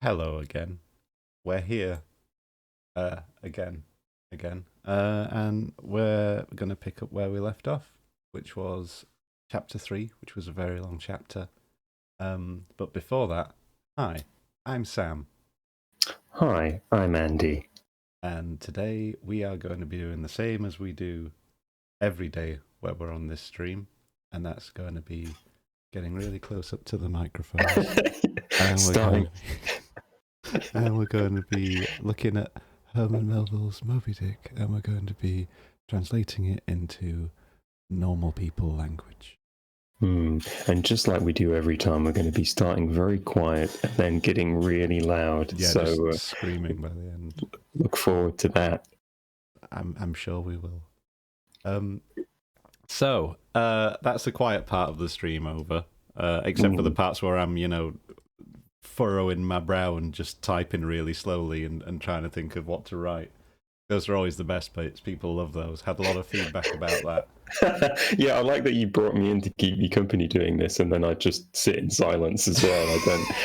Hello again. We're here again, and we're going to pick up where we left off, which was chapter 3, which was a very long chapter. But before that, hi, I'm Sam. Hi, I'm Andy. And today we are going to be doing the same as we do every day where we're on this stream, and that's going to be getting really close up to the microphone. And we're going to be looking at Herman Melville's Moby Dick, and we're going to be translating it into normal people language. And just like we do every time, we're going to be starting very quiet and then getting really loud. Yeah, so just screaming by the end. Look forward to that. I'm sure we will. So that's the quiet part of the stream over, except for the parts where I'm, furrowing my brow and just typing really slowly and trying to think of what to write. Those are always the best bits. People love those. Had a lot of feedback about that. Yeah, I like that you brought me in to keep me company doing this, and then I just sit in silence as well.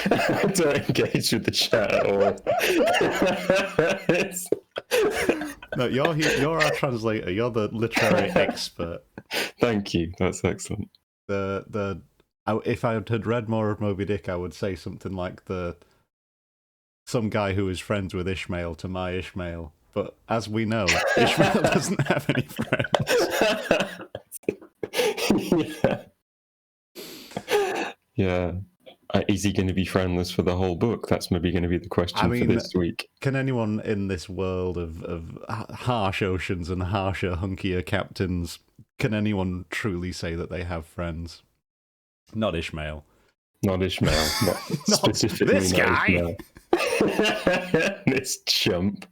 I don't engage with the chat at all. No, you're our translator. You're the literary expert. Thank you. That's excellent. If I had read more of Moby Dick, I would say something like some guy who is friends with Ishmael to my Ishmael. But as we know, Ishmael doesn't have any friends. Yeah. Is he going to be friendless for the whole book? That's maybe going to be the question for this week. Can anyone in this world of harsh oceans and harsher, hunkier captains, can anyone truly say that they have friends? Not Ishmael. Not Ishmael. Not specifically this guy. This chump.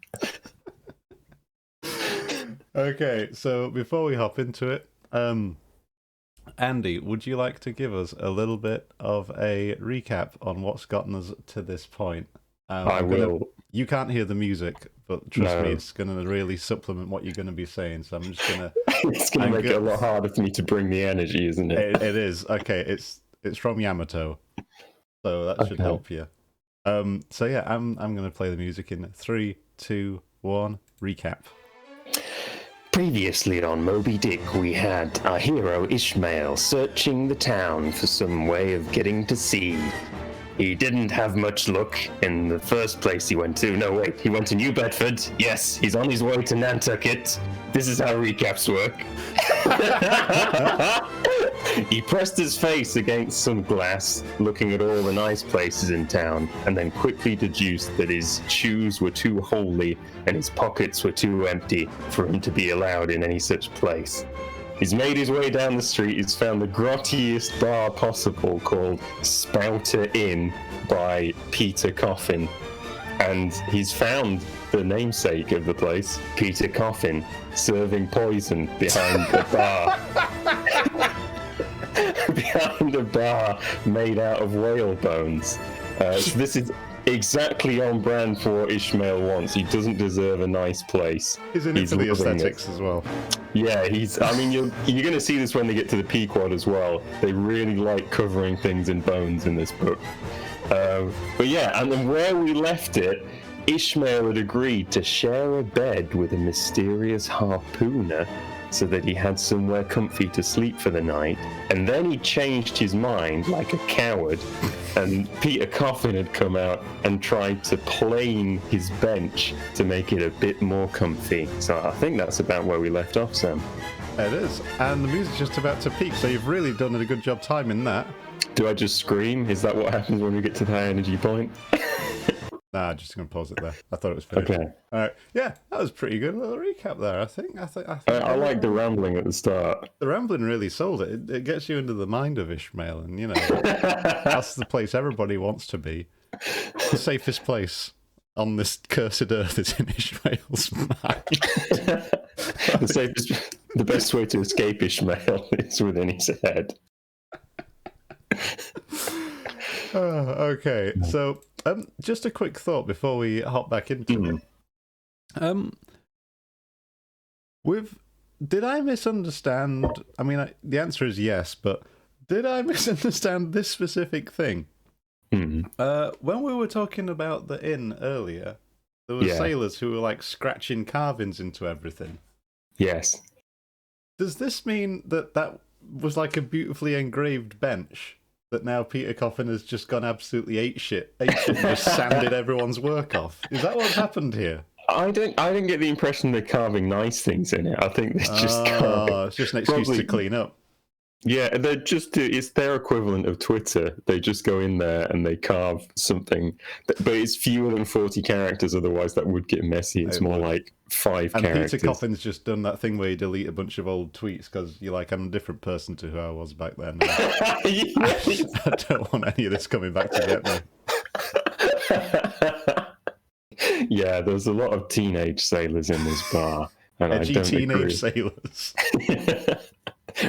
Okay, so before we hop into it, Andy, would you like to give us a little bit of a recap on what's gotten us to this point? I will. You can't hear the music, but trust me, it's going to really supplement what you're going to be saying. So I'm just going to... It's going to make it a lot harder for me to bring the energy, isn't it? It is. Okay, it's from Yamato, so that should help you. So yeah, I'm going to play the music in 3, 2, 1, recap. Previously on Moby Dick, we had our hero Ishmael searching the town for some way of getting to sea. He didn't have much luck in the first place he went to. No, wait, he went to New Bedford. Yes, he's on his way to Nantucket. This is how recaps work. He pressed his face against some glass, looking at all the nice places in town, and then quickly deduced that his shoes were too holy and his pockets were too empty for him to be allowed in any such place. He's made his way down the street. He's found the grottiest bar possible called Spouter Inn by Peter Coffin. And he's found the namesake of the place, Peter Coffin, serving poison behind a bar. Behind a bar made out of whale bones. So this is exactly on brand for what Ishmael wants. He doesn't deserve a nice place. He's into the aesthetics as well. Yeah, you're going to see this when they get to the Pequod as well. They really like covering things in bones in this book. But yeah, and then where we left it, Ishmael had agreed to share a bed with a mysterious harpooner so that he had somewhere comfy to sleep for the night. And then he changed his mind like a coward, and Peter Coffin had come out and tried to plane his bench to make it a bit more comfy. So I think that's about where we left off, Sam. It is, and the music's just about to peak, so you've really done a good job timing that. Do I just scream? Is that what happens when we get to the high energy point? Nah, just going to pause it there. I thought it was finished. Okay. All right. Yeah, that was pretty good. A little recap there, I think. I like the rambling at the start. The rambling really sold it. It gets you into the mind of Ishmael, and, that's the place everybody wants to be. The safest place on this cursed earth is in Ishmael's mind. The best way to escape Ishmael is within his head. Okay, so just a quick thought before we hop back into it. Did I misunderstand? I mean, the answer is yes, but did I misunderstand this specific thing? When we were talking about the inn earlier, there were sailors who were like scratching carvings into everything. Yes. Does this mean that that was like a beautifully engraved bench that now Peter Coffin has just gone absolutely apeshit and just sanded everyone's work off? Is that what's happened here? I didn't get the impression they're carving nice things in it. I think they're just carving. It's just an excuse to clean up. Yeah, it's their equivalent of Twitter. They just go in there and they carve something, but it's fewer than 40 characters. Otherwise, that would get messy. It's more like 5 characters. Peter Coffin's just done that thing where you delete a bunch of old tweets because you're like, I'm a different person to who I was back then. I don't want any of this coming back to get me. Yeah, there's a lot of teenage sailors in this bar. And edgy teenage sailors.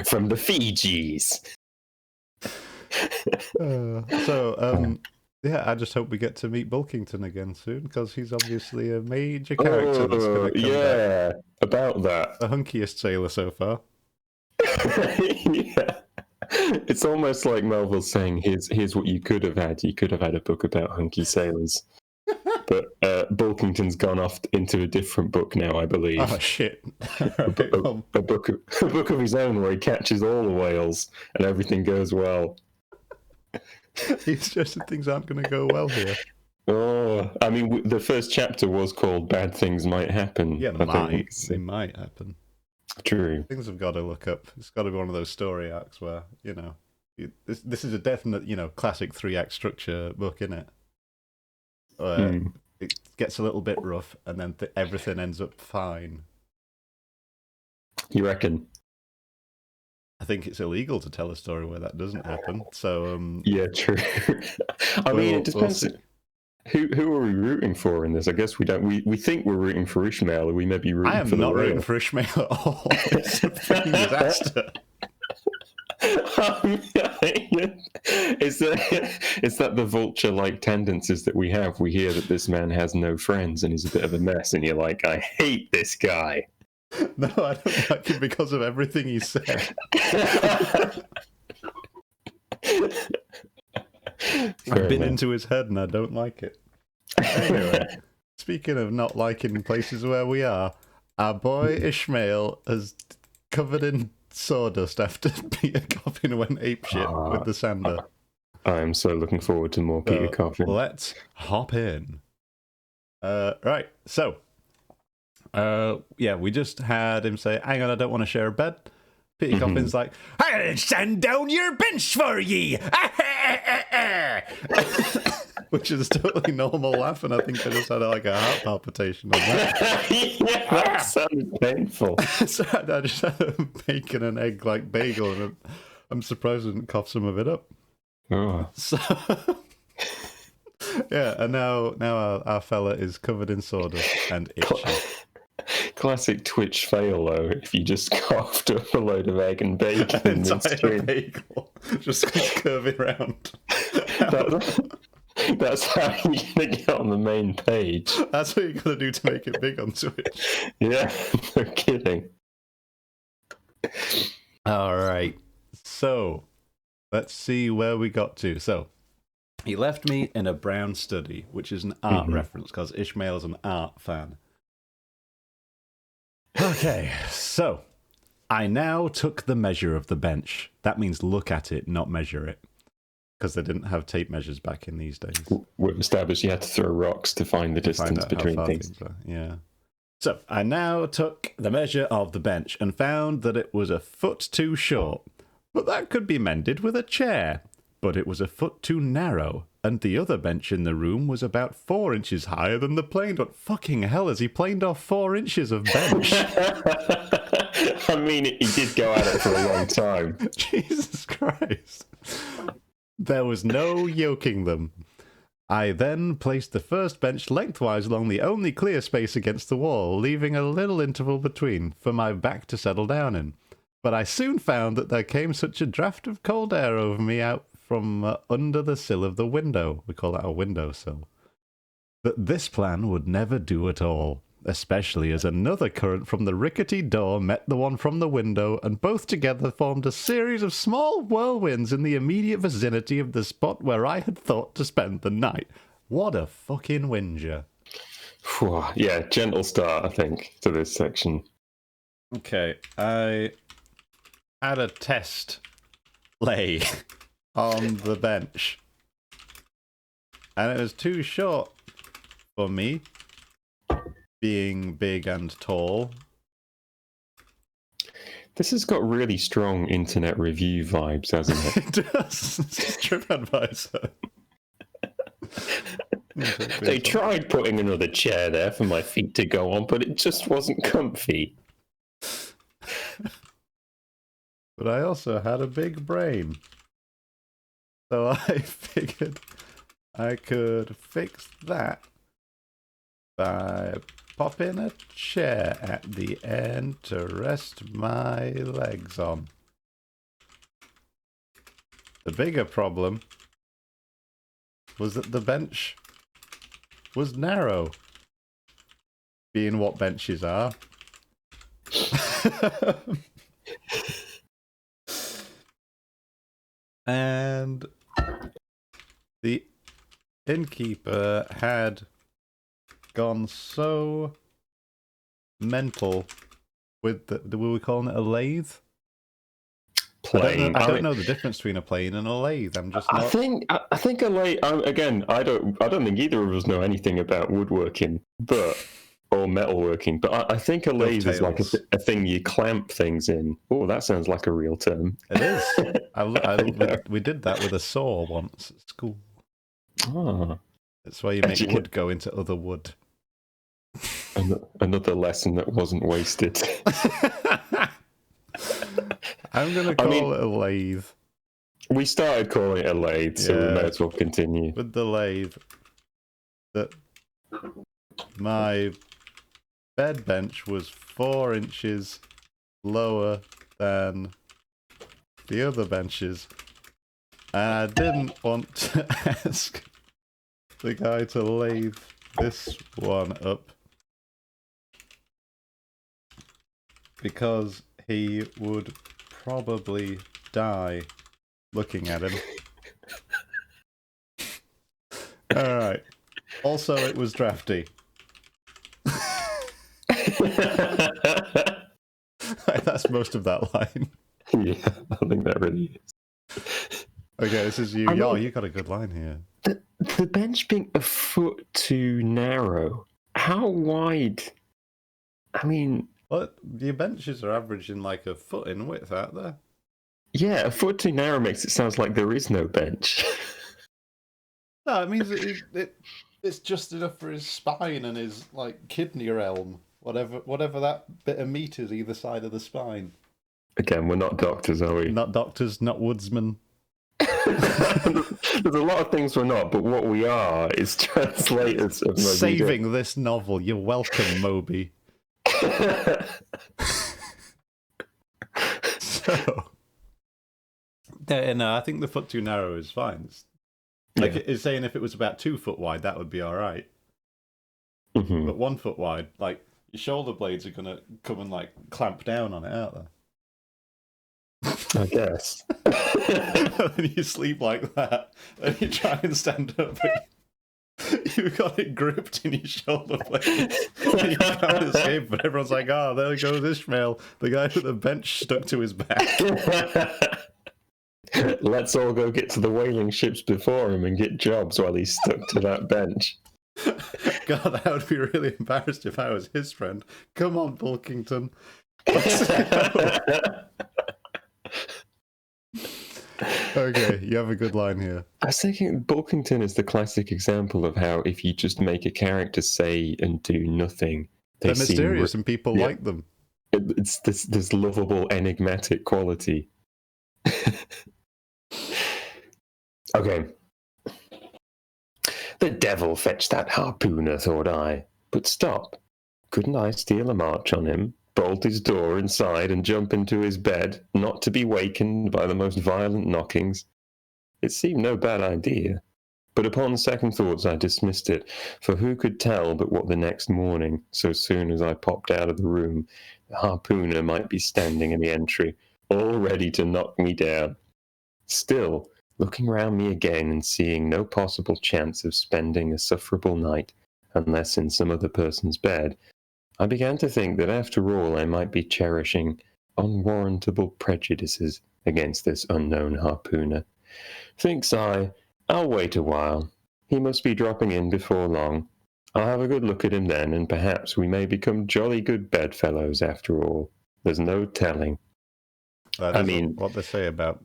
From the Fijis. Yeah, I just hope we get to meet Bulkington again soon, because he's obviously a major character that's going to come back. About that. The hunkiest sailor so far. Yeah. It's almost like Melville's saying, here's what you could have had. You could have had a book about hunky sailors. But Bulkington's gone off into a different book now, I believe. Oh, shit. A book of his own where he catches all the whales and everything goes well. He suggested things aren't going to go well here. Oh, I mean, the first chapter was called Bad Things Might Happen. Yeah, they might happen. True. Things have got to look up. It's got to be one of those story arcs where, this is a definite, classic 3-act structure book, isn't it? It gets a little bit rough, and then everything ends up fine. You reckon? I think it's illegal to tell a story where that doesn't happen. So yeah, true. I mean, it depends. Who are we rooting for in this? I guess we don't. We think we're rooting for Ishmael, or we may be rooting for the whale. I am not rooting for Ishmael at all. It's a freaking disaster. Is that the vulture-like tendencies that we have? We hear that this man has no friends and he's a bit of a mess, and you're like, I hate this guy. No, I don't like him because of everything he said. I've been into his head and I don't like it. Anyway, speaking of not liking places where we are, our boy Ishmael is covered in sawdust after Peter Coffin went apeshit with the sander. I am so looking forward to more Peter Coffin. Let's hop in. Right, so we just had him say, hang on, I don't want to share a bed. Peter Coffin's like, I'll sand down your bench for ye. Which is a totally normal laugh, and I think I just had like a heart palpitation on that. Yeah, that sounded painful. So I just had a bacon and egg like bagel, and I'm surprised I didn't cough some of it up. Oh. So yeah, and now our fella is covered in sawdust and itchy. Classic Twitch fail, though, if you just coughed up a load of egg and bacon. An entire bagel just curving around. That's how you're going to get on the main page. That's what you got to do to make it big on Twitch. Yeah, no kidding. All right, so let's see where we got to. So he left me in a brown study, which is an art reference, because Ishmael's an art fan. Okay, so I now took the measure of the bench. That means look at it, not measure it, because they didn't have tape measures back in these days. We've established you had to throw rocks to find the distance between things. Yeah. So I now took the measure of the bench and found that it was a foot too short, but that could be mended with a chair. But it was a foot too narrow, and the other bench in the room was about 4 inches higher than the planed. What fucking hell has he planed off 4 inches of bench? I mean, he did go at it for a long time. Jesus Christ. There was no yoking them. I then placed the first bench lengthwise along the only clear space against the wall, leaving a little interval between for my back to settle down in. But I soon found that there came such a draught of cold air over me out from under the sill of the window, we call that a windowsill, that this plan would never do at all. especially as another current from the rickety door met the one from the window, and both together formed a series of small whirlwinds in the immediate vicinity of the spot where I had thought to spend the night. What a fucking whinger. Whew, yeah, gentle start, I think, to this section. Okay, I had a test lay on the bench, and it was too short for me, being big and tall. This has got really strong internet review vibes, hasn't it? It does. It's TripAdvisor. They tried putting another chair there for my feet to go on, but it just wasn't comfy. But I also had a big brain. So I figured I could fix that by popping a chair at the end to rest my legs on. The bigger problem was that the bench was narrow, being what benches are. And the innkeeper had gone so mental with the, were we calling it a lathe? Plane. I don't know the difference between a plane and a lathe. I'm just not... I think a lathe. Again, I don't think either of us know anything about woodworking, or metalworking. But I think a lathe is like a thing you clamp things in. Oh, that sounds like a real term. It is. We did that with a saw once at school. Ah, that's why you make wood go into other wood. Another lesson that wasn't wasted. I'm going to call it a lathe. We started calling it a lathe, so we may as well continue. With the lathe, that my bed bench was 4 inches lower than the other benches. And I didn't want to ask the guy to lathe this one up, because he would probably die looking at him. Alright. Also, it was drafty. That's most of that line. Yeah, I think that really is. Okay, this is you. You got a good line here. The bench being a foot too narrow. How wide? I mean... Well, your benches are averaging like a foot in width, aren't they? Yeah, a foot too narrow makes it sound like there is no bench. No, it means it's just enough for his spine and his like kidney realm, whatever that bit of meat is either side of the spine. Again, we're not doctors, are we? Not doctors, not woodsmen. There's a lot of things we're not, but what we are is translators of Moby Saving this novel. You're welcome, Moby. So, no, I think the foot too narrow is fine. It's saying if it was about 2 foot wide, that would be all right. Mm-hmm. But 1 foot wide, like your shoulder blades are gonna come and like clamp down on it, aren't they? I guess. When you sleep like that, then you try and stand up. You've got it gripped in your shoulder blades. You can't escape, but everyone's like, oh, there goes Ishmael, the guy with the bench stuck to his back. Let's all go get to the whaling ships before him and get jobs while he's stuck to that bench. God, I would be really embarrassed if I was his friend. Come on, Bulkington. Let's go. Okay, you have a good line here. I was thinking Bulkington is the classic example of how if you just make a character say and do nothing, they're mysterious and people like them. It's this lovable, enigmatic quality. Okay. The devil fetch that harpooner, thought I. But stop. Couldn't I steal a march on him, bolt his door inside and jump into his bed, not to be wakened by the most violent knockings? It seemed no bad idea. But upon second thoughts I dismissed it, for who could tell but what the next morning, so soon as I popped out of the room, the harpooner might be standing in the entry, all ready to knock me down. Still, looking round me again and seeing no possible chance of spending a sufferable night, unless in some other person's bed, I began to think that after all I might be cherishing unwarrantable prejudices against this unknown harpooner. Thinks I, I'll wait a while. He must be dropping in before long. I'll have a good look at him then, and perhaps we may become jolly good bedfellows after all. There's no telling. I mean, what they say about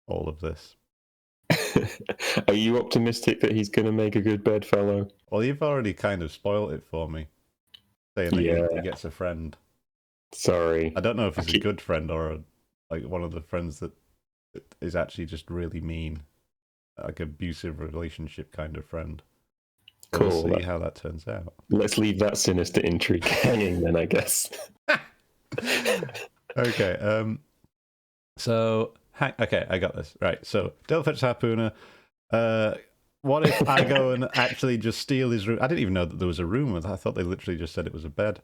all of this. Are you optimistic that he's going to make a good bedfellow? Well, you've already kind of spoiled it for me, saying that he gets a friend. Sorry. I don't know if he's a good friend or like one of the friends that is actually just really mean, like abusive relationship kind of friend. So Cool. We'll see how that turns out. Let's leave that sinister intrigue hanging then, I guess. Okay. So, okay, I got this. Right. So, don't fetch harpooner. What if I go and actually just steal his room? I didn't even know that there was a room with. I thought they literally just said it was a bed.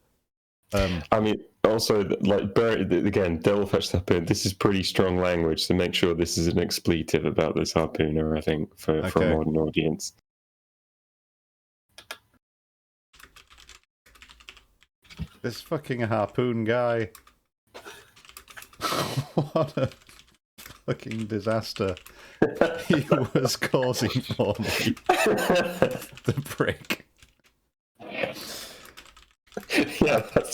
I mean, also, like, again, devil fetch the harpooner. This is pretty strong language, so make sure this is an expletive about this harpooner, I think, for a modern audience. This fucking harpoon guy. What a fucking disaster he was causing for me. The prick. Yeah, that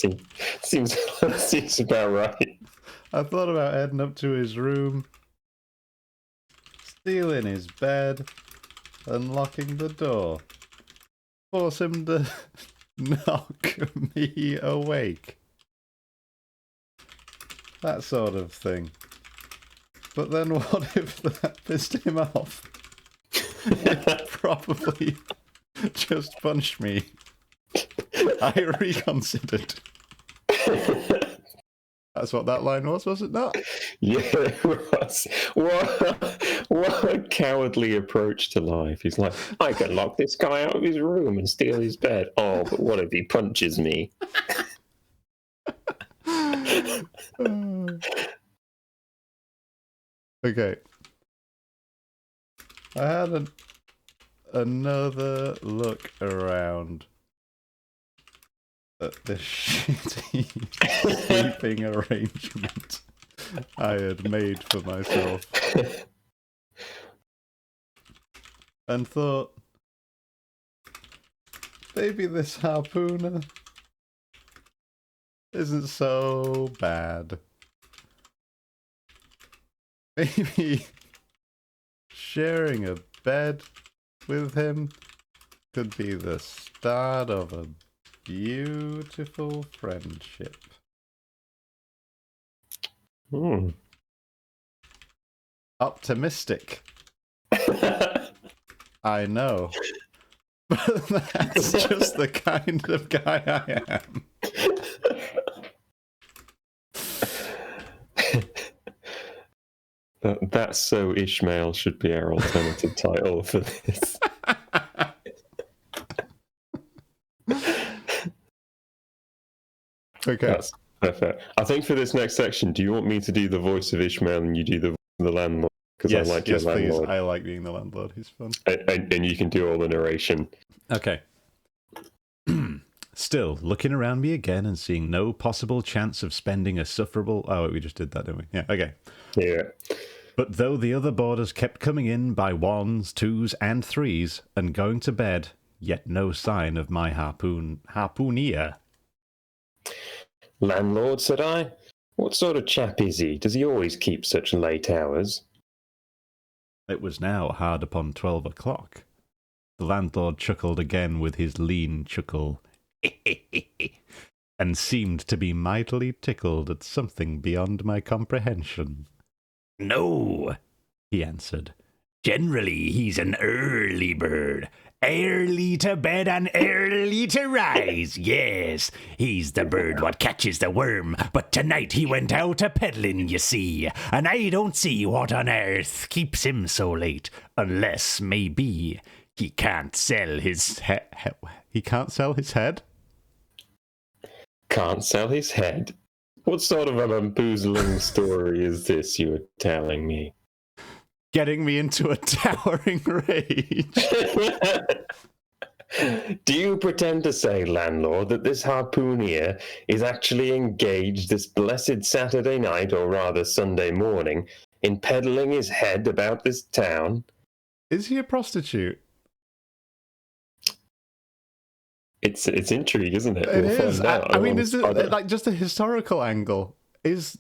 seems about right. I thought about heading up to his room, stealing his bed, and locking the door. Force him to knock me awake. That sort of thing. But then what if that pissed him off? He'd probably just punch me. I reconsidered. That's what that line was it not? Yeah, it was. What a cowardly approach to life. He's like, I can lock this guy out of his room and steal his bed. Oh, but what if he punches me? Okay. I had another look around at this shitty sleeping arrangement I had made for myself and thought, maybe this harpooner isn't so bad. Maybe sharing a bed with him could be the start of a beautiful friendship. Optimistic. I know. But that's just the kind of guy I am. That's So Ishmael should be our alternative title for this. Okay. That's perfect. I think for this next section, do you want me to do the voice of Ishmael and you do the voice of the landlord? Because yes, I like yes, your landlord. please. I like being the landlord. He's fun. And you can do all the narration. Okay. Still, looking around me again and seeing no possible chance of spending a sufferable... Oh, we just did that, didn't we? Yeah, okay. Yeah. But though the other boarders kept coming in by ones, twos, and threes, and going to bed, yet no sign of my harpooner. Landlord, said I. What sort of chap is he? Does he always keep such late hours? It was now hard upon 12 o'clock. The landlord chuckled again with his lean chuckle, and seemed to be mightily tickled at something beyond my comprehension. No, he answered. Generally, he's an early bird, Early to bed and early to rise. Yes, he's the bird what catches the worm. But tonight he went out a-peddling, you see. And I don't see what on earth keeps him so late. Unless, maybe, he can't sell his... He can't sell his head? Can't sell his head? What sort of a bamboozling story is this you were telling me? Getting me into a towering rage. Do you pretend to say, landlord, that this harpooner is actually engaged this blessed Saturday night, or rather Sunday morning, in peddling his head about this town? Is he a prostitute? It's intrigue, isn't it? It We'll is. find out. I mean, is it like just a historical angle? Is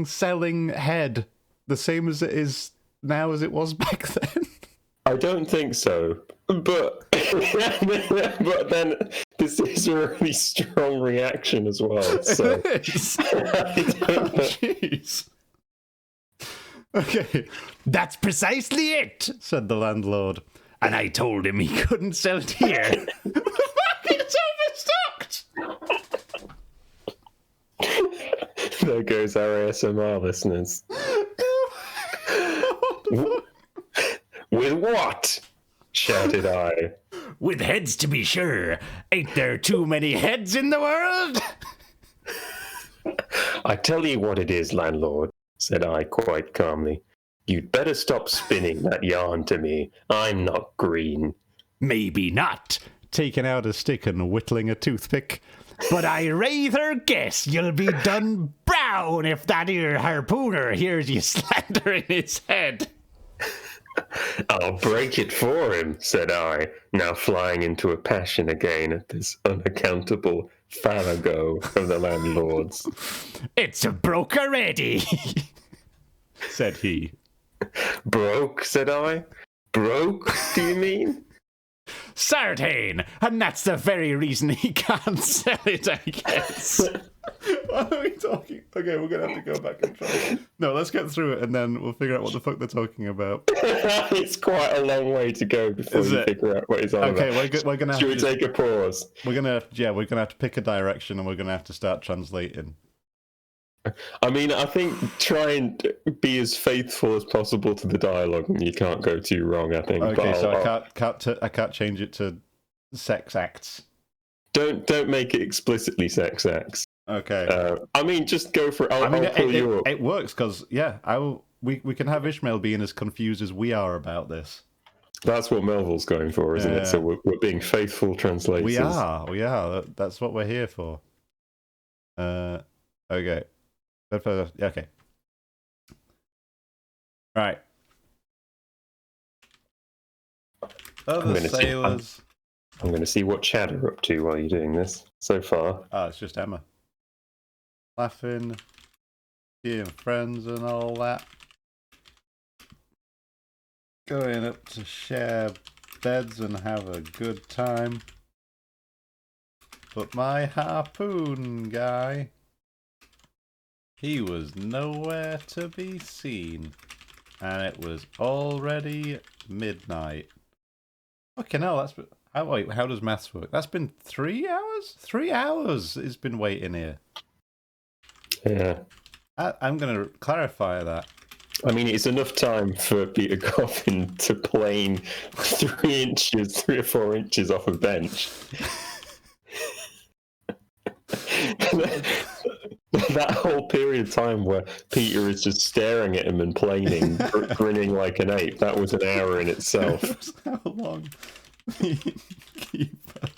selling head the same as it is now as it was back then? I don't think so. But but then this is a really strong reaction as well. So It is. I don't know. Jeez. Okay, That's precisely it. said the landlord. And I told him he couldn't sell it here. It's overstocked. There goes our ASMR listeners. With what? Shouted I. With heads, to be sure. Ain't there too many heads in the world? I tell you what it is, landlord, said I quite calmly. You'd better stop spinning that yarn to me. I'm not green. Maybe not. Taking out a stick and whittling a toothpick. But I rather guess you'll be done brown if that 'ere harpooner hears you slandering his head. I'll break it for him, said I, now flying into a passion again at this unaccountable farrago of the landlord's. It's a broke already. Said he. Broke, said I. Broke, do you mean? Certain. And that's the very reason he can't sell it, I guess. What are we talking? Okay, we're gonna have to go back and try. No, let's get through it and then we'll figure out what the fuck they're talking about. It's quite a long way to go before Is you it? figure out what he's on Okay, about. we're gonna have Should we to take a pause? we're gonna have to pick a direction and we're gonna have to start translating. I mean, I think try and be as faithful as possible to the dialogue, and you can't go too wrong. I think. Okay, But so I can't change it to sex acts. don't make it explicitly sex acts. Okay. I mean, just go for. I'll pull you up. It works because we can have Ishmael being as confused as we are about this. That's what Melville's going for, isn't it? So we're being faithful translators. We are. That's what we're here for. Okay. Okay. Right. Other sailors. I'm going to see what Chad are up to while you're doing this. So far, It's just Emma. Laughing, being friends and all that. Going up to share beds and have a good time. But my harpoon guy, he was nowhere to be seen. And it was already midnight. Fucking hell, that's been... how does maths work? That's been 3 hours? 3 hours it's been waiting here. yeah. I'm going to clarify that. I mean, it's enough time for Peter Coffin to plane 3 or 4 inches off a bench. That whole period of time where Peter is just staring at him and planing, grinning like an ape, that was an hour in itself. How long the keeper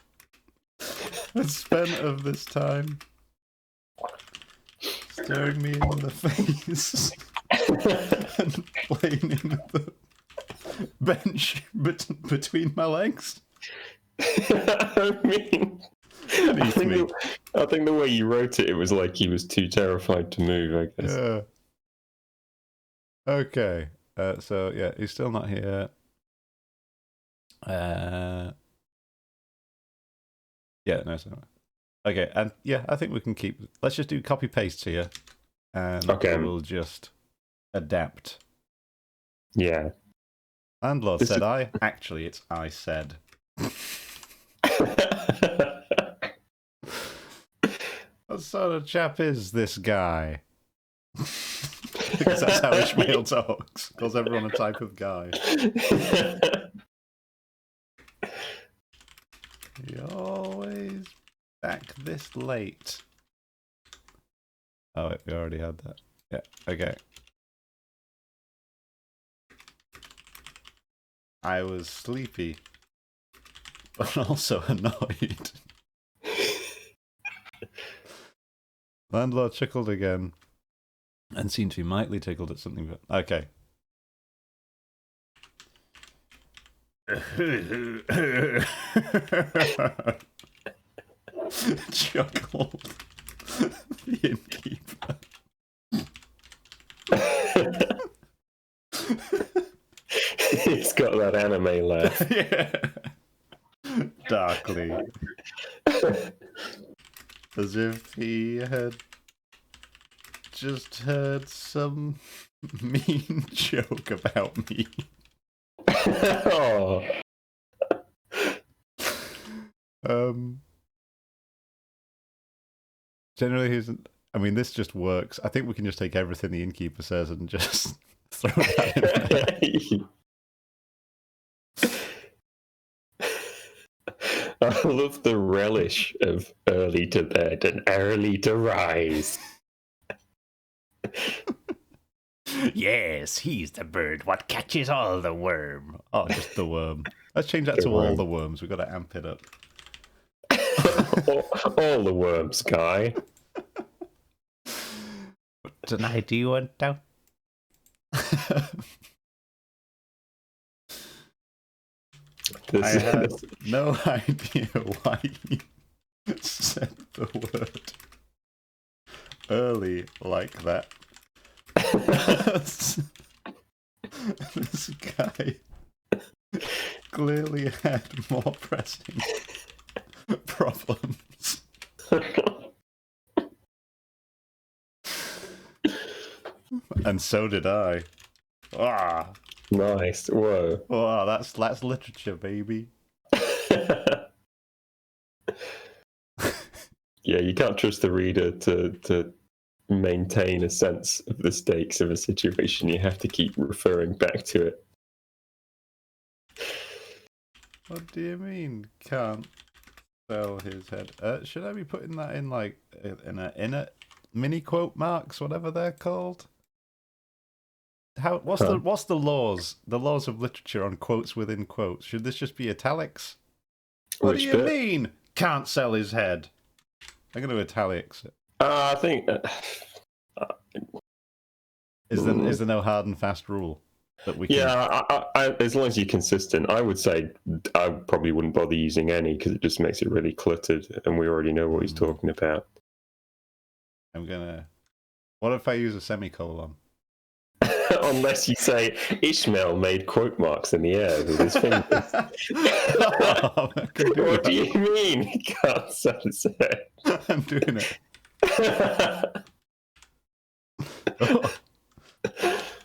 has spent of this time staring me in the face and planing the bench between my legs. I mean, I think the way you wrote it, it was like he was too terrified to move, I guess. Yeah. Okay. So yeah, he's still not here. Yeah, no, so okay, and yeah, I think we can keep. Let's just do copy paste here, and Okay. we'll just adapt. Yeah. Landlord said I. Actually, it's I said. What sort of chap is this guy? Because that's how Ishmael talks. Calls everyone a type of guy. You're always back this late. Oh, wait, we already had that. Yeah, okay. I was sleepy, but also annoyed. Landlord chuckled again, and seemed to be mightily tickled at something. But okay. Chuckled the innkeeper. He's got that anime laugh. Yeah. Darkly. As if he had just heard some mean joke about me. Oh. Generally, I mean, this just works. I think we can just take everything the innkeeper says and just throw that in there. I love the relish of early to bed and early to rise. Yes, he's the bird what catches all the worm. Oh, just the worm. Let's change that to all the worms. We've got to amp it up. all the worms, Guy. Tonight you went down. I had no idea why he said the word early like that. This guy clearly had more pressing problems. And so did I. Ah. Nice. Whoa. Wow, that's literature, baby. Yeah, you can't trust the reader to maintain a sense of the stakes of a situation. You have to keep referring back to it. What do you mean, can't sell his head? Should I be putting that in, like, in a mini quote marks, whatever they're called? What's the laws? The laws of literature on quotes within quotes. Should this just be italics? What do you mean? Can't sell his head. I'm going to italics it. I think. Is there no hard and fast rule that we can? Yeah, as long as you're consistent, I would say I probably wouldn't bother using any because it just makes it really cluttered, and we already know what he's talking about. I'm gonna. What if I use a semicolon? Unless you say Ishmael made quote marks in the air with his fingers. What do you mean? He can't sell his head. I'm doing it. Oh.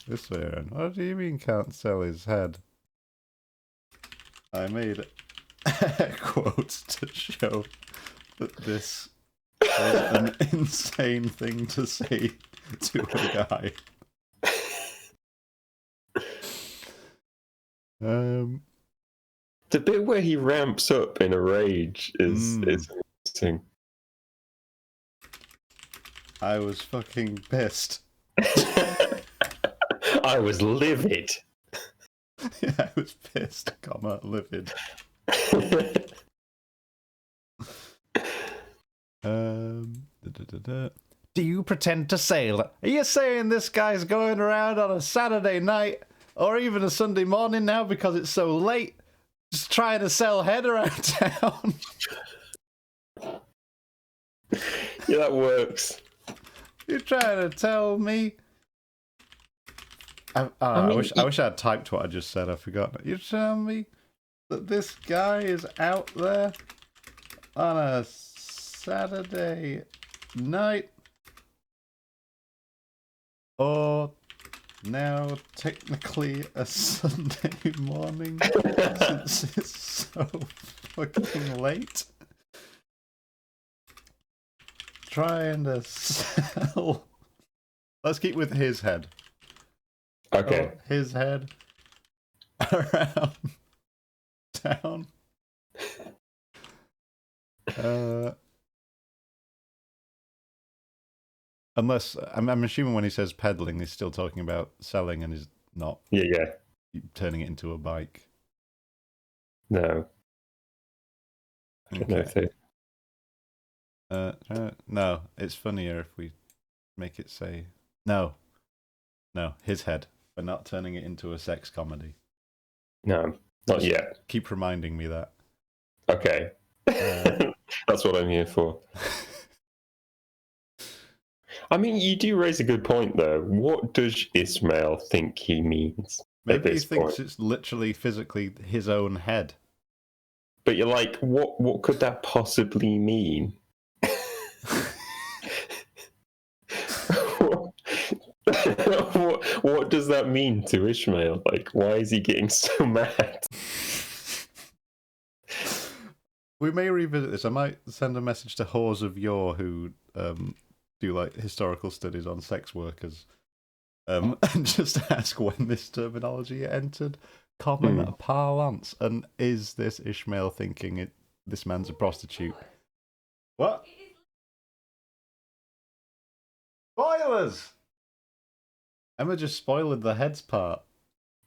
This way around. What do you mean can't sell his head? I made quotes to show that this was an insane thing to say to a guy. The bit where he ramps up in a rage is interesting. I was fucking pissed. I was livid. Yeah, I was pissed, livid. Do you pretend to sail? Are you saying this guy's going around on a Saturday night or even a Sunday morning now because it's so late, just trying to sell head around town? Yeah, that works. You're trying to tell me? I wish I had typed what I just said. I forgot. You're telling me that this guy is out there on a Saturday night or now technically a Sunday morning since it's so fucking late. Trying to sell. Let's keep with his head. Okay. Oh, his head around town. Unless I'm assuming when he says peddling, he's still talking about selling and he's not. Yeah. Turning it into a bike. No. Okay. No, it's funnier if we make it say no, his head. We're not turning it into a sex comedy. No, not yet. Keep reminding me that. Okay. That's what I'm here for. I mean, you do raise a good point, though. What does Ismail think he means? Maybe he thinks it's literally physically his own head. But you're like, what could that possibly mean? What does that mean to Ishmael? Like, why is he getting so mad? We may revisit this. I might send a message to Whores of Yore who do like historical studies on sex workers, and just ask when this terminology entered common parlance, and is this Ishmael thinking this man's a prostitute? What? Spoilers! Emma just spoiled the heads part.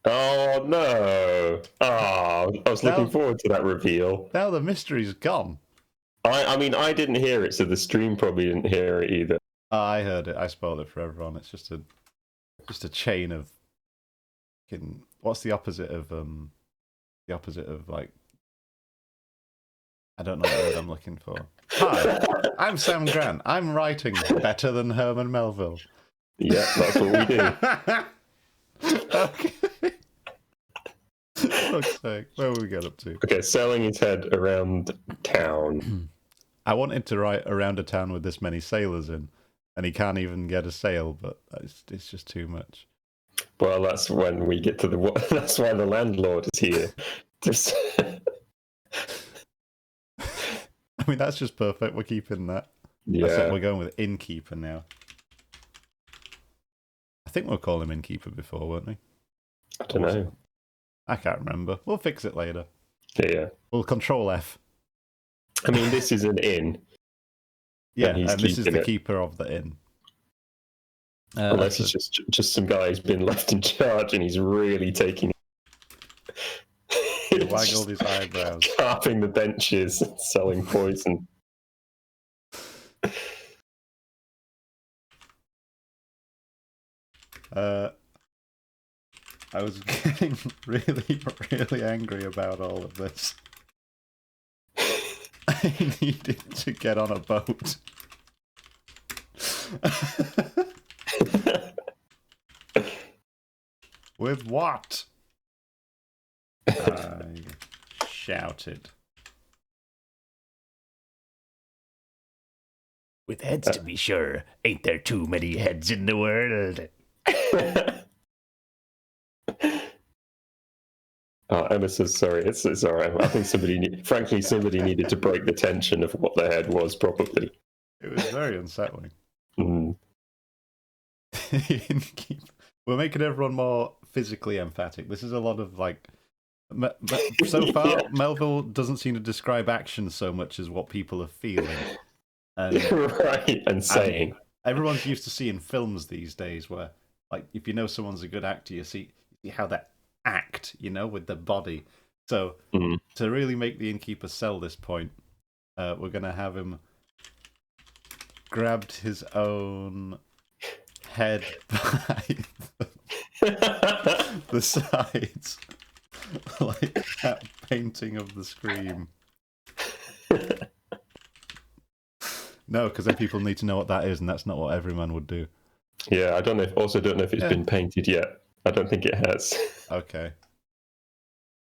Oh no! Oh, I was looking forward to that reveal. Now the mystery's gone. I mean, I didn't hear it, so the stream probably didn't hear it either. I heard it. I spoiled it for everyone. It's just a chain of. What's the opposite of like? I don't know what word I'm looking for. Hi, I'm Sam Grant. I'm writing better than Herman Melville. Yeah, that's what we do. Okay. Fuck's sake. Where will we get up to? Okay, selling his head around town. I wanted to write around a town with this many sailors in, and he can't even get a sail, but it's just too much. Well, that's when we get to that's why the landlord is here. I mean, that's just perfect. We're keeping that. Yeah. We're going with innkeeper now. I think we'll call him innkeeper before, weren't we? I don't know. I can't remember. We'll fix it later. Yeah. We'll Control F. I mean, this is an inn. Yeah, and this is the keeper of the inn. Unless he's just some guy who's been left in charge and he's really taking. He waggled his eyebrows. Carving the benches and selling poison. I was getting really, really angry about all of this. I needed to get on a boat. With what? I shouted. With heads, to be sure. Ain't there too many heads in the world? Emma says, sorry, it's all right. I think somebody needed to break the tension of what the head was, probably. It was very unsettling. Mm. We're making everyone more physically emphatic. This is a lot of like. So far, yeah. Melville doesn't seem to describe action so much as what people are feeling. Right, and saying. Everyone's used to seeing films these days where, like, if you know someone's a good actor, you see how they act, with their body. So, to really make the innkeeper sell this point, we're going to have him grabbed his own head by the sides, like that painting of the Scream. No, because then people need to know what that is, and that's not what every man would do. Yeah, I don't know if it's been painted yet. I don't think it has. Okay.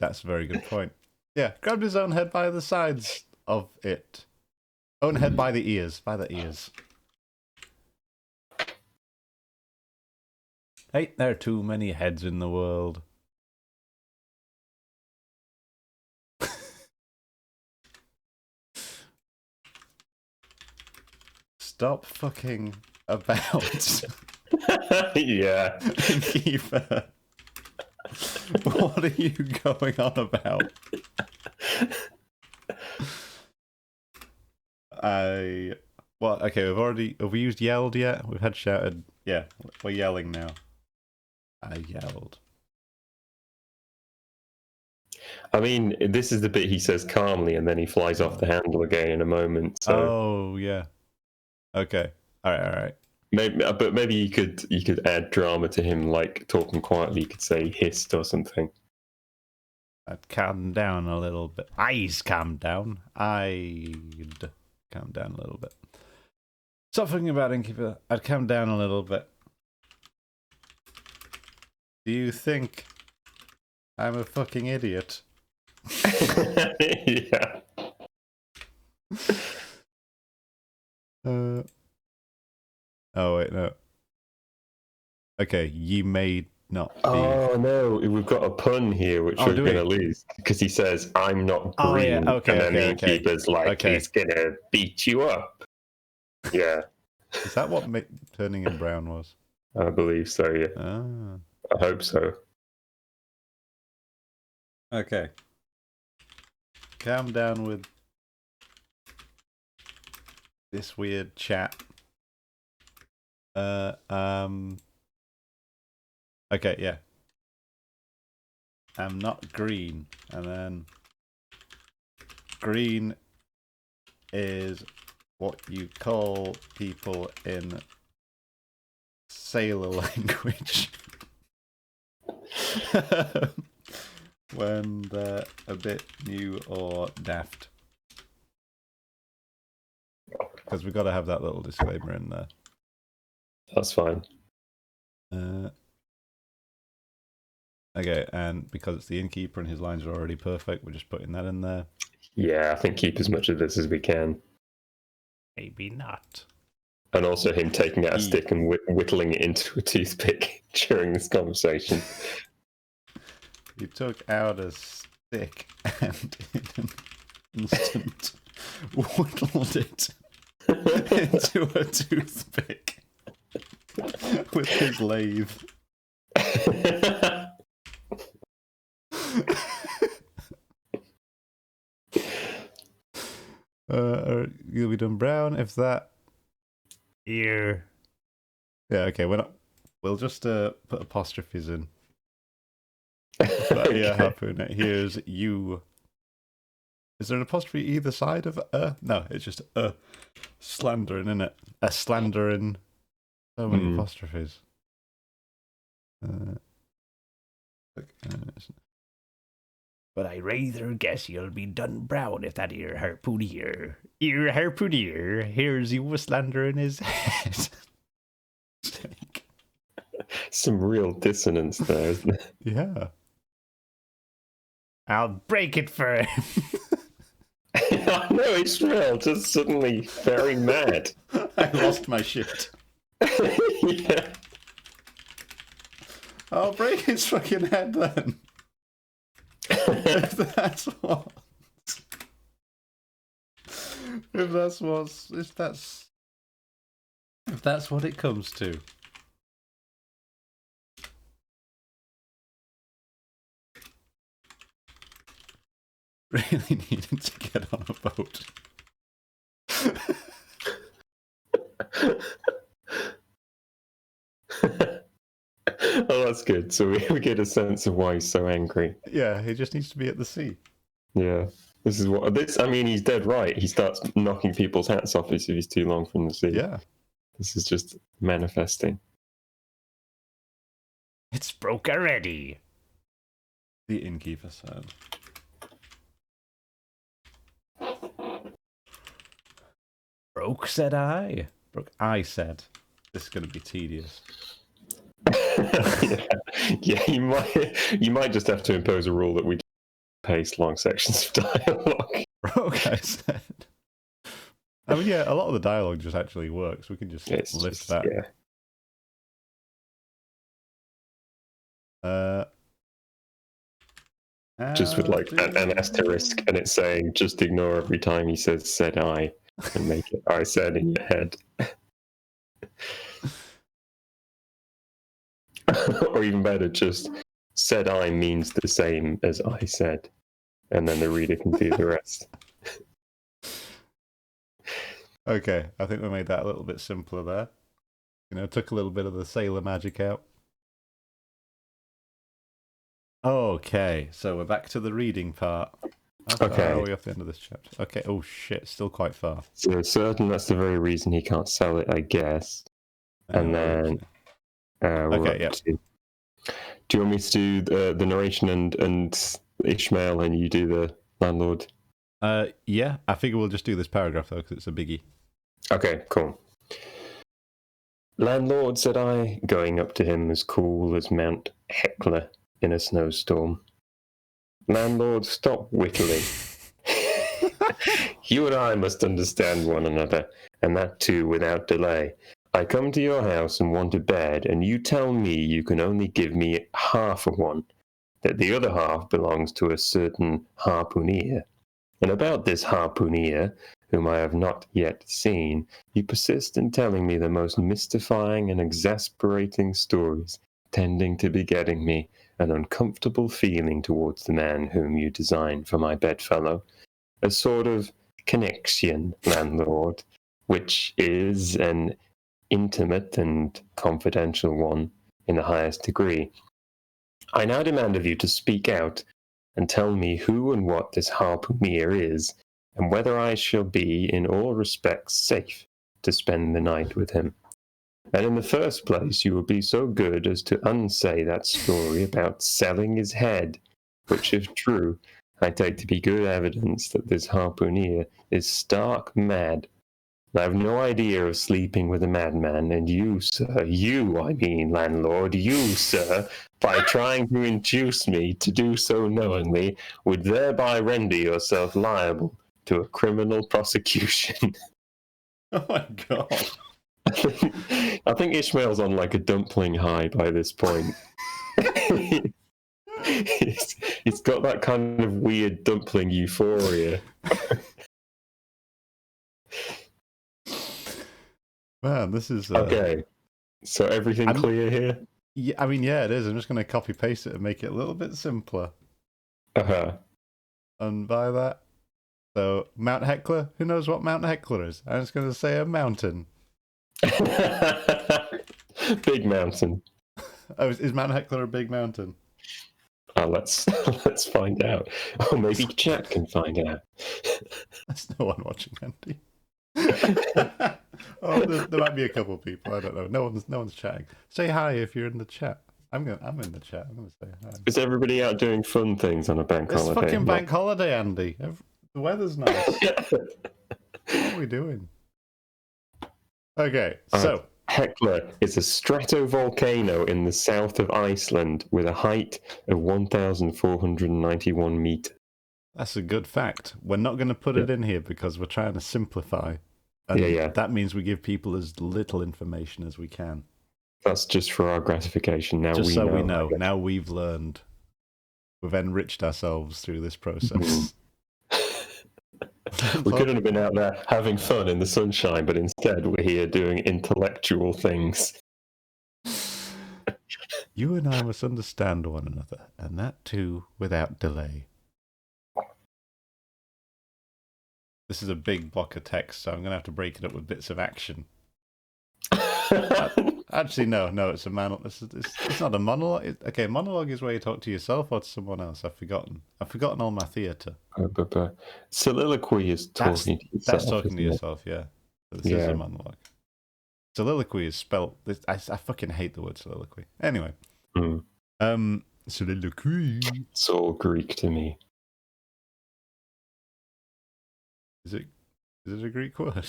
That's a very good point. Yeah, grabbed his own head by the sides of it. Own head by the ears. By the ears. Ain't there too many heads in the world? Stop fucking about. Yeah. Innkeeper. What are you going on about? Well, okay, have we used yelled yet? We've had shouted. Yeah, we're yelling now. I yelled. I mean, this is the bit he says calmly, and then he flies off the handle again in a moment. So oh yeah. Okay. All right. maybe you could add drama to him, like talking quietly. You could say hissed or something. I'd calm down a little bit. I'd calm down. I'd calm down a little bit. Stop thinking about Innkeeper. I'd calm down a little bit. Do you think I'm a fucking idiot? Yeah. Oh wait, no. Okay, ye may not be. Oh no, we've got a pun here, which we're do we? gonna lose because he says, "I'm not green," Oh, yeah. Okay, and then the okay. innkeeper's like, Okay. "He's gonna beat you up." Yeah, Is that what turning him brown was? I believe so. Yeah, Ah. I hope so. Okay. Calm down with this weird chat. Okay, yeah. I'm not green, and then green is what you call people in sailor language when they're a bit new or daft. Because we've got to have that little disclaimer in there. That's fine. Okay, and because it's the innkeeper and his lines are already perfect, we're just putting that in there. Yeah, I think keep as much of this as we can. Maybe not. And also him taking out a stick and whittling it into a toothpick during this conversation. He took out a stick and in an instant whittled it into a toothpick with his lathe. You'll be done brown if that here. Yeah, okay, we'll just put apostrophes in. But, yeah, harpoon it. Here's you. Is there an apostrophe either side of No, it's just slandering, isn't it? A slandering. So many apostrophes. But I rather guess you'll be done brown if that ear harpooner. Ear harpooner hears you a slander in his head. Some real dissonance there, isn't there? Yeah. I'll break it for him. No, Ishmael just suddenly very mad. I lost my shit. Yeah. I'll break his fucking head then. If that's what. If that's what it comes to. Really needed to get on a boat. Oh, that's good. So we get a sense of why he's so angry. Yeah, he just needs to be at the sea. Yeah. I mean, he's dead right. He starts knocking people's hats off if he's too long from the sea. Yeah. This is just manifesting. It's broke already. The innkeeper said. Broke, said I. Broke, I said. This is going to be tedious. Yeah, you might just have to impose a rule that we paste long sections of dialogue. Broke, I said. I mean, yeah, a lot of the dialogue just actually works. We can just lift that. Yeah. Uh, Just with like an asterisk, and it's saying just ignore every time he says "said I" and make it "I said" in your head. Or even better, just "said I" means the same as "I said," and then the reader can do the rest. Okay, I think we made that a little bit simpler there. You know, took a little bit of the sailor magic out. Okay, so we're back to the reading part. How far are we off the end of this chapter? Okay, oh shit, still quite far. So certain that's the very reason he can't sell it, I guess. And then okay, yeah. Do you want me to do the narration and Ishmael, and you do the landlord? Yeah, I figure we'll just do this paragraph though, because it's a biggie. Okay, cool. "Landlord," said I, going up to him as cool as Mount Hecla in a snowstorm. "Landlord, stop whittling. You and I must understand one another, and that too without delay. I come to your house and want a bed, and you tell me you can only give me half of one, that the other half belongs to a certain harpooneer. And about this harpooneer, whom I have not yet seen, you persist in telling me the most mystifying and exasperating stories, tending to begetting me an uncomfortable feeling towards the man whom you design for my bedfellow, a sort of connexion, landlord, which is an intimate and confidential one in the highest degree. I now demand of you to speak out and tell me who and what this harpooneer is, and whether I shall be in all respects safe to spend the night with him. And in the first place, you will be so good as to unsay that story about selling his head, which, if true, I take to be good evidence that this harpooneer is stark mad. I have no idea of sleeping with a madman, and you, sir, you, I mean, landlord, you, sir, by trying to induce me to do so knowingly, would thereby render yourself liable to a criminal prosecution." Oh my god. I think Ishmael's on like a dumpling high by this point. He's got that kind of weird dumpling euphoria. Man, this is Okay. So everything clear here? Yeah, I mean, yeah, it is. I'm just going to copy paste it and make it a little bit simpler. And by that, so Mount Hecla. Who knows what Mount Hecla is? I'm just going to say a mountain. Big mountain. Oh, is Mount Hecla a big mountain? Let's find out. Oh, maybe Jack can find out. There's no one watching, Andy. Oh, there might be a couple of people. I don't know. No one's chatting. Say hi if you're in the chat. I'm in the chat. I'm gonna say hi. Is everybody out doing fun things on a bank holiday? It's fucking bank holiday, Andy. The weather's nice. What are we doing? Okay, so Hecla is a stratovolcano in the south of Iceland with a height of 1,491 meters. That's a good fact. We're not going to put it in here because we're trying to simplify. And that means we give people as little information as we can. That's just for our gratification. Now just we so know. we know. Now we've learned. We've enriched ourselves through this process. We couldn't have been out there having fun in the sunshine, but instead we're here doing intellectual things. You and I must understand one another, and that too without delay. This is a big block of text, so I'm going to have to break it up with bits of action. Actually, no, it's a monologue. It's not a monologue. Okay, monologue is where you talk to yourself or to someone else. I've forgotten all my theatre. Soliloquy is talking to yourself. That's talking to yourself, yeah. So this is a monologue. Soliloquy is spelled... I fucking hate the word soliloquy. Anyway. Soliloquy. It's all Greek to me. Is it a Greek word?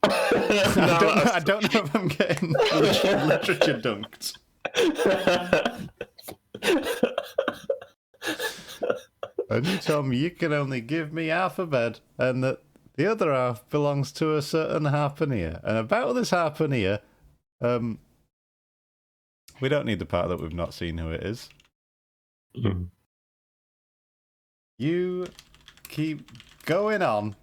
I don't know if I'm getting literature dunked. And you tell me you can only give me half a bed, and that the other half belongs to a certain harpooneer. And about this harpooneer, We don't need the part that we've not seen who it is. Mm. You keep going on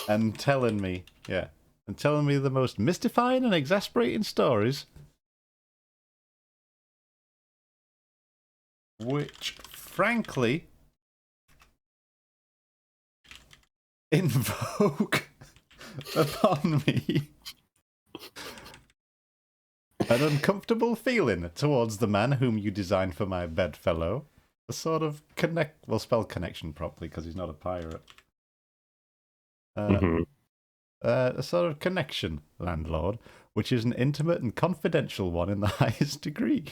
and telling me, the most mystifying and exasperating stories, which, frankly, invoke upon me an uncomfortable feeling towards the man whom you designed for my bedfellow. A sort of spell connection properly because he's not a pirate. A sort of connection, landlord, which is an intimate and confidential one in the highest degree.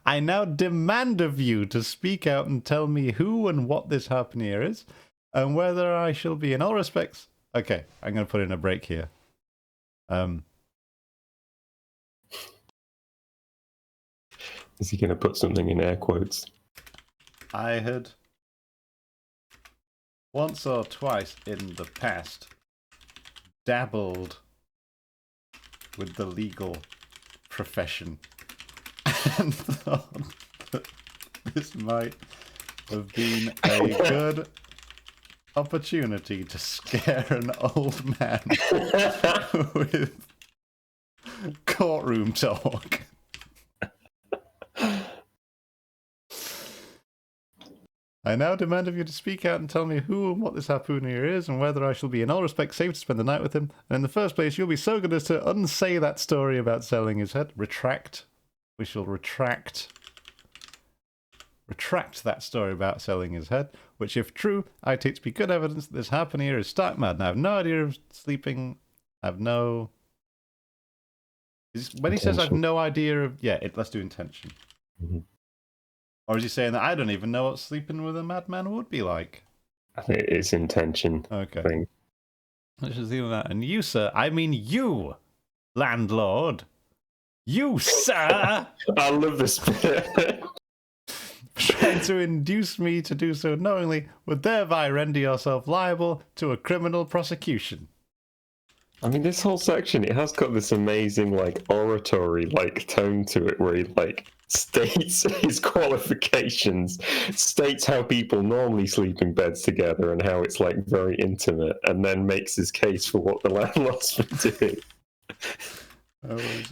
I now demand of you to speak out and tell me who and what this harpooner is, and whether I shall be in all respects... Okay, I'm going to put in a break here. Is he going to put something in air quotes? I had once or twice in the past dabbled with the legal profession and thought that this might have been a good opportunity to scare an old man with courtroom talk. I now demand of you to speak out and tell me who and what this harpooner is, and whether I shall be in all respects safe to spend the night with him. And in the first place, you'll be so good as to unsay that story about selling his head. Retract. We shall retract that story about selling his head, which, if true, I take to be good evidence that this harpooner is stark mad. And I have no idea of sleeping. I have no... When he says I have no idea of... Yeah, let's do intention. Mm-hmm. Or is he saying that I don't even know what sleeping with a madman would be like? I think it's intention. Okay. Thing. Let's just do that. And you, sir, I mean you, landlord. You, sir! I love this bit. Trying to induce me to do so knowingly would thereby render yourself liable to a criminal prosecution. I mean, this whole section, it has got this amazing, oratory, tone to it, where he, states his qualifications, states how people normally sleep in beds together and how it's, very intimate, and then makes his case for what the landlord's been doing.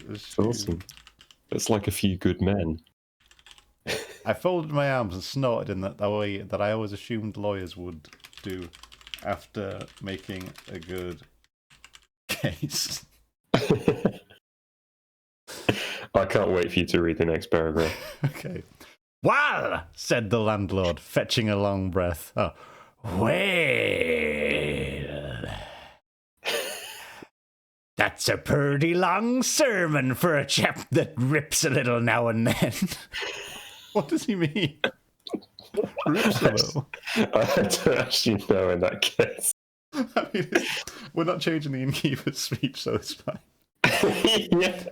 It's awesome. It's like A Few Good Men. I folded my arms and snorted in that way that I always assumed lawyers would do after making a good case. I can't wait for you to read the next paragraph. Okay. Well, said the landlord, fetching a long breath. Oh, well, that's a pretty long sermon for a chap that rips a little now and then. What does he mean? Rips a little? I don't actually know in that case. I mean, we're not changing the innkeeper's speech, so it's fine. Yeah.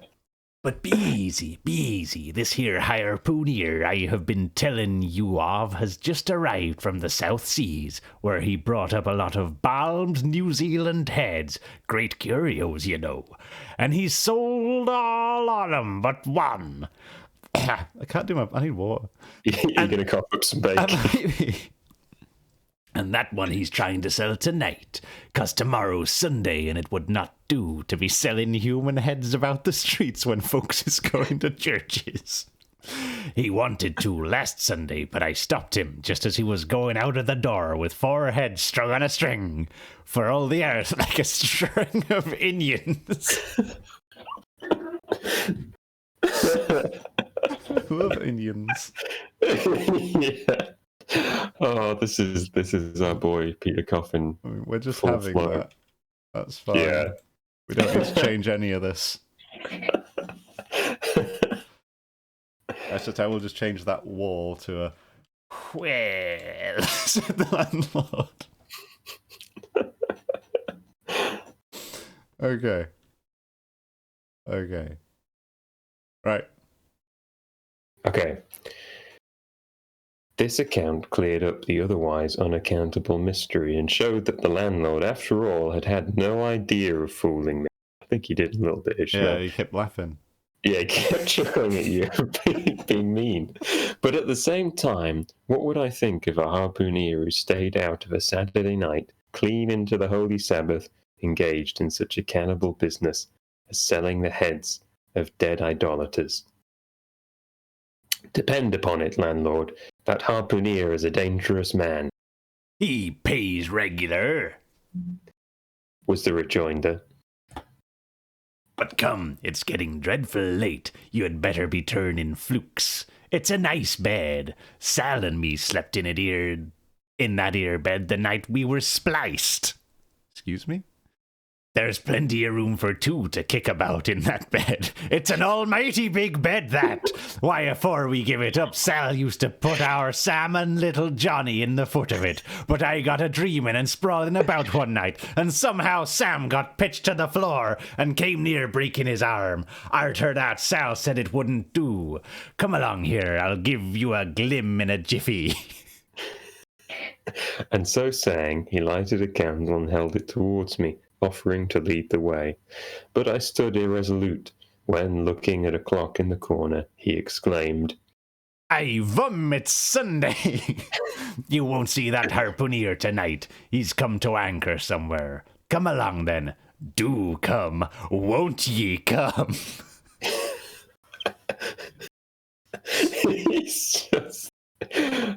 But be easy, be easy. This here harpooner I have been telling you of has just arrived from the South Seas, where he brought up a lot of balmed New Zealand heads, great curios, you know, and he's sold all on 'em but one. I can't do I need water. You're going to cough up some bacon. And that one he's trying to sell tonight, 'cause tomorrow's Sunday and it would not do to be selling human heads about the streets when folks is going to churches. He wanted to last Sunday, but I stopped him just as he was going out of the door with 4 heads strung on a string, for all the earth like a string of Indians. I love Indians. Yeah. Oh, this is our boy Peter Coffin. I mean, we're just having that. That's fine. Yeah. We don't need to change any of this. I will just change that wall to a well, said the landlord. Okay. Right. Okay. This account cleared up the otherwise unaccountable mystery and showed that the landlord, after all, had no idea of fooling me. I think he did a little bit, Yeah, he kept laughing. Yeah, kept chuckling at you, being mean. But at the same time, what would I think of a harpooner who stayed out of a Saturday night, clean into the Holy Sabbath, engaged in such a cannibal business as selling the heads of dead idolaters? Depend upon it, landlord, that harpooner is a dangerous man, He pays regular. was the rejoinder. But come, it's getting dreadful late. You had better be turning flukes. It's a nice bed. Sal and me slept in that ear bed the night we were spliced. Excuse me? There's plenty of room for two to kick about in that bed. It's an almighty big bed, that. Why, afore we give it up, Sal used to put our salmon little Johnny in the foot of it. But I got a dreaming and sprawling about one night, and somehow Sam got pitched to the floor and came near breaking his arm. Arter that, Sal said it wouldn't do. Come along here, I'll give you a glim in a jiffy. And so saying, he lighted a candle and held it towards me, offering to lead the way. But I stood irresolute, when, looking at a clock in the corner, he exclaimed, Aye, vum, it's Sunday. You won't see that harpooner tonight. He's come to anchor somewhere. Come along then. Do come. Won't ye come? He's just...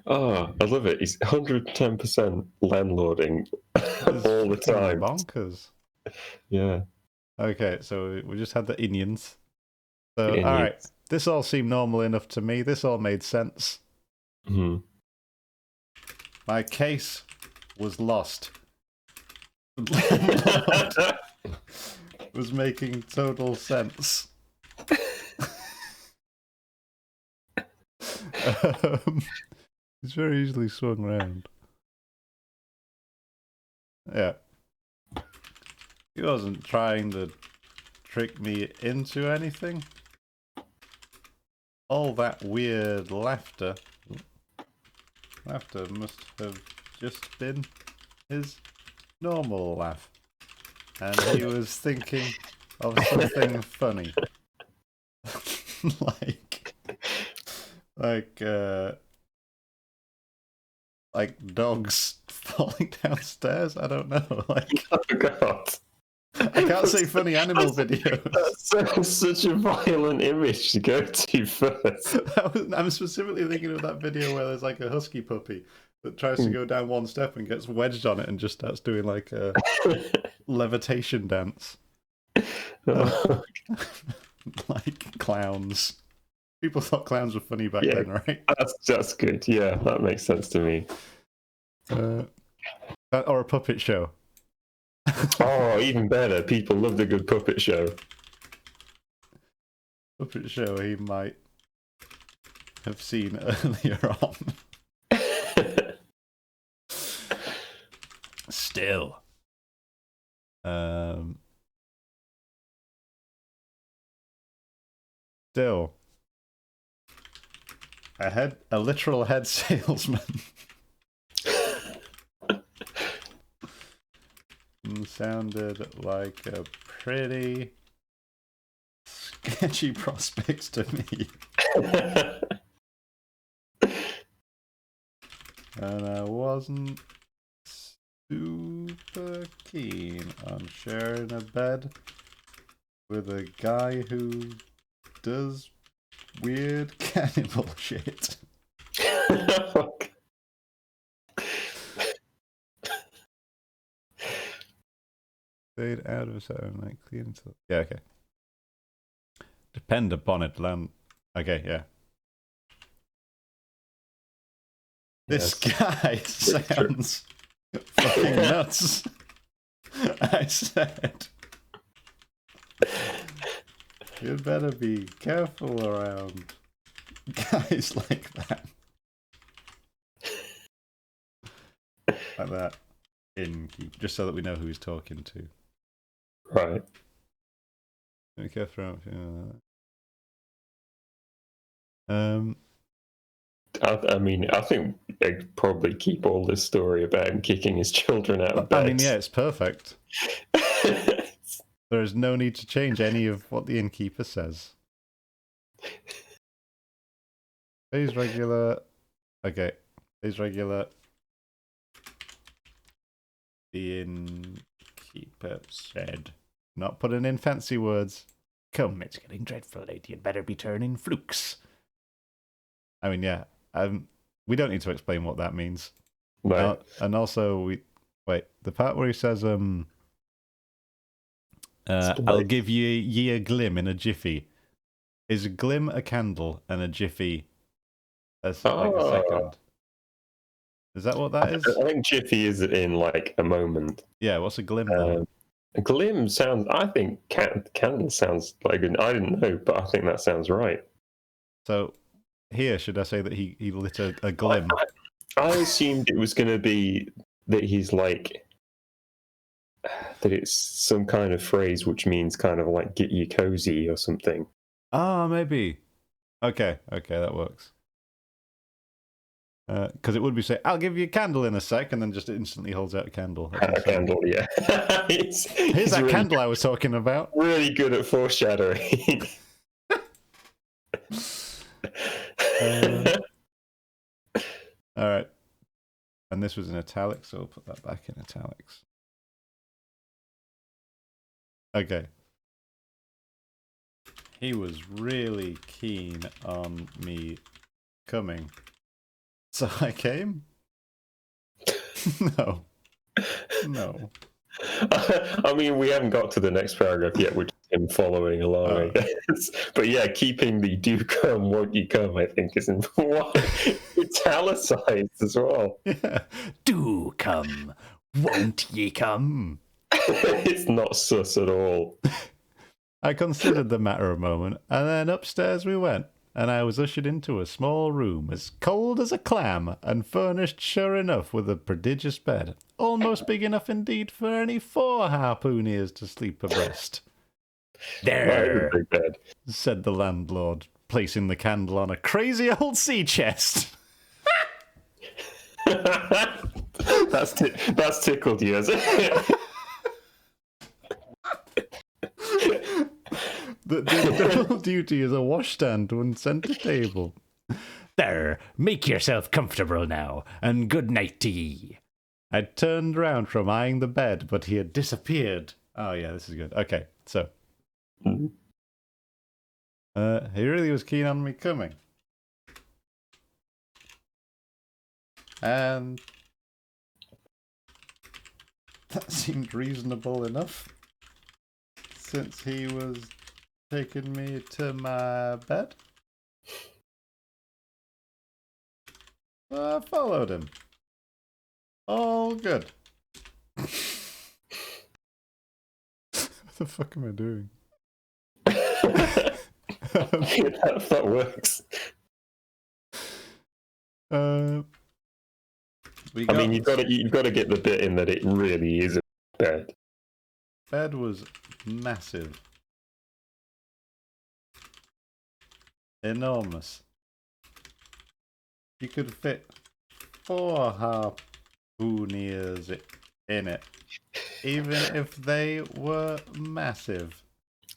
Oh, I love it. He's 110% landlording all the time. Bonkers. Yeah. Okay, so we just had the Indians. So, Indians. all right, this all seemed normal enough to me. This all made sense. Mm-hmm. My case was lost. Was making total sense. It's very easily swung round. Yeah. He wasn't trying to trick me into anything. All that weird laughter must have just been his normal laugh. And he was thinking of something funny. like dogs falling downstairs. I don't know. Oh God! I can't say funny animal videos. That's such a violent image to go to first. I'm specifically thinking of that video where there's like a husky puppy that tries to go down one step and gets wedged on it and just starts doing like a levitation dance. Like clowns. People thought clowns were funny back then, right? That's good. Yeah, that makes sense to me. Or a puppet show. Oh, even better. People love the good puppet show. Puppet show he might have seen earlier on. Still. Still. A literal head salesman. Sounded like a pretty sketchy prospect to me. And I wasn't super keen on sharing a bed with a guy who does weird cannibal shit. Stayed out of Saturday night, clean until... Yeah, okay. Depend upon it, Okay, yeah. This guy sounds fucking nuts. I said. You'd better be careful around guys like that. Like that. Innkeep, just so that we know who he's talking to. Right. Be careful I mean, I think they'd probably keep all this story about him kicking his children out of bed. I mean, yeah, it's perfect. There is no need to change any of what the innkeeper says. Please regular. Okay. Please regular. The innkeeper said. Not putting in fancy words. Come, it's getting dreadful, lady. You'd better be turning flukes. I mean, yeah. We don't need to explain what that means. Right. And also, wait. The part where he says, I'll give ye a glim in a jiffy. Is a glim a candle and a jiffy like a second? Is that what that is? I think jiffy is in like a moment. Yeah, what's a glim then? A glim sounds. I think candle sounds like good. I didn't know, but I think that sounds right. So here, should I say that he lit a glim? I assumed it was going to be that he's like that. It's some kind of phrase which means kind of like get you cozy or something. Ah, maybe. Okay, that works. Because it would be say, "I'll give you a candle in a sec," and then just instantly holds out a candle. A candle, yeah. Here's that really candle I was talking about. Really good at foreshadowing. All right. And this was in italics, so we'll put that back in italics. Okay. He was really keen on me coming. So I came? No. I mean, we haven't got to the next paragraph yet, which is him following along, I guess. But yeah, keeping the do come, won't you come, I think is important. Italicized as well. Yeah. Do come, won't ye come? It's not sus at all. I considered the matter a moment, and then upstairs we went, and I was ushered into a small room as cold as a clam, and furnished sure enough with a prodigious bed, almost big enough indeed for any 4 harpooneers to sleep abreast. There, big bed, said the landlord, placing the candle on a crazy old sea chest. That's tickled you, has it? The double duty is a washstand and centre table. There, make yourself comfortable now, and good night to ye. I turned round from eyeing the bed, but he had disappeared. Oh yeah, this is good. Okay, so he really was keen on me coming, and that seemed reasonable enough, since he was taking me to my bed. I followed him. All good. What the fuck am I doing? That works. I mean, you've got to get the bit in that it really is a bed. Bed was massive, enormous. You could fit 4 harpooneers in it, even if they were massive.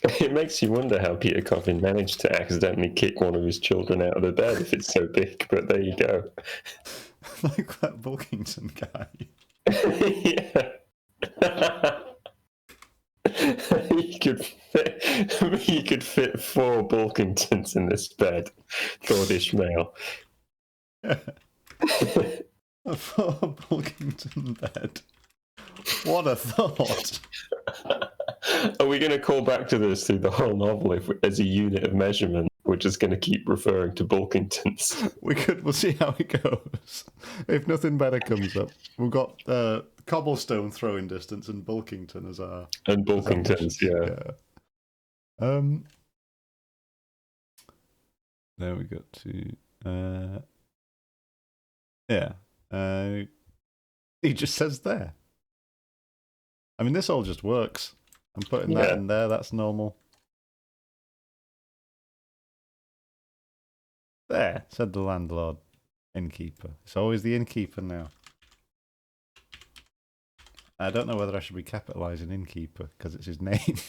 It makes you wonder how Peter Coffin managed to accidentally kick one of his children out of the bed if it's so big, but there you go. Like that Bulkington guy. Yeah. You could fit 4 Bulkingtons in this bed. God Ishmael. A 4 Bulkington bed. What a thought. Are we going to call back to this through the whole novel as a unit of measurement? We're just going to keep referring to Bulkingtons. We'll see how it goes. If nothing better comes up, we've got cobblestone throwing distance and Bulkington as our... And Bulkingtons, yeah. There we go to... he just says there. I mean, this all just works. I'm putting that in there, that's normal. There, said the landlord. Innkeeper. It's always the innkeeper now. I don't know whether I should be capitalising innkeeper, because it's his name.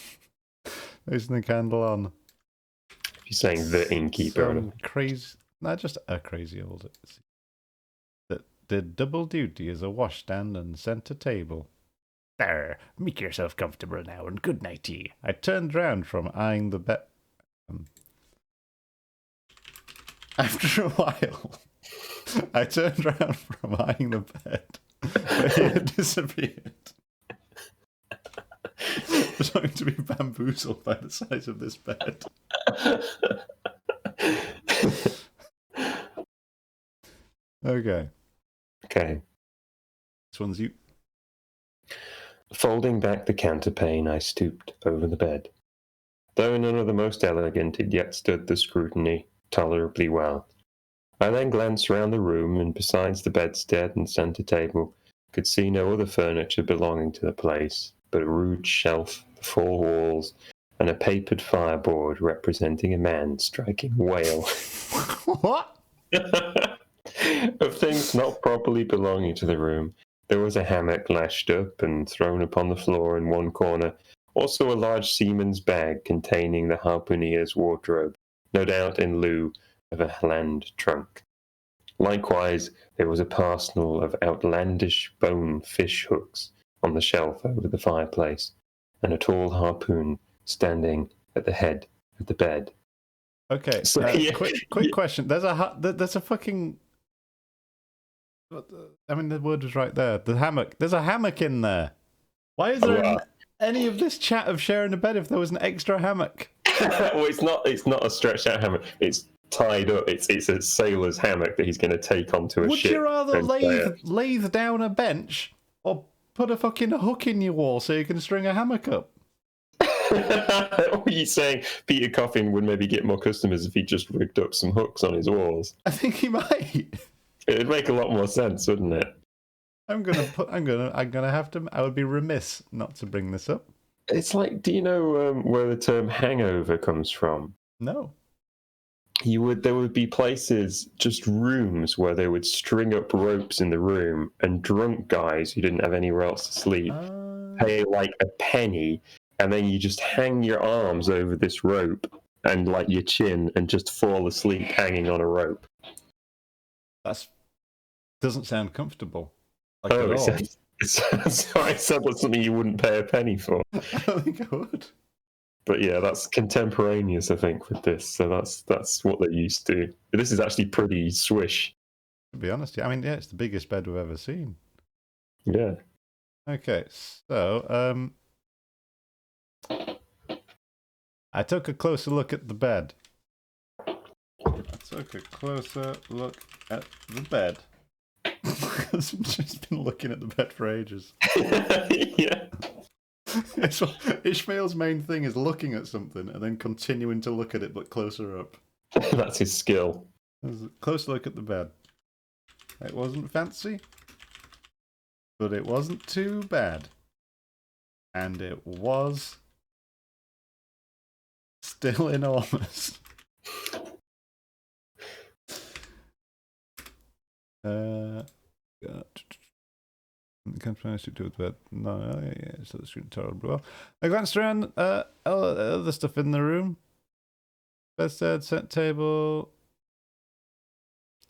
Placing the candle on. You're saying the innkeeper. Some crazy, not just a crazy old that did double duty as a washstand and centre table. There, make yourself comfortable now, and good night to ye. I turned round from eyeing the bed. After a while, I turned round from eyeing the bed, but he had disappeared. Trying to be bamboozled by the size of this bed. Okay. This one's you. Folding back the counterpane, I stooped over the bed. Though none of the most elegant, it yet stood the scrutiny tolerably well. I then glanced round the room, and besides the bedstead and centre table, could see no other furniture belonging to the place, but a rude shelf, the four walls, and a papered fireboard representing a man striking a whale. What? Of things not properly belonging to the room, there was a hammock lashed up and thrown upon the floor in one corner, also a large seaman's bag containing the harpooner's wardrobe, no doubt in lieu of a land trunk. Likewise, there was a parcel of outlandish bone fish hooks on the shelf over the fireplace, and a tall harpoon standing at the head of the bed. Okay, So, quick question. There's a fucking... I mean, the word was right there. The hammock. There's a hammock in there. Why is there any of this chat of sharing a bed if there was an extra hammock? Well, it's not a stretched out hammock. It's tied up. It's a sailor's hammock that he's going to take onto a Would ship. you rather and lathe down a bench or put a fucking hook in your wall so you can string a hammock up? What are you saying? Peter Coffin would maybe get more customers if he just rigged up some hooks on his walls. I think he might. It'd make a lot more sense, wouldn't it? I would be remiss not to bring this up. It's like, do you know where the term hangover comes from? No. There would be places, just rooms, where they would string up ropes in the room, and drunk guys who didn't have anywhere else to sleep pay like a penny, and then you just hang your arms over this rope and like your chin and just fall asleep hanging on a rope. Doesn't sound comfortable. Like at all. Sorry, it sounds like something you wouldn't pay a penny for. I don't think I would. But yeah, that's contemporaneous, I think, with this. So that's what they're used to. This is actually pretty swish. To be honest, I mean, yeah, it's the biggest bed we've ever seen. Yeah. Okay, so I took a closer look at the bed. Because I've just been looking at the bed for ages. Yeah. Ishmael's main thing is looking at something and then continuing to look at it, but closer up. That's his skill. There's a close look at the bed. It wasn't fancy, but it wasn't too bad. And it was still enormous. Managed to do it, but no, yeah, so the screen terrible. Well, I glanced around other stuff in the room. Bedstead, set table.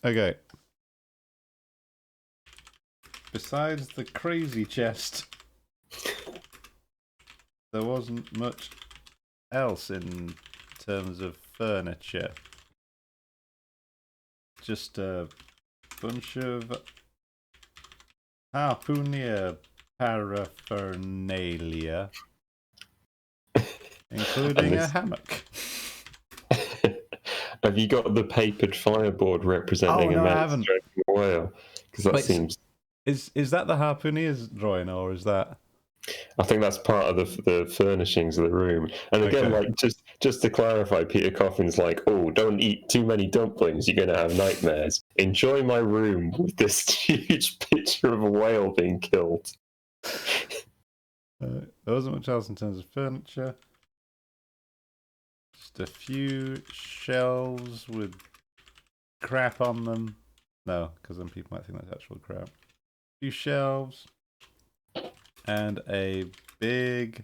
Okay. Besides the crazy chest, there wasn't much else in terms of furniture. Just a bunch of harpooner paraphernalia, including a hammock. Have you got the papered fireboard representing a man striking a whale? Because that seems... Is that the harpooner's drawing, or is that... I think that's part of the furnishings of the room. And again, like just to clarify, Peter Coffin's like, oh, don't eat too many dumplings, you're going to have nightmares. Enjoy my room with this huge picture of a whale being killed. There wasn't much else in terms of furniture. Just a few shelves with crap on them. No, because then people might think that's actual crap. A few shelves. And a big...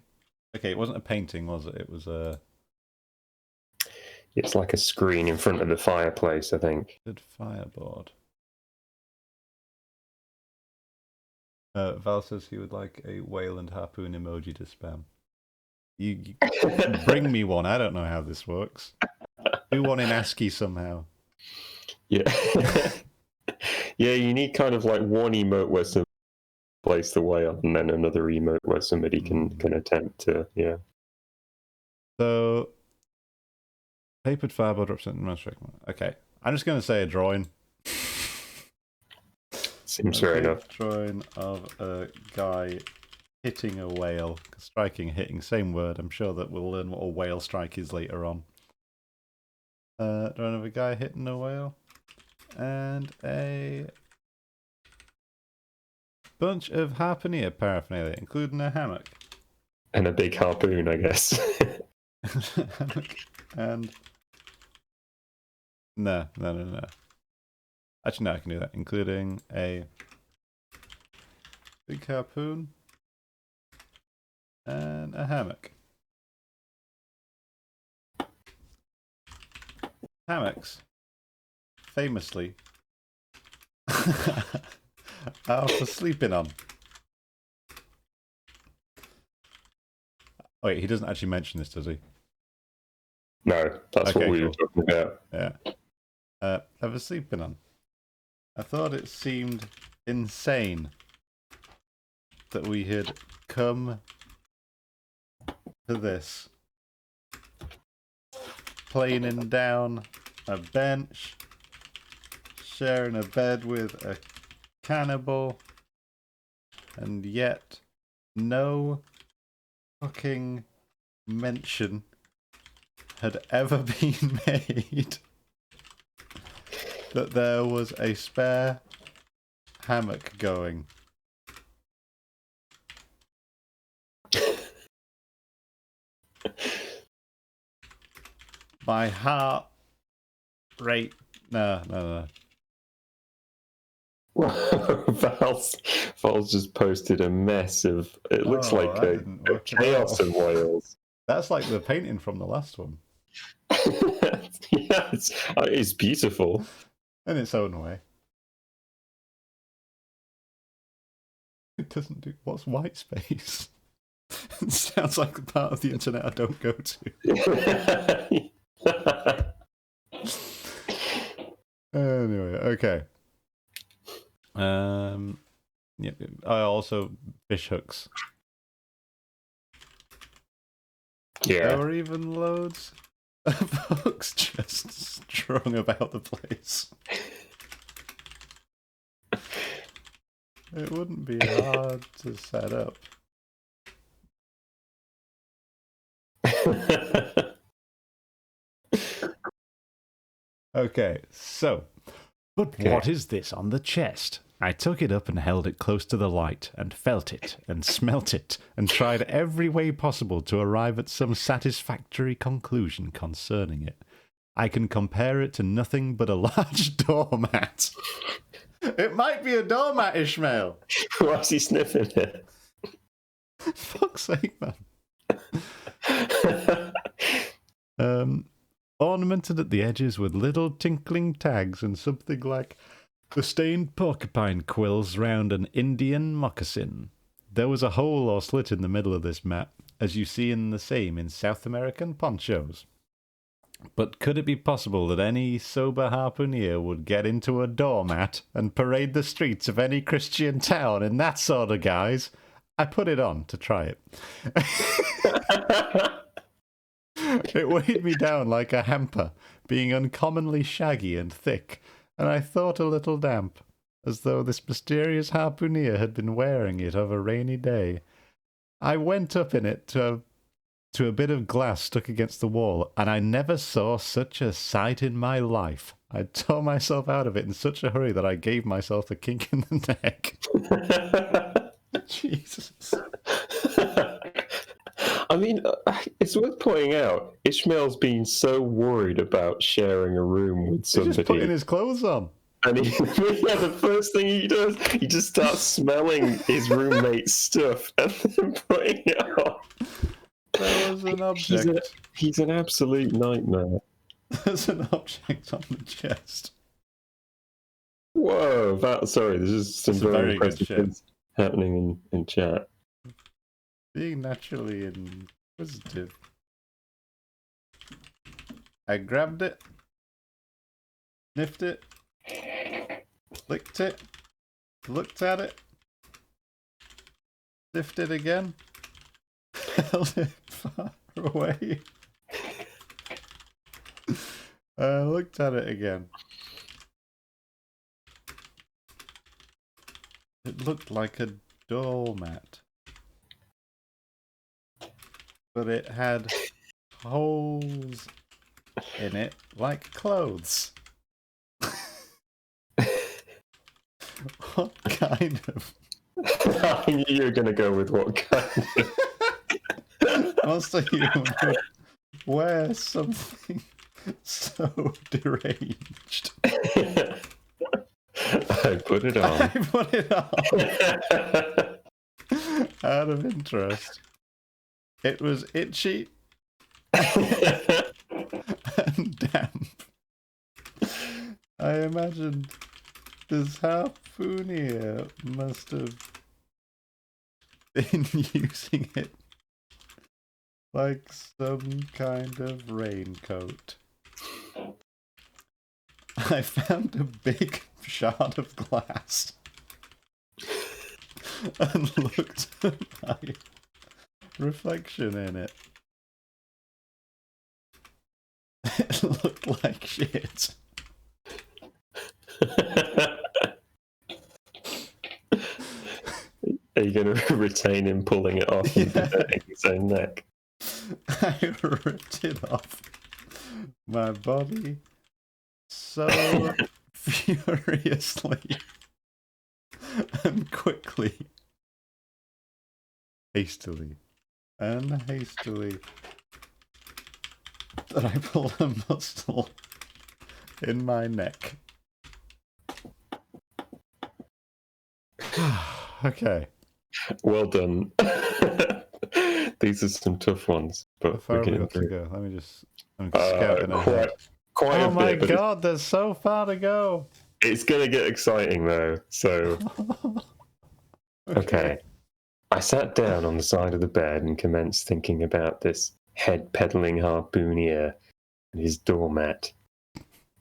Okay, it wasn't a painting, was it? It was a... It's like a screen in front of the fireplace, I think. Good fireboard. Val says he would like a whale and harpoon emoji to spam. You bring me one. I don't know how this works. Do one in ASCII somehow. Yeah. Yeah, you need kind of like one emote where somebody plays the whale, and then another emote where somebody can attempt to, yeah. So, papered fireboard representing most recommend. Okay, I'm just going to say a drawing. Seems fair enough. Drawing of a guy hitting a whale. Striking, hitting, same word. I'm sure that we'll learn what a whale strike is later on. Drawing of a guy hitting a whale. And a bunch of harpooneer paraphernalia, including a hammock. And a big harpoon, I guess. Hammock and... No. Actually, no, I can do that. Including a big harpoon and a hammock. Hammocks, famously, are for sleeping on. Wait, he doesn't actually mention this, does he? No, that's what we were talking about. Yeah. Are for sleeping on. I thought it seemed insane that we had come to this. Planing down a bench, sharing a bed with a cannibal, and yet no fucking mention had ever been made that there was a spare hammock going. My heart rate. No. Val's just posted a mess of. It looks like a chaos of whales. That's like the painting from the last one. Yeah, it's beautiful. In its own way. It doesn't do. What's white space? It sounds like the part of the internet I don't go to. Anyway, okay. Yeah, I also fish hooks. Yeah. There were even loads of hooks just strung about the place. It wouldn't be hard to set up. Okay, so. But what is this on the chest? I took it up and held it close to the light, and felt it, and smelt it, and tried every way possible to arrive at some satisfactory conclusion concerning it. I can compare it to nothing but a large doormat. It might be a doormat, Ishmael! Why is he sniffing it? Fuck's sake, man. Ornamented at the edges with little tinkling tags and something like the stained porcupine quills round an Indian moccasin. There was a hole or slit in the middle of this mat, as you see in the same in South American ponchos. But could it be possible that any sober harpooneer would get into a doormat and parade the streets of any Christian town in that sort of guise? I put it on to try it. It weighed me down like a hamper, being uncommonly shaggy and thick, and I thought a little damp, as though this mysterious harpooneer had been wearing it of a rainy day. I went up in it to a bit of glass stuck against the wall, and I never saw such a sight in my life. I tore myself out of it in such a hurry that I gave myself a kink in the neck. Jesus. I mean, it's worth pointing out, Ishmael's been so worried about sharing a room with somebody. He's just putting his clothes on. And the first thing he does, he just starts smelling his roommate's stuff and then putting it on. There was an object. He's an absolute nightmare. There's an object on the chest. Whoa! Sorry, there's just some That's a very very good impressive ship. things happening in chat. Being naturally inquisitive. I grabbed it, sniffed it, licked it, looked at it, sniffed it again, held it far away, looked at it again. It looked like a doormat, but it had holes in it like clothes. What kind of... I knew you were going to go with what kind of... Monster human would wear something so deranged. I put it on. I put it on out of interest. It was itchy and damp. I imagined this harpooner must have been using it like some kind of raincoat. I found a big shard of glass and looked at my reflection in it. It looked like shit. Are you going to retain him pulling it off and protecting his own neck? I ripped it off my body so furiously and quickly, hastily that I pulled a muscle in my neck. Okay. Well done. These are some tough ones, How but far we're have we getting got to through. go? Let me just... I'm scouting ahead. Quite Oh a my bit, but god, there's so far to go! it's going to get exciting though. So, okay. I sat down on the side of the bed and commenced thinking about this head-peddling harpooner and his doormat.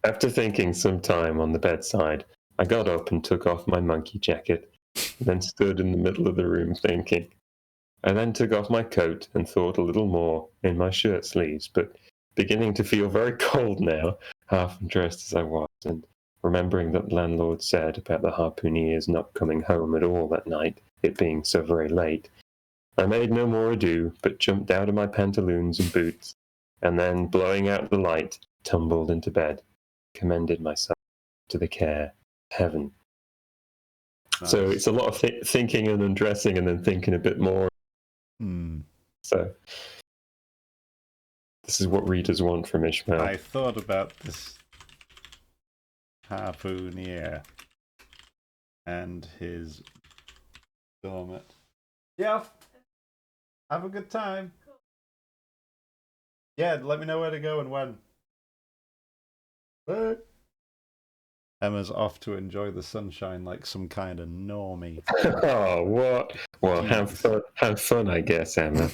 After thinking some time on the bedside, I got up and took off my monkey jacket, and then stood in the middle of the room thinking. I then took off my coat and thought a little more in my shirt sleeves, but beginning to feel very cold now, half dressed as I was, and remembering that the landlord said about the harpooneers not coming home at all that night, it being so very late, I made no more ado, but jumped out of my pantaloons and boots, and then, blowing out the light, tumbled into bed, commended myself to the care of heaven. Nice. So it's a lot of thinking and undressing and then thinking a bit more. So this is what readers want from Ishmael. I thought about this harpooner and his doormat. Yeah, have a good time. Yeah, let me know where to go and when. Bye. Emma's off to enjoy the sunshine like some kind of normie. Oh, what? Well, have fun, I guess, Emma.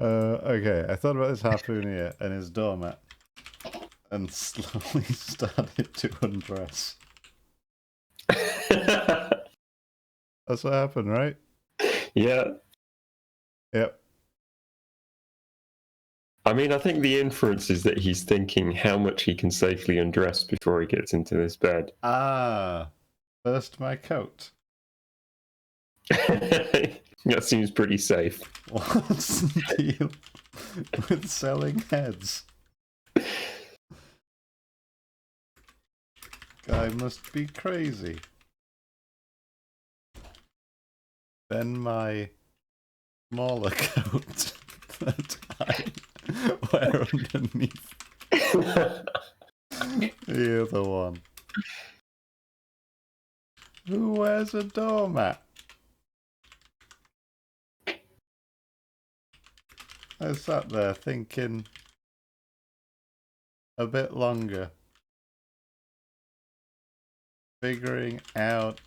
Okay, I thought about this harpooner and his doormat and slowly started to undress. That's what happened, right? Yeah. Yep. I mean, I think the inference is that he's thinking how much he can safely undress before he gets into this bed. Ah, first my coat. That seems pretty safe. What's the deal with selling heads? Guy must be crazy. Then my smaller coat that I wear underneath the other one. Who wears a doormat? I sat there thinking a bit longer, figuring out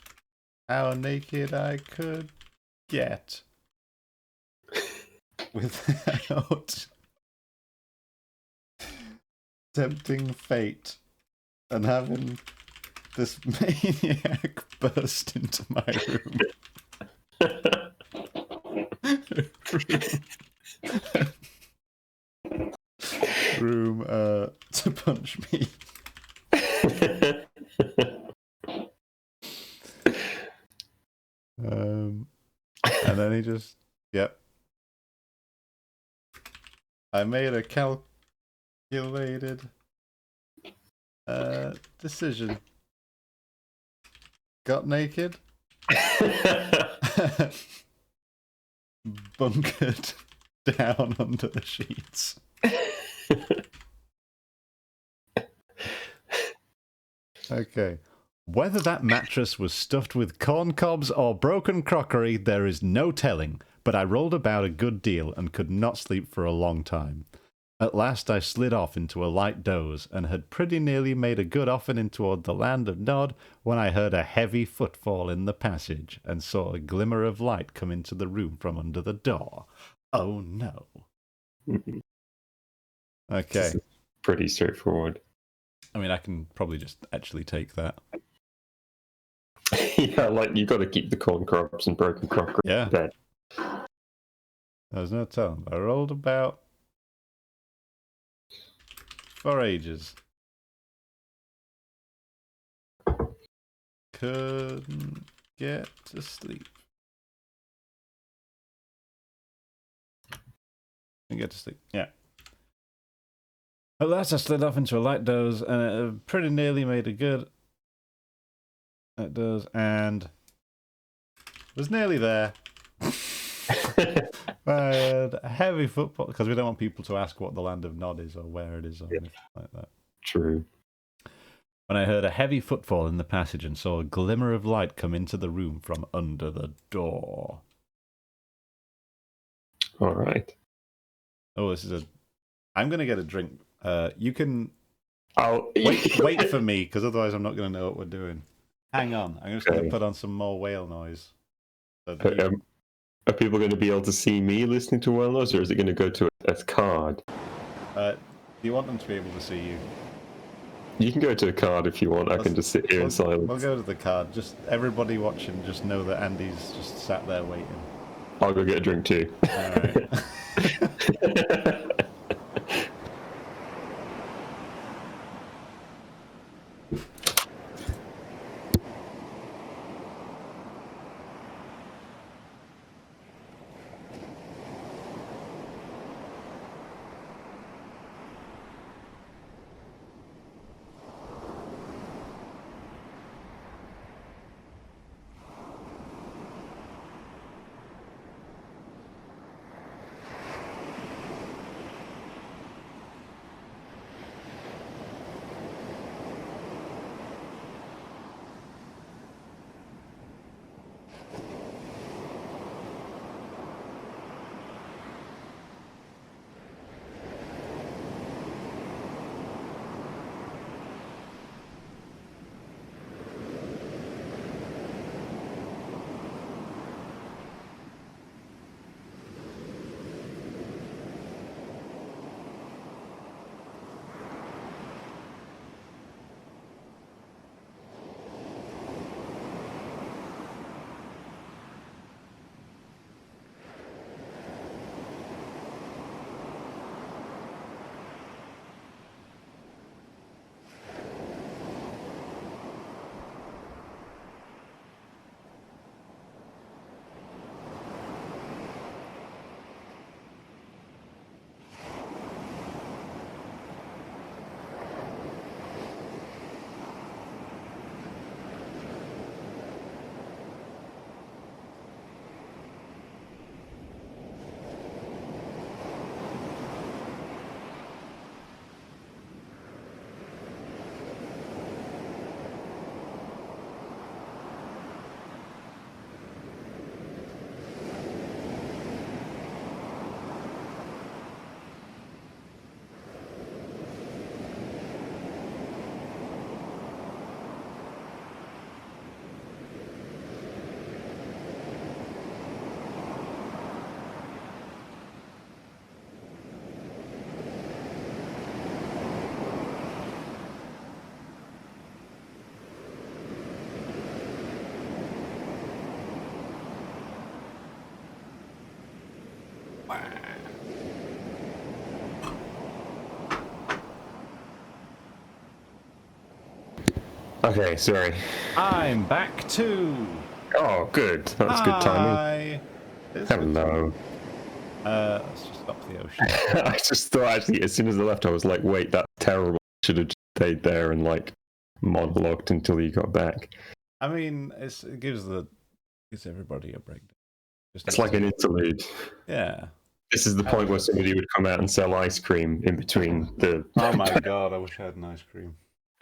how naked I could get without tempting fate and having this maniac burst into my room to punch me. And then he just, yep. I made a calculated decision. Got naked. Bunkered down under the sheets. Okay. Whether that mattress was stuffed with corn cobs or broken crockery, there is no telling, but I rolled about a good deal and could not sleep for a long time. At last I slid off into a light doze, and had pretty nearly made a good offing toward the land of Nod when I heard a heavy footfall in the passage, and saw a glimmer of light come into the room from under the door. Oh no. Okay. Pretty straightforward. I mean, I can probably just actually take that. Yeah, like you've got to keep the corn cobs and broken crockery Yeah. dead. There's no telling. I rolled about for ages. Couldn't get to sleep. Couldn't get to sleep. Yeah. At last I slid off into a light doze, and it pretty nearly made a good... It does, and... was nearly there. I had a heavy footfall, because we don't want people to ask what the land of Nod is, or where it is, or anything like that. True. When I heard a heavy footfall in the passage and saw a glimmer of light come into the room from under the door. All right. Oh, this is a... I'm going to get a drink. You can... I'll... Wait for me, because otherwise I'm not going to know what we're doing. Hang on. I'm just going to put on some more whale noise. So are people going to be able to see me listening to whale noise, or is it going to go to a card? Do you want them to be able to see you? You can go to a card if you want. I can just sit here in silence. We'll go to the card. Just everybody watching, just know that Andy's just sat there waiting. I'll go get a drink too. All right. Okay, sorry. I'm back too. Oh, good. That's good timing. Hi. Hello. Let's just stop the ocean. I just thought, actually, as soon as I left, I was like, wait, that's terrible. I should have just stayed there and, like, monologued until you got back. I mean, it gives everybody a break. It's like an interlude. Yeah. This is the point where somebody would come out and sell ice cream in between the... Oh my god, I wish I had an ice cream.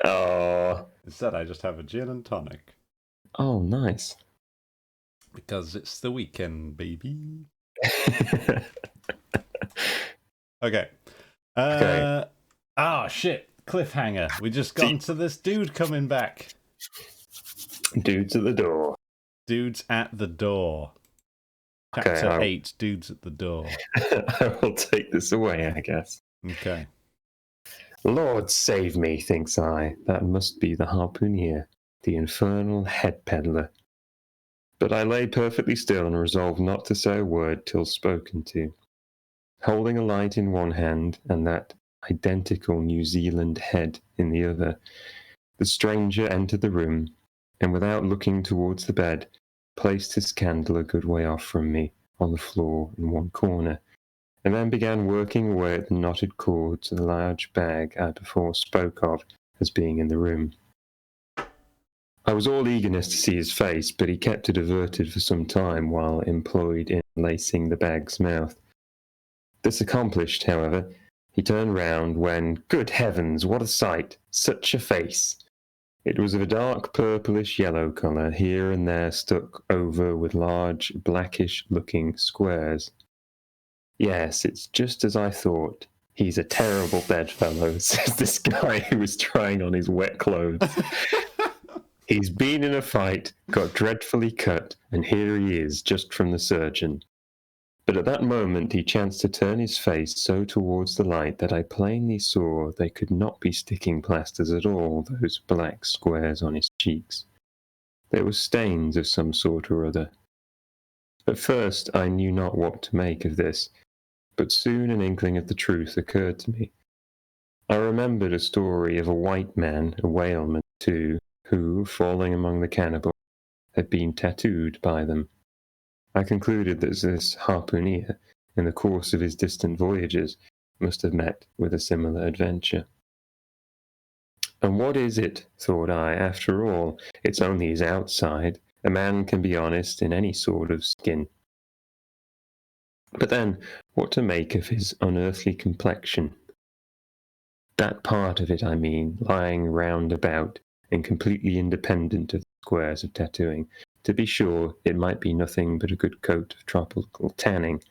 Oh. Instead, I just have a gin and tonic. Oh, nice. Because it's the weekend, baby. Okay. Okay. Oh, shit. Cliffhanger. We just gone to this dude coming back. Dudes at the door. Dudes at the door. Okay, Chapter 8, Dudes at the Door. I will take this away, I guess. Okay. Lord save me, thinks I. That must be the harpooner, the infernal head peddler. But I lay perfectly still and resolved not to say a word till spoken to. Holding a light in one hand and that identical New Zealand head in the other, the stranger entered the room, and without looking towards the bed, placed his candle a good way off from me, on the floor in one corner, and then began working away at the knotted cords of the large bag I before spoke of as being in the room. I was all eagerness to see his face, but he kept it averted for some time while employed in lacing the bag's mouth. This accomplished, however, he turned round when, good heavens, what a sight! Such a face! It was of a dark purplish yellow colour, here and there stuck over with large blackish-looking squares. Yes, it's just as I thought. He's a terrible bedfellow, says this guy who was trying on his wet clothes. He's been in a fight, got dreadfully cut, and here he is, just from the surgeon. But at that moment he chanced to turn his face so towards the light that I plainly saw they could not be sticking plasters at all, those black squares on his cheeks. They were stains of some sort or other. At first I knew not what to make of this, but soon an inkling of the truth occurred to me. I remembered a story of a white man, a whaleman too, who, falling among the cannibals, had been tattooed by them. I concluded that this harpooner, in the course of his distant voyages, must have met with a similar adventure. And what is it, thought I, after all? It's only his outside. A man can be honest in any sort of skin. But then, what to make of his unearthly complexion? That part of it, I mean, lying round about and completely independent of the squares of tattooing. To be sure, it might be nothing but a good coat of tropical tanning,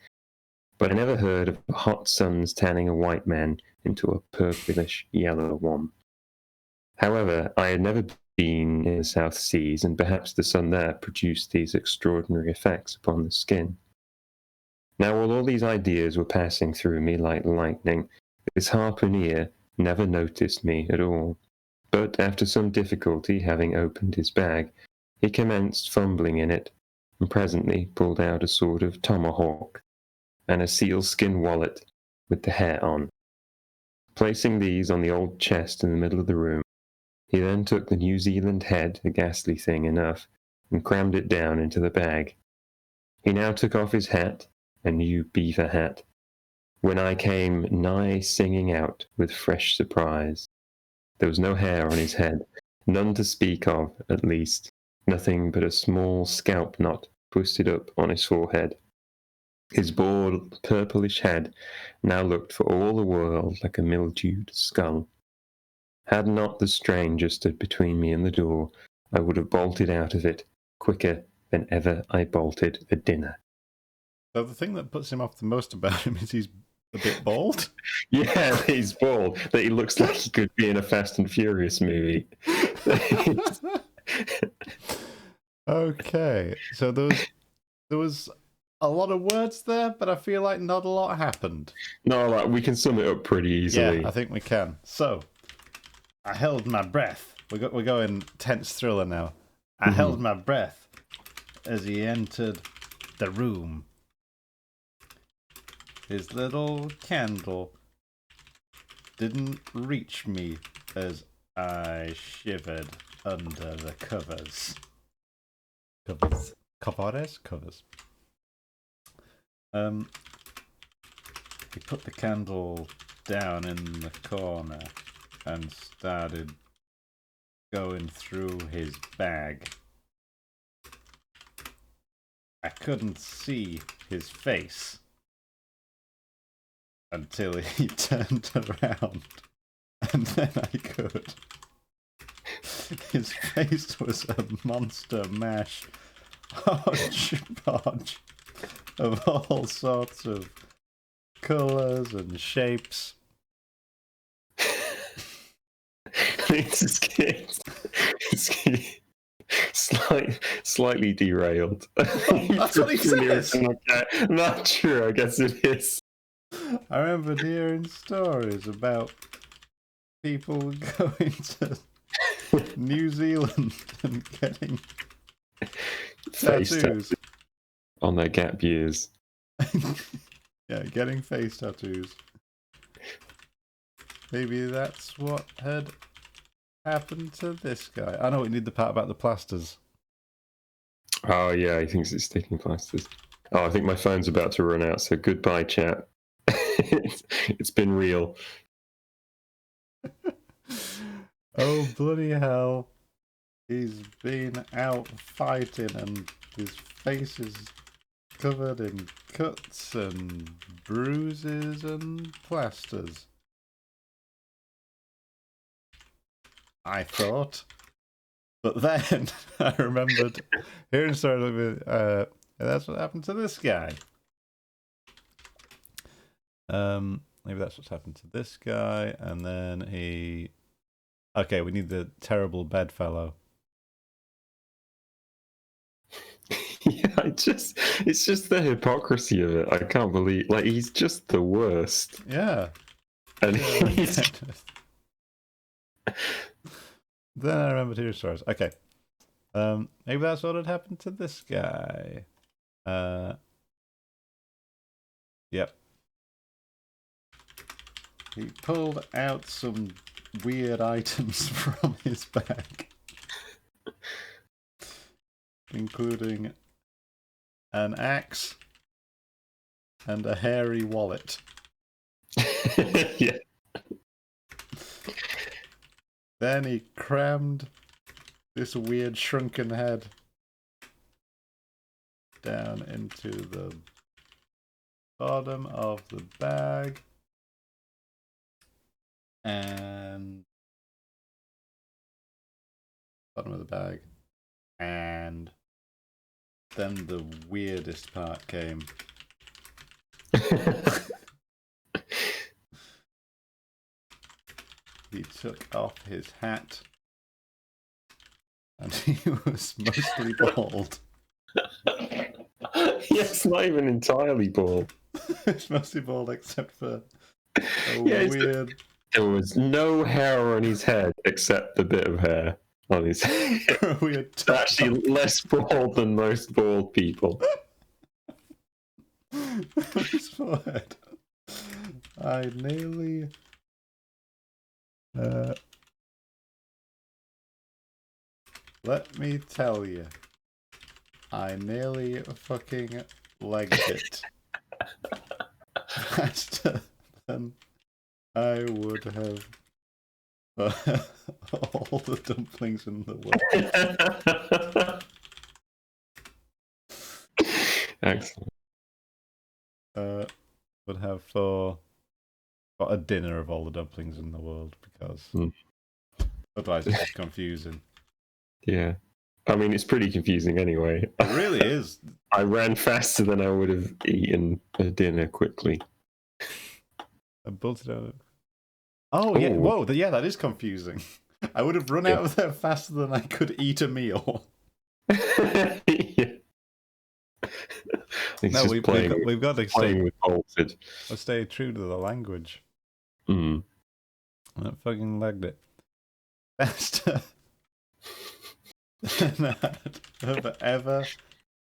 but I never heard of the hot sun's tanning a white man into a purplish yellow one. However, I had never been in the South Seas, and perhaps the sun there produced these extraordinary effects upon the skin. Now, while all these ideas were passing through me like lightning, this harpooner never noticed me at all. But after some difficulty, having opened his bag, he commenced fumbling in it, and presently pulled out a sort of tomahawk, and a sealskin wallet with the hair on. Placing these on the old chest in the middle of the room, he then took the New Zealand head, a ghastly thing enough, and crammed it down into the bag. He now took off his hat, a new beaver hat, when I came nigh singing out with fresh surprise. There was no hair on his head, none to speak of, at least, nothing but a small scalp knot twisted up on his forehead. His bald, purplish head now looked for all the world like a mildewed skull. Had not the stranger stood between me and the door, I would have bolted out of it quicker than ever I bolted a dinner. So the thing that puts him off the most about him is he's a bit bald. Yeah, he's bald. That he looks like he could be in a Fast and Furious movie. Okay, so there was a lot of words there, but I feel like not a lot happened. No, like, we can sum it up pretty easily. Yeah, I think we can. So, I held my breath. We're going tense thriller now. I held my breath as he entered the room. His little candle didn't reach me as I shivered. under the covers. Covers. He put the candle down in the corner and started going through his bag. I couldn't see his face until he turned around, and then I could. His face was a monster mash hodgepodge of all sorts of colours and shapes. It's slightly derailed. That's what he says. Not true, I guess it is. I remember hearing stories about people going to New Zealand and getting tattoos on their gap years. Yeah, getting face tattoos. Maybe that's what had happened to this guy. I know we need the part about the plasters. Oh yeah, he thinks it's sticking plasters. Oh, I think my phone's about to run out, so goodbye, chat. It's been real. Oh, bloody hell. He's been out fighting and his face is covered in cuts and bruises and plasters. I thought. But then I remembered hearing stories of that's what happened to this guy. Maybe that's what's happened to this guy, and then he... Okay, we need the terrible bedfellow. Yeah, it's just the hypocrisy of it. I can't believe, like, he's just the worst. Yeah. And he's... Then I remembered hearing stories. Okay. Maybe that's what had happened to this guy. Yep. He pulled out some weird items from his bag, including an axe and a hairy wallet. Yeah. Then he crammed this weird shrunken head down into the bottom of the bag. And bottom of the bag. And then the weirdest part came. He took off his hat, and he was mostly bald. Yes, not even entirely bald. It's mostly bald except for a weird... There was no hair on his head except the bit of hair on his head. Weird Actually less bald than most bald people. His forehead. I nearly... let me tell you, I nearly fucking legged it faster than I would have all the dumplings in the world. Excellent. Would have for a dinner of all the dumplings in the world, because otherwise it's just confusing. Yeah. I mean, it's pretty confusing anyway. It really is. I ran faster than I would have eaten a dinner quickly. I built it out. Oh, yeah. Whoa, yeah, that is confusing. I would have run out of there faster than I could eat a meal. Yeah. No, we've got to stay true to the language. Mm. I fucking legged it. Faster than I've ever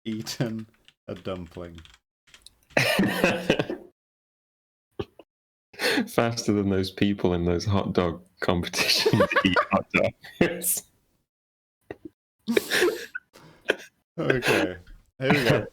eaten a dumpling. Faster than those people in those hot dog competitions that eat hot dogs. Okay, here we go.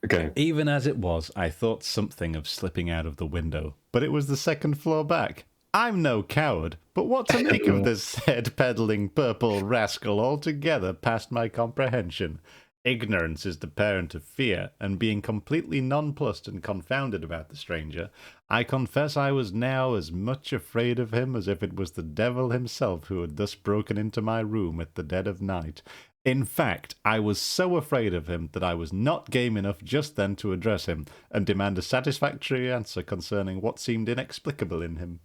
Okay. Even as it was, I thought something of slipping out of the window, but it was the second floor back. I'm no coward, but what to make of this head-peddling purple rascal altogether past my comprehension. Ignorance is the parent of fear, and being completely nonplussed and confounded about the stranger, I confess I was now as much afraid of him as if it was the devil himself who had thus broken into my room at the dead of night. In fact, I was so afraid of him that I was not game enough just then to address him and demand a satisfactory answer concerning what seemed inexplicable in him.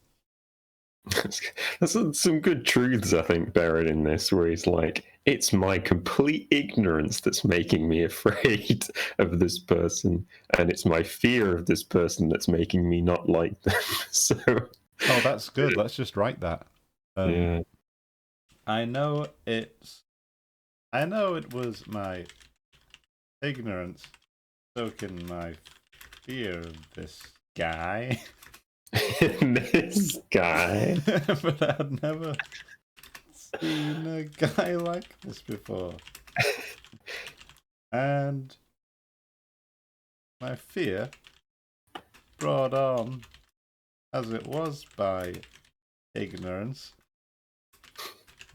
There's some good truths, I think, buried in this, where he's like, it's my complete ignorance that's making me afraid of this person, and it's my fear of this person that's making me not like them. So, oh, that's good. Let's just write that. Yeah. I know it was my ignorance stoking my fear of this guy. This guy. But I'd never seen a guy like this before. And my fear, brought on as it was by ignorance,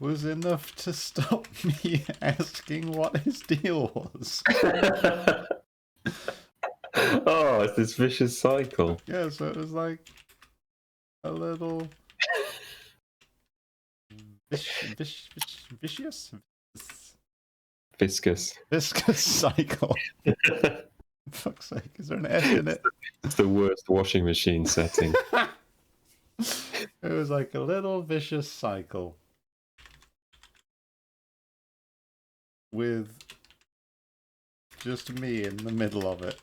was enough to stop me asking what his deal was. Oh, it's this vicious cycle. Yeah, so it was like a little vicious, Viscous. viscous cycle. Fuck's sake, is there an F in it? It's the worst washing machine setting. It was like a little vicious cycle with just me in the middle of it.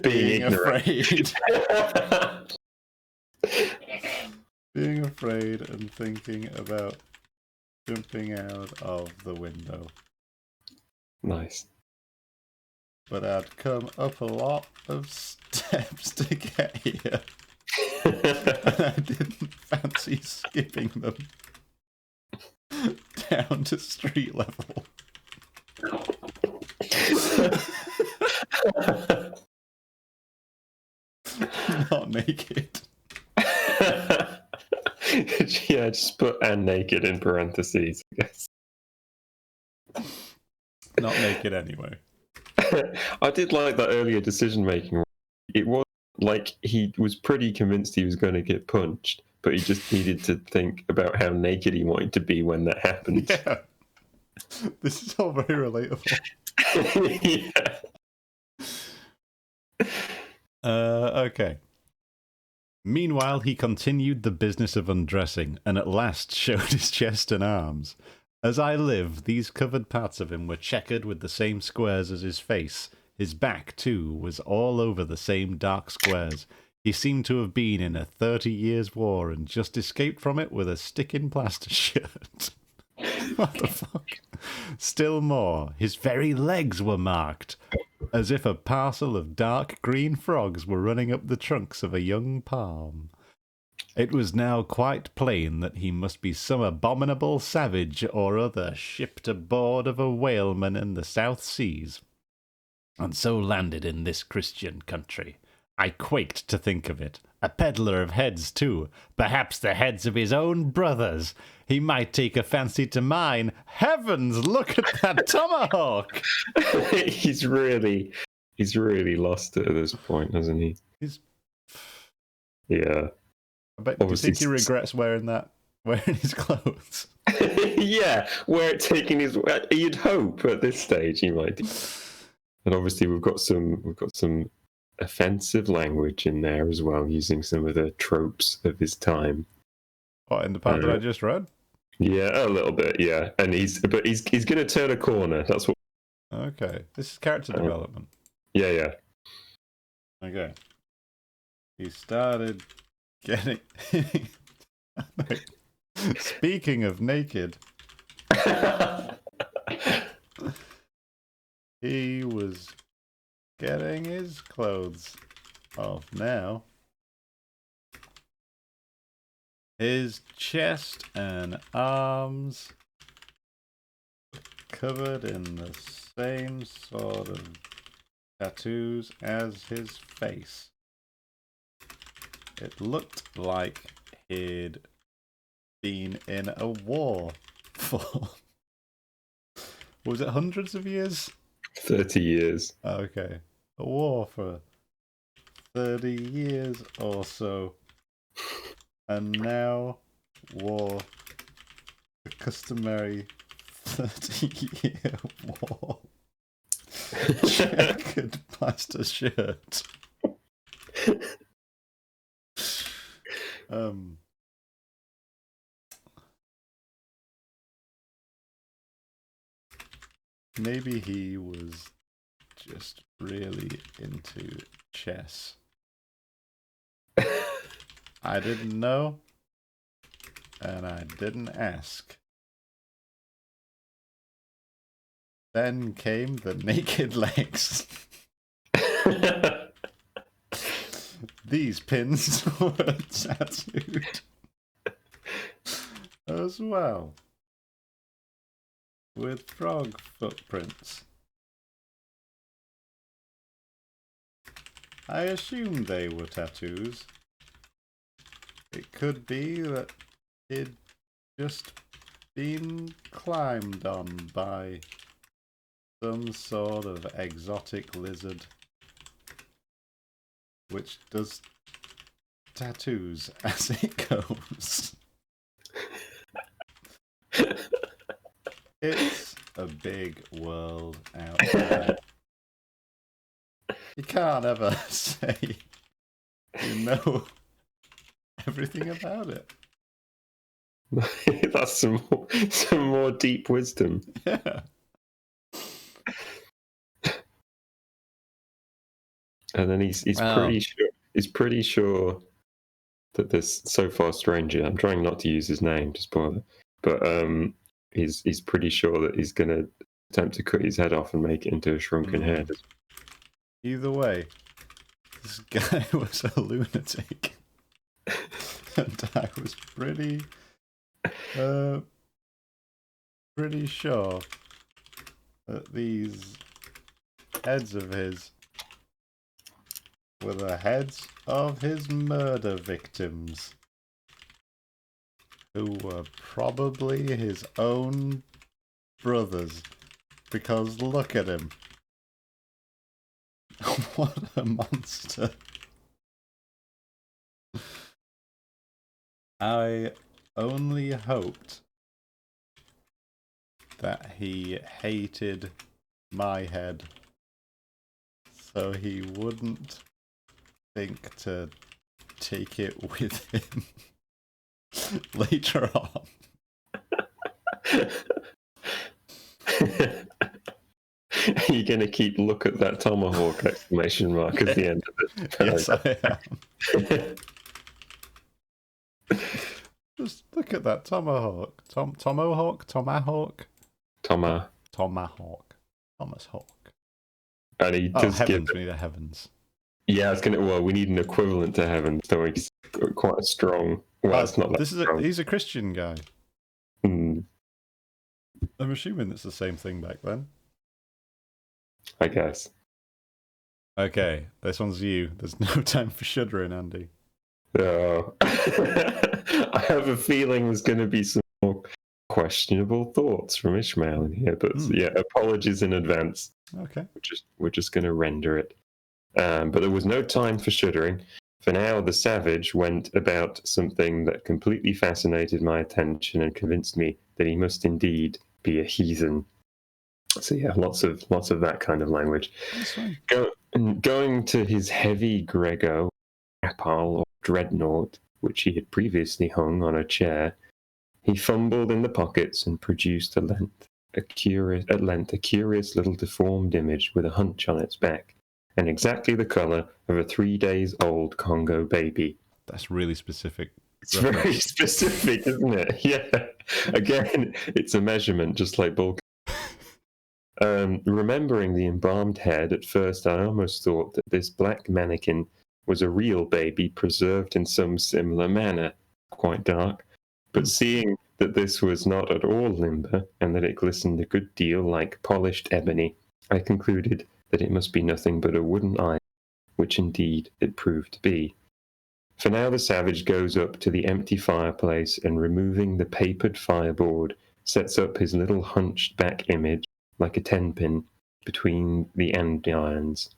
Being afraid. Being afraid and thinking about jumping out of the window. Nice. But I'd come up a lot of steps to get here. And I didn't fancy skipping them down to street level. Not naked. Yeah, just put "and naked" in parentheses, I guess. Not naked anyway. I did like that earlier decision making. It was like he was pretty convinced he was going to get punched, but he just needed to think about how naked he wanted to be when that happened. Yeah. This is all very relatable. Yeah. Okay. Meanwhile, he continued the business of undressing, and at last showed his chest and arms. As I live, these covered parts of him were checkered with the same squares as his face. His back, too, was all over the same dark squares. He seemed to have been in a 30 years' war and just escaped from it with a stick-in-plaster shirt. What the fuck? Still more, his very legs were marked, as if a parcel of dark green frogs were running up the trunks of a young palm. It was now quite plain that he must be some abominable savage or other shipped aboard of a whaleman in the South Seas, and so landed in this Christian country. I quaked to think of it. A peddler of heads, too. Perhaps the heads of his own brothers. He might take a fancy to mine. Heavens, look at that tomahawk! He's really lost it at this point, hasn't he? Yeah. I bet. Do you think he regrets wearing his clothes? Yeah, taking his. You'd hope at this stage he might. And obviously we've got some offensive language in there as well, using some of the tropes of his time. What, in the part that I just read? Yeah, a little bit, yeah. And he's going to turn a corner. That's what. Okay, this is character development. Yeah. Okay. He started getting. Speaking of naked, he was getting his clothes off now. His chest and arms covered in the same sort of tattoos as his face. It looked like he'd been in a war for... was it hundreds of years? 30 years. Okay. A war for 30 years or so. And now war, the customary 30-year war. Checkered plaster shirt. Maybe he was just really into chess. I didn't know, and I didn't ask. Then came the naked legs. These pins were tattooed as well, with frog footprints. I assumed they were tattoos. It could be that he'd just been climbed on by some sort of exotic lizard which does tattoos as it goes. It's a big world out there. You can't ever say you know everything about it. That's some more deep wisdom. Yeah. And then he's pretty sure that this so far stranger, I'm trying not to use his name to spoil it, but he's pretty sure that he's going to attempt to cut his head off and make it into a shrunken head. Either way, this guy was a lunatic. And I was pretty sure that these heads of his were the heads of his murder victims, who were probably his own brothers, because look at him. What a monster. I only hoped that he hated my head so he wouldn't think to take it with him later on. Are you going to keep look at that tomahawk exclamation mark at the end of it? Yes, I am. Just look at that tomahawk. Tomahawk? Thomas Hawk. And he does heavens, we need a heavens. Yeah, we need an equivalent to heaven, so he's quite a strong... Well, it's not that strong. He's a Christian guy. Hmm. I'm assuming it's the same thing back then. I guess. Okay, this one's you. There's no time for shuddering, Andy. Oh. I have a feeling there's going to be some more questionable thoughts from Ishmael in here, but yeah, apologies in advance. Okay. We're just going to render it. But there was no time for shuddering. For now, the savage went about something that completely fascinated my attention and convinced me that he must indeed be a heathen. So yeah, lots of that kind of language. That's fine. Going to his heavy grego, apal or dreadnought, which he had previously hung on a chair, he fumbled in the pockets and produced at length a curious little deformed image with a hunch on its back, and exactly the colour of a 3 days old Congo baby. That's really specific. It's very specific, isn't it? Yeah. Again, it's a measurement, just like bulk. Remembering the embalmed head, at first I almost thought that this black mannequin was a real baby preserved in some similar manner, quite dark. But seeing that this was not at all limber, and that it glistened a good deal like polished ebony, I concluded that it must be nothing but a wooden idol, which indeed it proved to be. For now the savage goes up to the empty fireplace and, removing the papered fireboard, sets up his little hunched back image, like a 10-pin, between the andirons.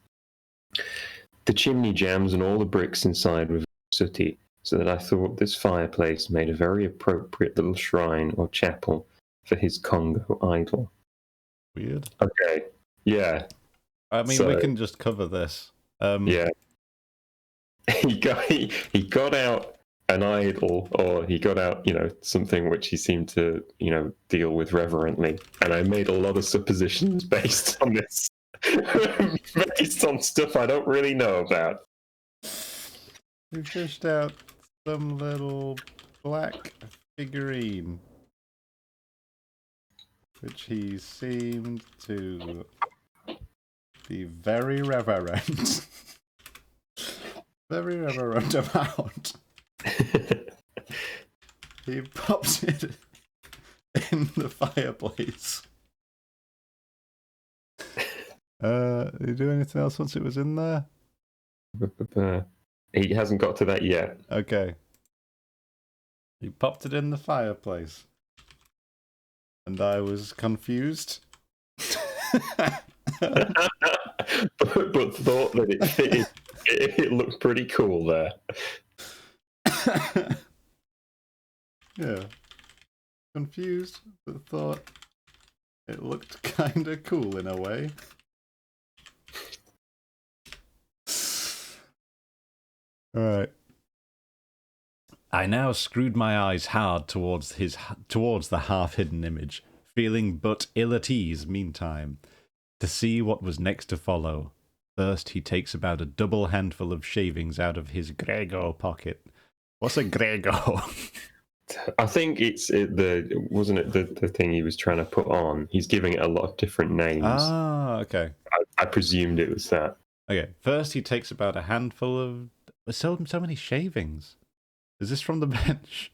The chimney jambs and all the bricks inside were sooty, so that I thought this fireplace made a very appropriate little shrine or chapel for his Congo idol. Weird. Okay, yeah. I mean, we can just cover this. Yeah. He got out an idol, or he got out, something which he seemed to, deal with reverently. And I made a lot of suppositions based on this, based on stuff I don't really know about. He fished out some little black figurine, which he seemed to be very reverent. Very reverent about. He pops it in the fireplace. Did he do anything else once it was in there? He hasn't got to that yet. Okay. He popped it in the fireplace. And I was confused. but thought that it looked pretty cool there. Yeah. Confused, but thought it looked kind of cool in a way. Alright. I now screwed my eyes hard towards the half-hidden image, feeling but ill at ease meantime, to see what was next to follow. First, he takes about a double handful of shavings out of his Grego pocket. What's a Grego? I think wasn't it the thing he was trying to put on? He's giving it a lot of different names. Ah, okay. I presumed it was that. Okay, first he takes about a handful of... So many shavings. Is this from the bench?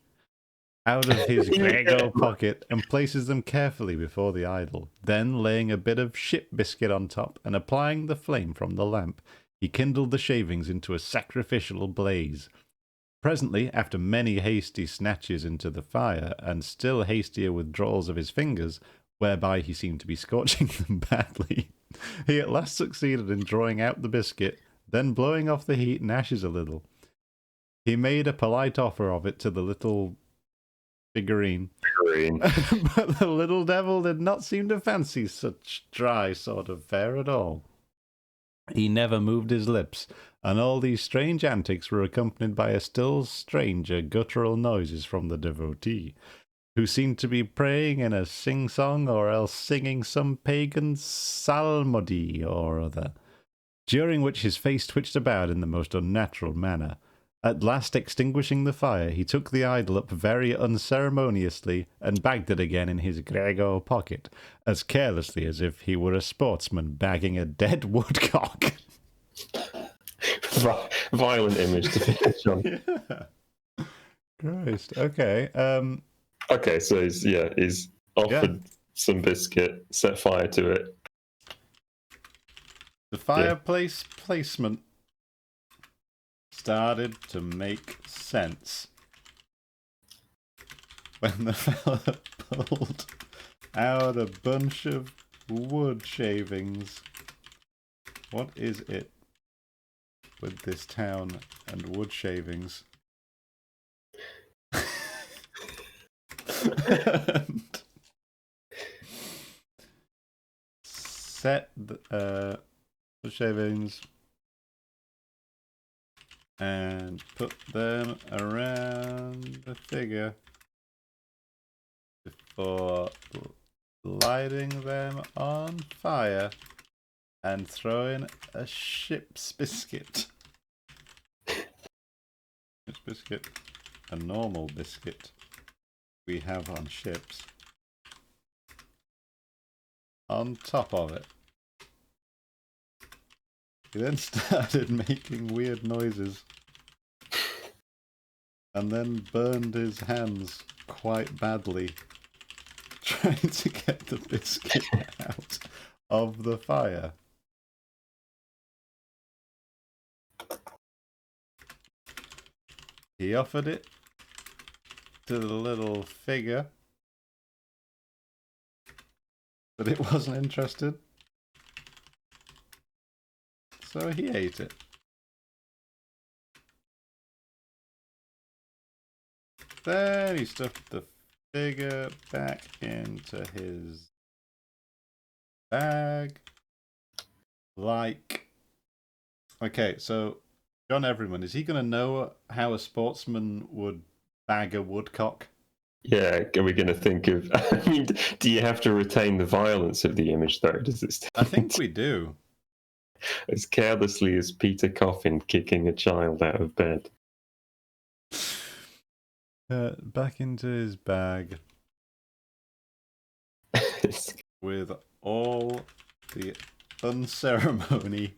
Out of his Grego pocket and places them carefully before the idol. Then, laying a bit of ship biscuit on top and applying the flame from the lamp, he kindled the shavings into a sacrificial blaze. Presently, after many hasty snatches into the fire and still hastier withdrawals of his fingers, whereby he seemed to be scorching them badly, he at last succeeded in drawing out the biscuit, then blowing off the heat and ashes a little. He made a polite offer of it to the little figurine. But the little devil did not seem to fancy such dry sort of fare at all. He never moved his lips, and all these strange antics were accompanied by a still stranger guttural noises from the devotee, who seemed to be praying in a sing-song or else singing some pagan psalmody or other, during which his face twitched about in the most unnatural manner. At last, extinguishing the fire, he took the idol up very unceremoniously and bagged it again in his Grego pocket, as carelessly as if he were a sportsman bagging a dead woodcock. Violent image to finish on. Yeah. Christ. Okay. Okay, so he's offered some biscuit, set fire to it. The fireplace placement started to make sense when the fella pulled out a bunch of wood shavings. What is it with this town and wood shavings? And set the shavings and put them around the figure before lighting them on fire and throwing a ship's biscuit. Ship's biscuit, a normal biscuit we have on ships, on top of it. He then started making weird noises and then burned his hands quite badly trying to get the biscuit out of the fire. He offered it to the little figure, but it wasn't interested. So he ate it. Then he stuffed the figure back into his bag. Okay, so John Everyman, is he going to know how a sportsman would bag a woodcock? Yeah, are we going to think of... I mean, do you have to retain the violence of the image, though? Does it I think we do. As carelessly as Peter Coffin kicking a child out of bed. Back into his bag with all the unceremony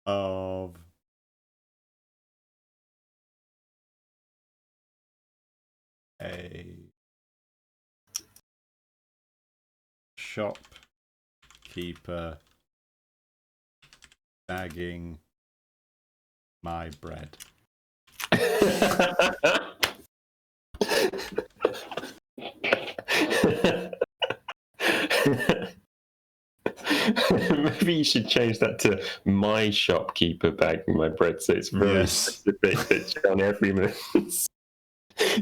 of a shopkeeper bagging my bread. Maybe you should change that to my shopkeeper bagging my bread, so it's very specific that John Everyman's.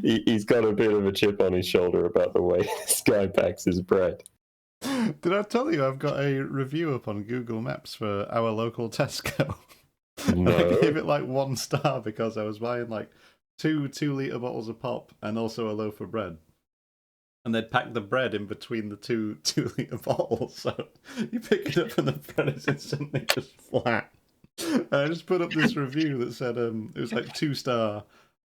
He's got a bit of a chip on his shoulder about the way this guy bags his bread. Did I tell you I've got a review up on Google Maps for our local Tesco? No. I gave it like 1 star because I was buying like two 2-litre bottles of pop and also a loaf of bread. And they'd pack the bread in between the two 2-litre bottles. So you pick it up and the bread is instantly just flat. And I just put up this review that said it was like 2 star.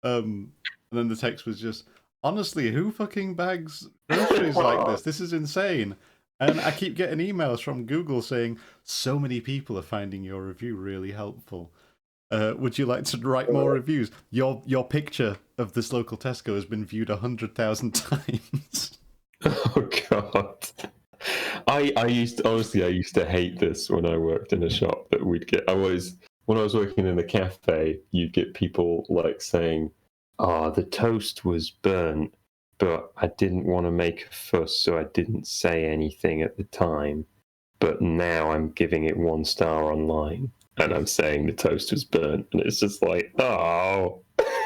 And then the text was just, honestly, who fucking bags groceries like this? This is insane. And I keep getting emails from Google saying, so many people are finding your review really helpful. Would you like to write more reviews? Your picture of this local Tesco has been viewed 100,000 times. Oh God! I used to hate this when I worked in a shop that we'd get. When I was working in the cafe, you'd get people like saying, "Oh, the toast was burnt, but I didn't want to make a fuss, so I didn't say anything at the time. But now I'm giving it 1 star online." And I'm saying the toast was burnt, and it's just like, oh.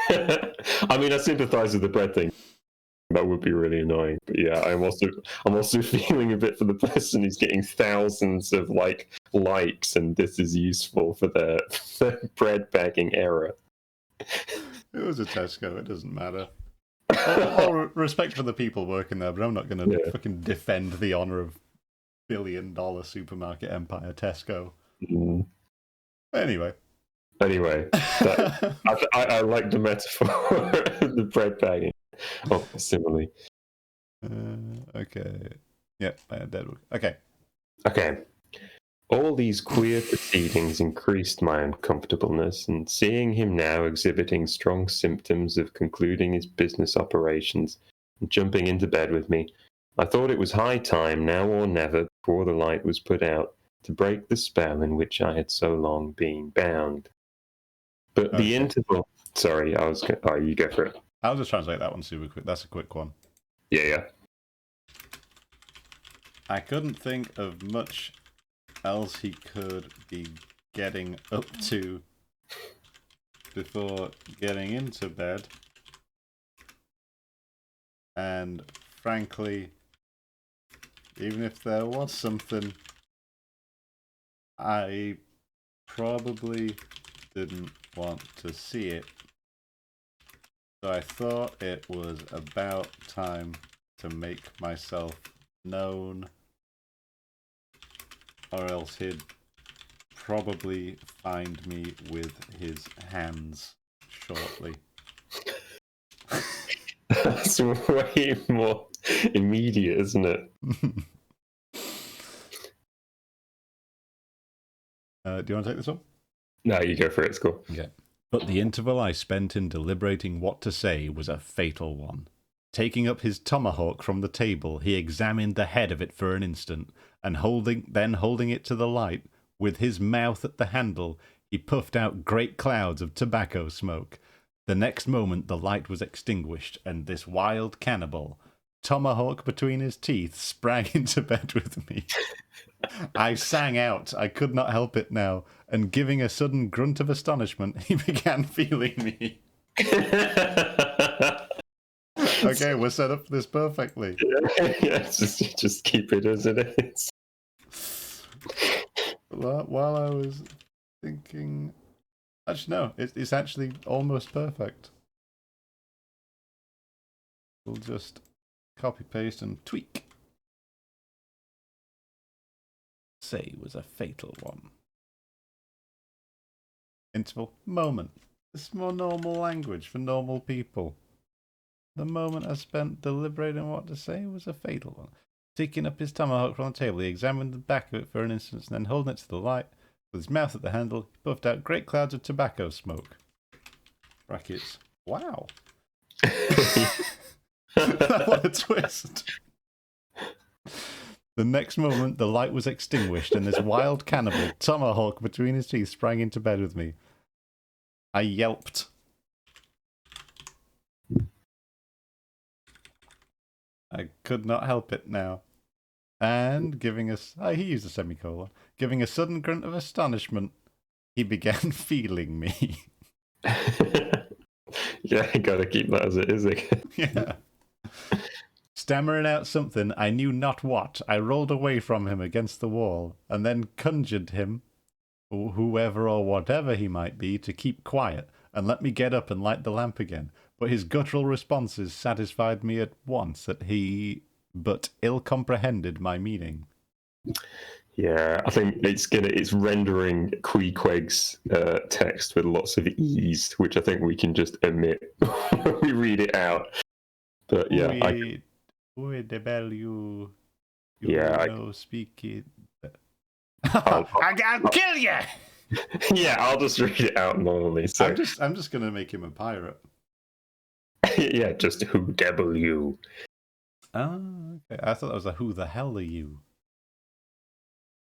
I mean, I sympathise with the bread thing. That would be really annoying. But yeah, I'm also feeling a bit for the person who's getting thousands of likes, and this is useful for their bread bagging error. It was a Tesco. It doesn't matter. All respect for the people working there, but I'm not going to fucking defend the honour of billion-dollar supermarket empire Tesco. Mm. Anyway, I like the metaphor of the bread bagging. Oh, simile. Okay. Yep, I had Deadwood. Okay. All these queer proceedings increased my uncomfortableness, and seeing him now exhibiting strong symptoms of concluding his business operations and jumping into bed with me, I thought it was high time, now or never, before the light was put out, to break the spell in which I had so long been bound. But the interval... Sorry, you go for it. I'll just translate that one super quick. That's a quick one. Yeah. I couldn't think of much else he could be getting up to before getting into bed. And frankly, even if there was something, I probably didn't want to see it. So I thought it was about time to make myself known, or else he'd probably find me with his hands shortly. That's way more immediate, isn't it? Do you want to take this one? No, you go for it. It's cool. Okay. But the interval I spent in deliberating what to say was a fatal one. Taking up his tomahawk from the table, he examined the head of it for an instant, and then holding it to the light, with his mouth at the handle, he puffed out great clouds of tobacco smoke. The next moment the light was extinguished, and this wild cannibal, tomahawk between his teeth, sprang into bed with me. I sang out, I could not help it now, and giving a sudden grunt of astonishment, he began feeling me. Okay, we're set up for this perfectly. Yeah, just keep it as it is. While I was thinking... Actually, no, it's actually almost perfect. We'll just copy, paste, and tweak. Say was a fatal one. Interval, moment. This is more normal language for normal people. The moment I spent deliberating what to say was a fatal one. Taking up his tomahawk from the table, he examined the back of it for an instant, and then holding it to the light, with his mouth at the handle, he puffed out great clouds of tobacco smoke. Brackets. Wow. What a twist. The next moment, the light was extinguished, and this wild cannibal, tomahawk between his teeth, sprang into bed with me. I yelped. I could not help it now. And giving us... he used a semicolon. Giving a sudden grunt of astonishment, he began feeling me. Yeah, you gotta keep that as it is again. Yeah. Stammering out something, I knew not what, I rolled away from him against the wall, and then conjured him, whoever or whatever he might be, to keep quiet, and let me get up and light the lamp again. But his guttural responses satisfied me at once that he but ill comprehended my meaning. Yeah, I think it's rendering Queequeg's text with lots of ease, which I think we can just omit when we read it out. But yeah, you speak it. I'll kill you! Yeah, I'll just read it out normally. So I'm just gonna make him a pirate. yeah, just who devil you. Oh, okay. I thought that was a who the hell are you?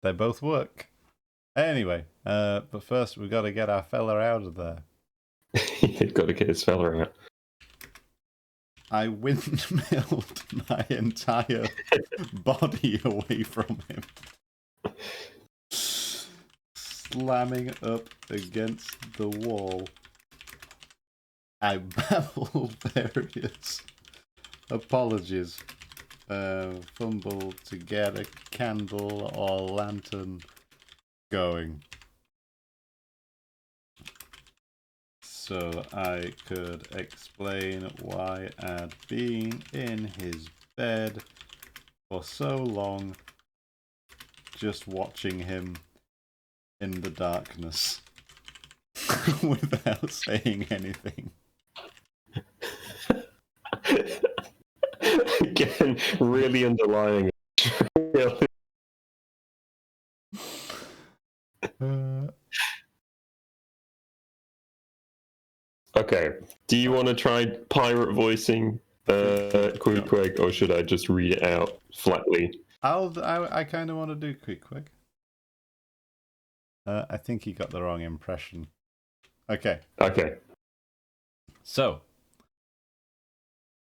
They both work. Anyway, but first we've got to get our fella out of there. You've got to get his fella out. I windmilled my entire body away from him. Slamming up against the wall. I babbled various apologies. Fumbled to get a candle or lantern going, so I could explain why I'd been in his bed for so long, just watching him in the darkness without saying anything. Again, really underlying. Okay, do you want to try pirate voicing Queequeg, or should I just read it out flatly? I kind of want to do Queequeg. I think he got the wrong impression. Okay. So,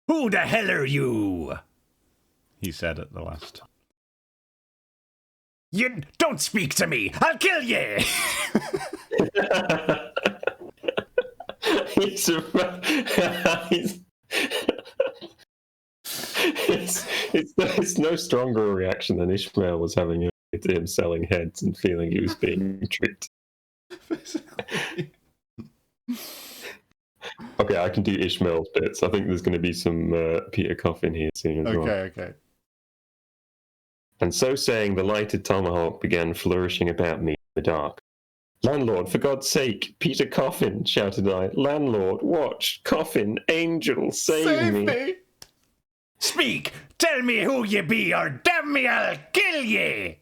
who the hell are you? He said at the last. You don't speak to me! I'll kill you! It's no stronger a reaction than Ishmael was having to him selling heads and feeling he was being tricked. Okay, I can do Ishmael's bits. I think there's going to be some Peter Coffin here soon as well. Okay. And so saying, the lighted tomahawk began flourishing about me in the dark. Landlord, for God's sake, Peter Coffin, shouted I. Landlord, watch, Coffin, angel, save me. Speak, tell me who ye be, or damn me, I'll kill ye.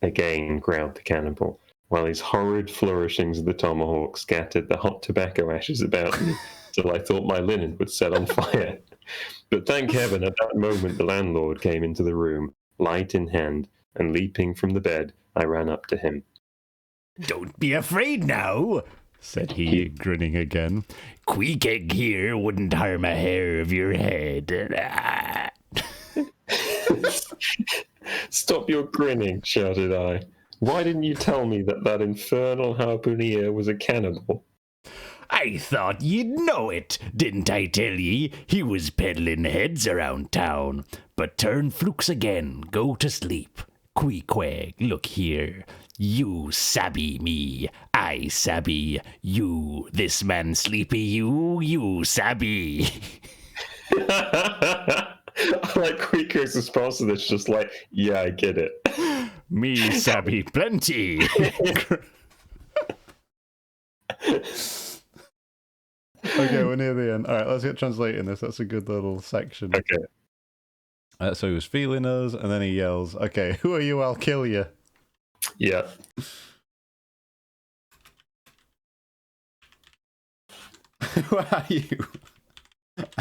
Again growled the cannibal. while his horrid flourishings of the tomahawk scattered the hot tobacco ashes about me, till I thought my linen would set on fire. But thank heaven, at that moment the landlord came into the room, light in hand, and leaping from the bed, I ran up to him. Don't be afraid now, said he, grinning again. Queequeg here wouldn't harm a hair of your head. Stop your grinning, shouted I. Why didn't you tell me that infernal harpooneer was a cannibal? I thought you'd know it, didn't I tell ye? He was peddling heads around town. But turn flukes again, go to sleep. Queequeg, look here. You sabby me, I sabby you. This man sleepy you sabby. Like Queequeg's response to this, just like, yeah, I get it. Me sabby plenty. Okay, we're near the end. All right, let's get translating this. That's a good little section. Okay. So he was feeling us, and then he yells, okay, who are you? I'll kill you. Yeah. Who are you?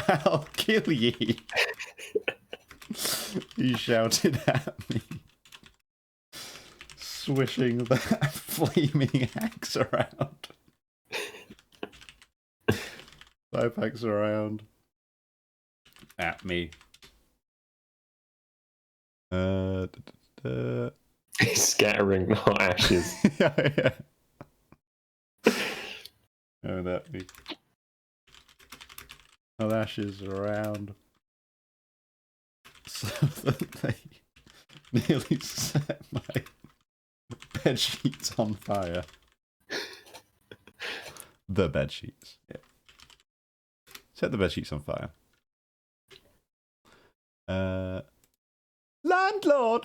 I'll kill ye. He shouted at me, swishing that flaming axe around. 5 axe around. At me. Scattering the hot ashes. Yeah. And at me. Hot ashes around. So that they nearly set my bed sheets on fire. The bed sheets. Yeah. Set the bed sheets on fire.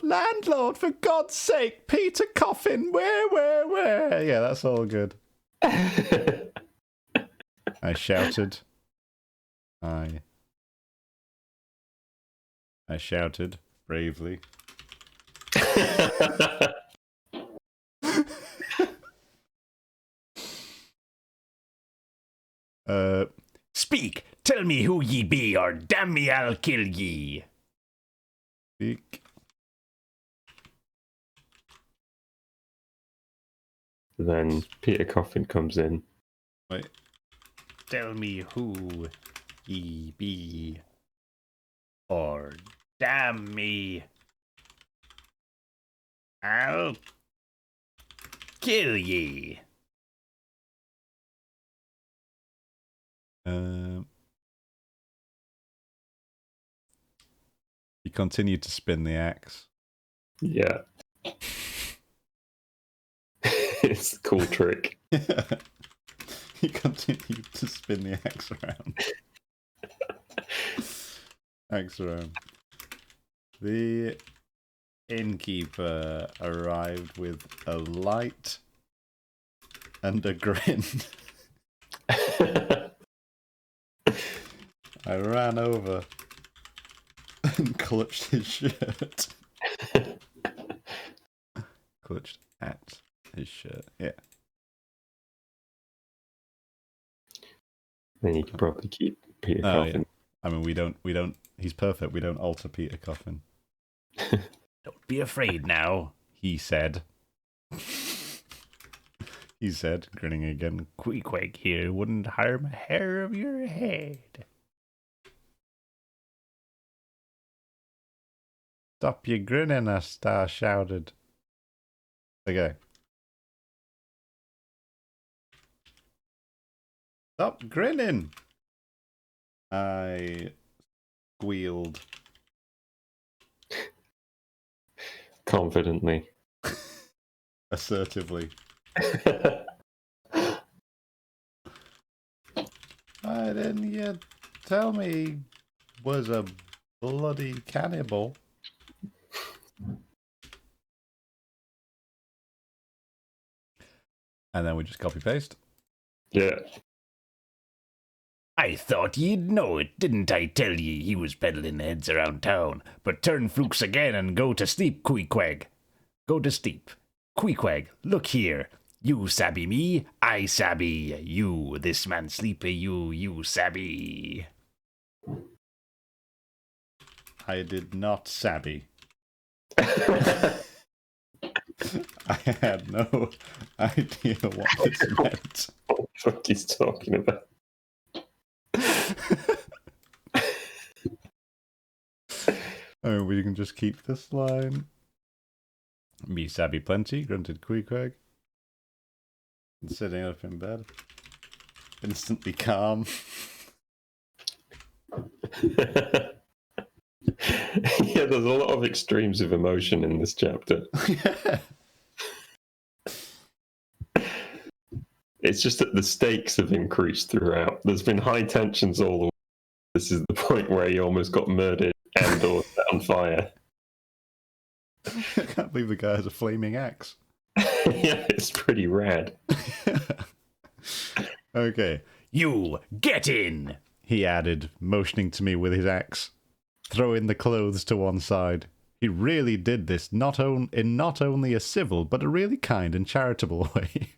Landlord, for God's sake, Peter Coffin, where? Yeah, that's all good. I shouted. I shouted bravely. Speak, tell me who ye be, or damn me, I'll kill ye. Speak. Then Peter Coffin comes in. Wait. Tell me who ye be, or damn me, I'll kill ye. He continued to spin the axe. Yeah. It's a cool trick. He continued to spin the axe around. Axe around. The innkeeper arrived with a light and a grin. I ran over and clutched his shirt. Clutched at his shirt, yeah. Then you can probably keep Peter Coffin. Yeah. I mean, we don't, he's perfect. We don't alter Peter Coffin. Don't be afraid now, He said. He said, grinning again. Queequeg here wouldn't harm a hair of your head. Stop your grinning, a star shouted. Okay. Stop grinning! I squealed. Confidently. Assertively. Why didn't you tell me he was a bloody cannibal? And then we just copy paste. Yeah. I thought ye'd know it, didn't I tell ye he was peddling heads around town? But turn flukes again and go to sleep, Queequeg. Go to sleep. Queequeg, look here. You sabby me, I sabby you. This man sleepy, you sabby. I did not sabby. I had no idea what this meant. What the fuck he's talking about? Oh, we can just keep this line. Me sabby plenty, grunted Queequeg. Sitting up in bed. Instantly calm. Yeah, there's a lot of extremes of emotion in this chapter. Yeah. It's just that the stakes have increased throughout. There's been high tensions all the way. This is the point where he almost got murdered and or set on fire. I can't believe the guy has a flaming axe. Yeah, it's pretty rad. Okay. You get in. He added, motioning to me with his axe, throwing the clothes to one side. He really did this in not only a civil, but a really kind and charitable way.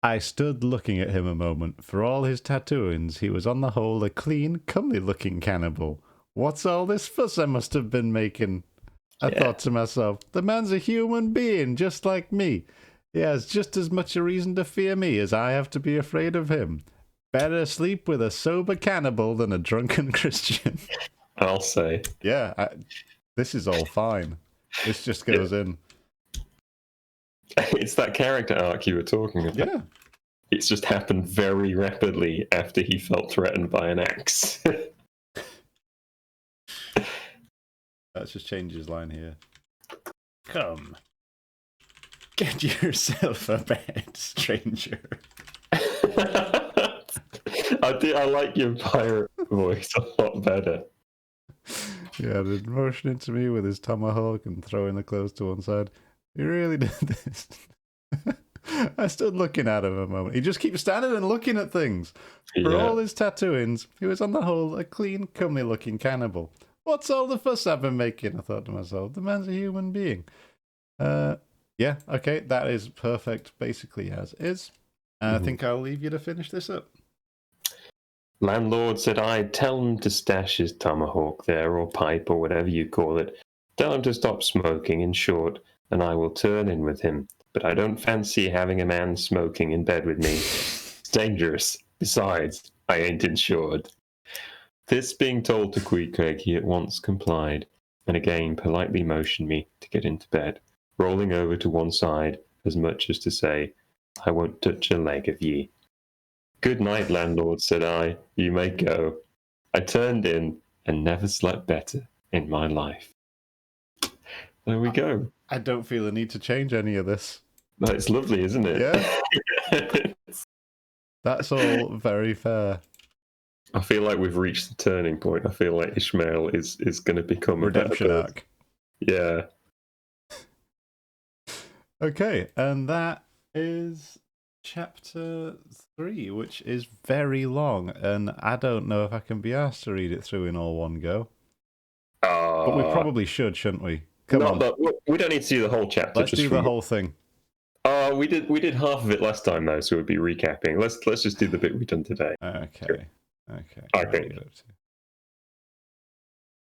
I stood looking at him a moment. For all his tattooings, he was on the whole a clean, comely-looking cannibal. What's all this fuss I must have been making? I thought to myself, the man's a human being, just like me. He has just as much a reason to fear me as I have to be afraid of him. Better sleep with a sober cannibal than a drunken Christian. I'll say. Yeah, this is all fine. This just goes in. It's that character arc you were talking about. Yeah. It's just happened very rapidly after he felt threatened by an axe. Let's just change his line here. Come. Get yourself a bed, stranger. I like your pirate voice a lot better. Yeah, the motioning to me with his tomahawk and throwing the clothes to one side. He really did this. I stood looking at him a moment. He just keeps standing and looking at things. For all his tattooings, he was on the whole a clean, comely-looking cannibal. What's all the fuss I've been making? I thought to myself. The man's a human being. Yeah, okay, that is perfect, basically as is. I think I'll leave you to finish this up. Landlord, said I, tell him to stash his tomahawk there, or pipe, or whatever you call it. Tell him to stop smoking, in short, and I will turn in with him. But I don't fancy having a man smoking in bed with me. It's dangerous. Besides, I ain't insured. This being told to Queequeg, he at once complied, and again politely motioned me to get into bed, rolling over to one side as much as to say, I won't touch a leg of ye. Good night, landlord, said I. You may go. I turned in and never slept better in my life. There we go. I don't feel the need to change any of this. That's lovely, isn't it? Yeah. That's all very fair. I feel like we've reached the turning point. I feel like Ishmael is going to become a Redemption better arc. Yeah. Okay, and that is chapter 3, which is very long, and I don't know if I can be asked to read it through in all one go. But we probably should, shouldn't we? Come on. But we don't need to do the whole chapter. Let's do the whole thing. We did half of it last time though, so we'd be recapping. Let's just do the bit we've done today. Okay. I think.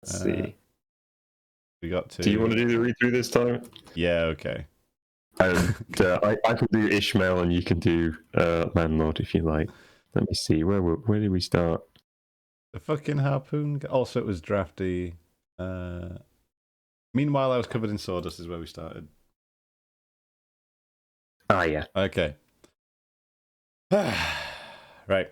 Let's see. We got to. Do you want to do the read through this time? Yeah. Okay. And I can do Ishmael, and you can do Landlord if you like. Let me see. Where did we start? The fucking harpoon. Also, it was drafty. Meanwhile, I was covered in sawdust. Is where we started. Ah, yeah. Okay. Right.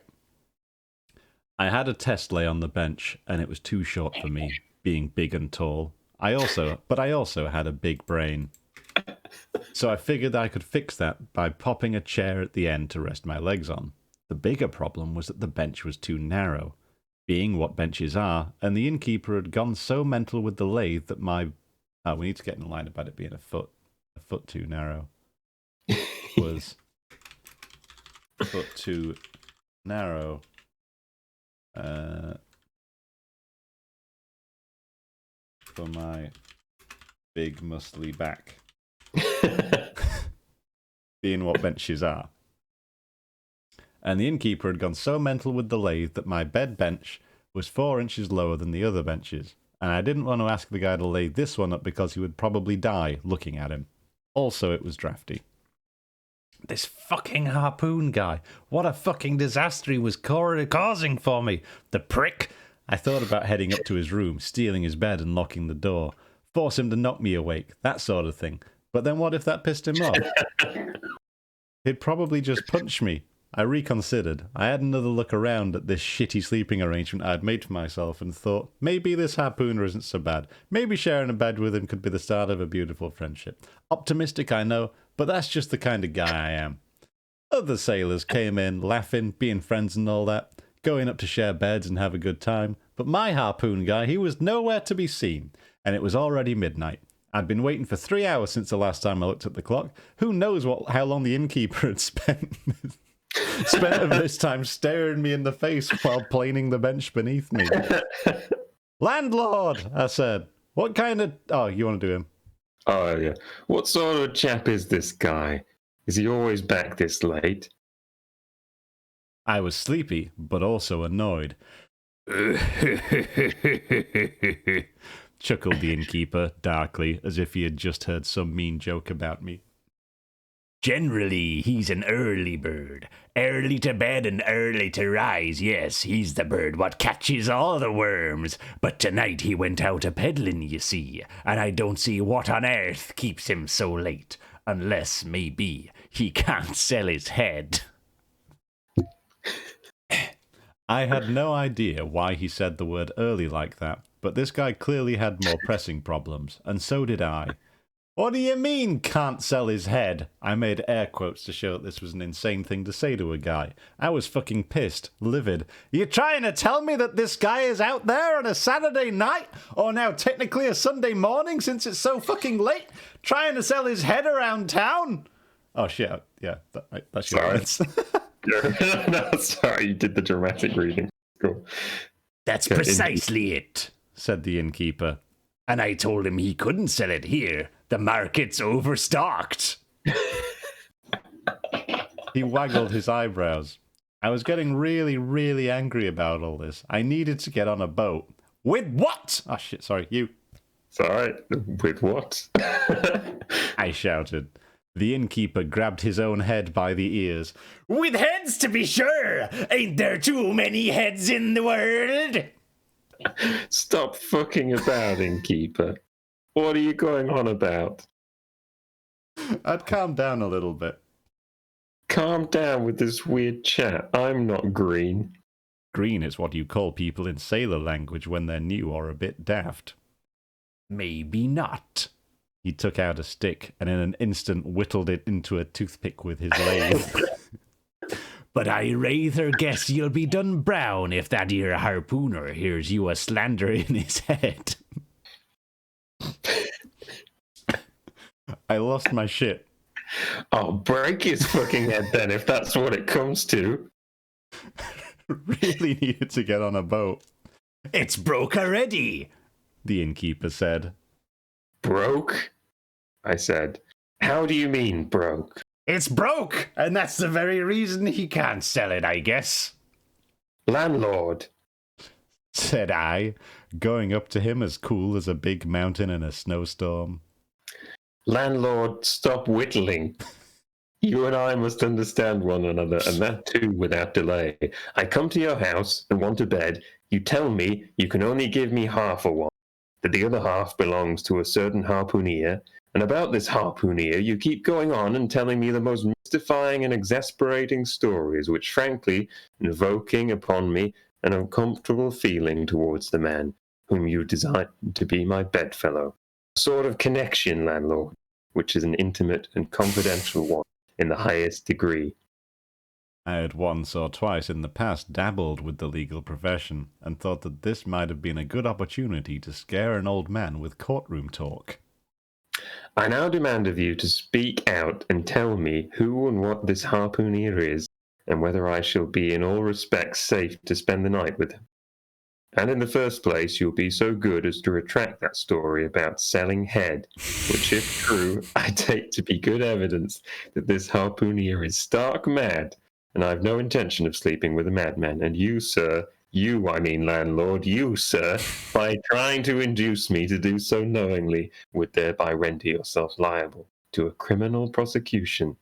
I had a test lay on the bench, and it was too short for me, being big and tall. I also had a big brain. So I figured I could fix that by popping a chair at the end to rest my legs on. The bigger problem was that the bench was too narrow, being what benches are, and the innkeeper had gone so mental with the lathe that my... Oh, we need to get in line about it being a foot too narrow. Was a foot too narrow. for my big muscly back. Being what benches are. And the innkeeper had gone so mental with the lathe that my bed bench was 4 inches lower than the other benches, and I didn't want to ask the guy to lathe this one up because he would probably die looking at him. Also, it was drafty. This fucking harpoon guy. What a fucking disaster he was causing for me. The prick. I thought about heading up to his room, stealing his bed and locking the door. Force him to knock me awake, that sort of thing. But then what if that pissed him off? He'd probably just punch me. I reconsidered. I had another look around at this shitty sleeping arrangement I'd made for myself and thought, maybe this harpooner isn't so bad. Maybe sharing a bed with him could be the start of a beautiful friendship. Optimistic, I know, but that's just the kind of guy I am. Other sailors came in, laughing, being friends and all that, going up to share beds and have a good time. But my harpoon guy, he was nowhere to be seen, and it was already midnight. I'd been waiting for 3 hours since the last time I looked at the clock. Who knows how long the innkeeper had spent of this time staring me in the face while planing the bench beneath me. Landlord, I said. What kind of... Oh, you want to do him? Oh, yeah. What sort of chap is this guy? Is he always back this late? I was sleepy, but also annoyed. Chuckled the innkeeper darkly, as if he had just heard some mean joke about me. Generally, he's an early bird. Early to bed and early to rise. Yes, he's the bird what catches all the worms. But tonight he went out a-peddling, you see, and I don't see what on earth keeps him so late. Unless, maybe, he can't sell his head. I had no idea why he said the word early like that, but this guy clearly had more pressing problems, and so did I. What do you mean, can't sell his head? I made air quotes to show that this was an insane thing to say to a guy. I was fucking pissed, livid. You trying to tell me that this guy is out there on a Saturday night? Or now technically a Sunday morning since it's so fucking late? Trying to sell his head around town? Oh shit, yeah, that's your words. No, sorry, you did the dramatic reading. Cool. That's precisely it, said the innkeeper. And I told him he couldn't sell it here. The market's overstocked. He waggled his eyebrows. I was getting really, really angry about all this. I needed to get on a boat. With what? Oh shit, sorry, you. It's alright. With what? I shouted. The innkeeper grabbed his own head by the ears. With heads, to be sure! Ain't there too many heads in the world? Stop fucking about, innkeeper. What are you going on about? I'd calm down a little bit. Calm down with this weird chat. I'm not green. Green is what you call people in sailor language when they're new or a bit daft. Maybe not. He took out a stick and in an instant whittled it into a toothpick with his lathe. But I rather guess you'll be done brown if that 'ere harpooner hears you a-slandering his head. I lost my shit. I'll break his fucking head then if that's what it comes to. Really needed to get on a boat. It's broke already, the innkeeper said. Broke? I said. How do you mean broke? It's broke, and that's the very reason he can't sell it, I guess. Landlord, said I, going up to him as cool as a big mountain in a snowstorm. Landlord, stop whittling. You and I must understand one another, and that too without delay. I come to your house and want a bed. You tell me you can only give me half a one, that the other half belongs to a certain harpooneer, and about this harpooneer you keep going on and telling me the most mystifying and exasperating stories, which frankly invoking upon me an uncomfortable feeling towards the man whom you design to be my bedfellow. A sort of connection, landlord, which is an intimate and confidential one in the highest degree. I had once or twice in the past dabbled with the legal profession, and thought that this might have been a good opportunity to scare an old man with courtroom talk. I now demand of you to speak out and tell me who and what this harpooneer is, and whether I shall be in all respects safe to spend the night with him. And in the first place, you'll be so good as to retract that story about selling head, which, if true, I take to be good evidence that this harpooner is stark mad, and I've no intention of sleeping with a madman. And you, sir, you, I mean landlord, you, sir, by trying to induce me to do so knowingly, would thereby render yourself liable to a criminal prosecution.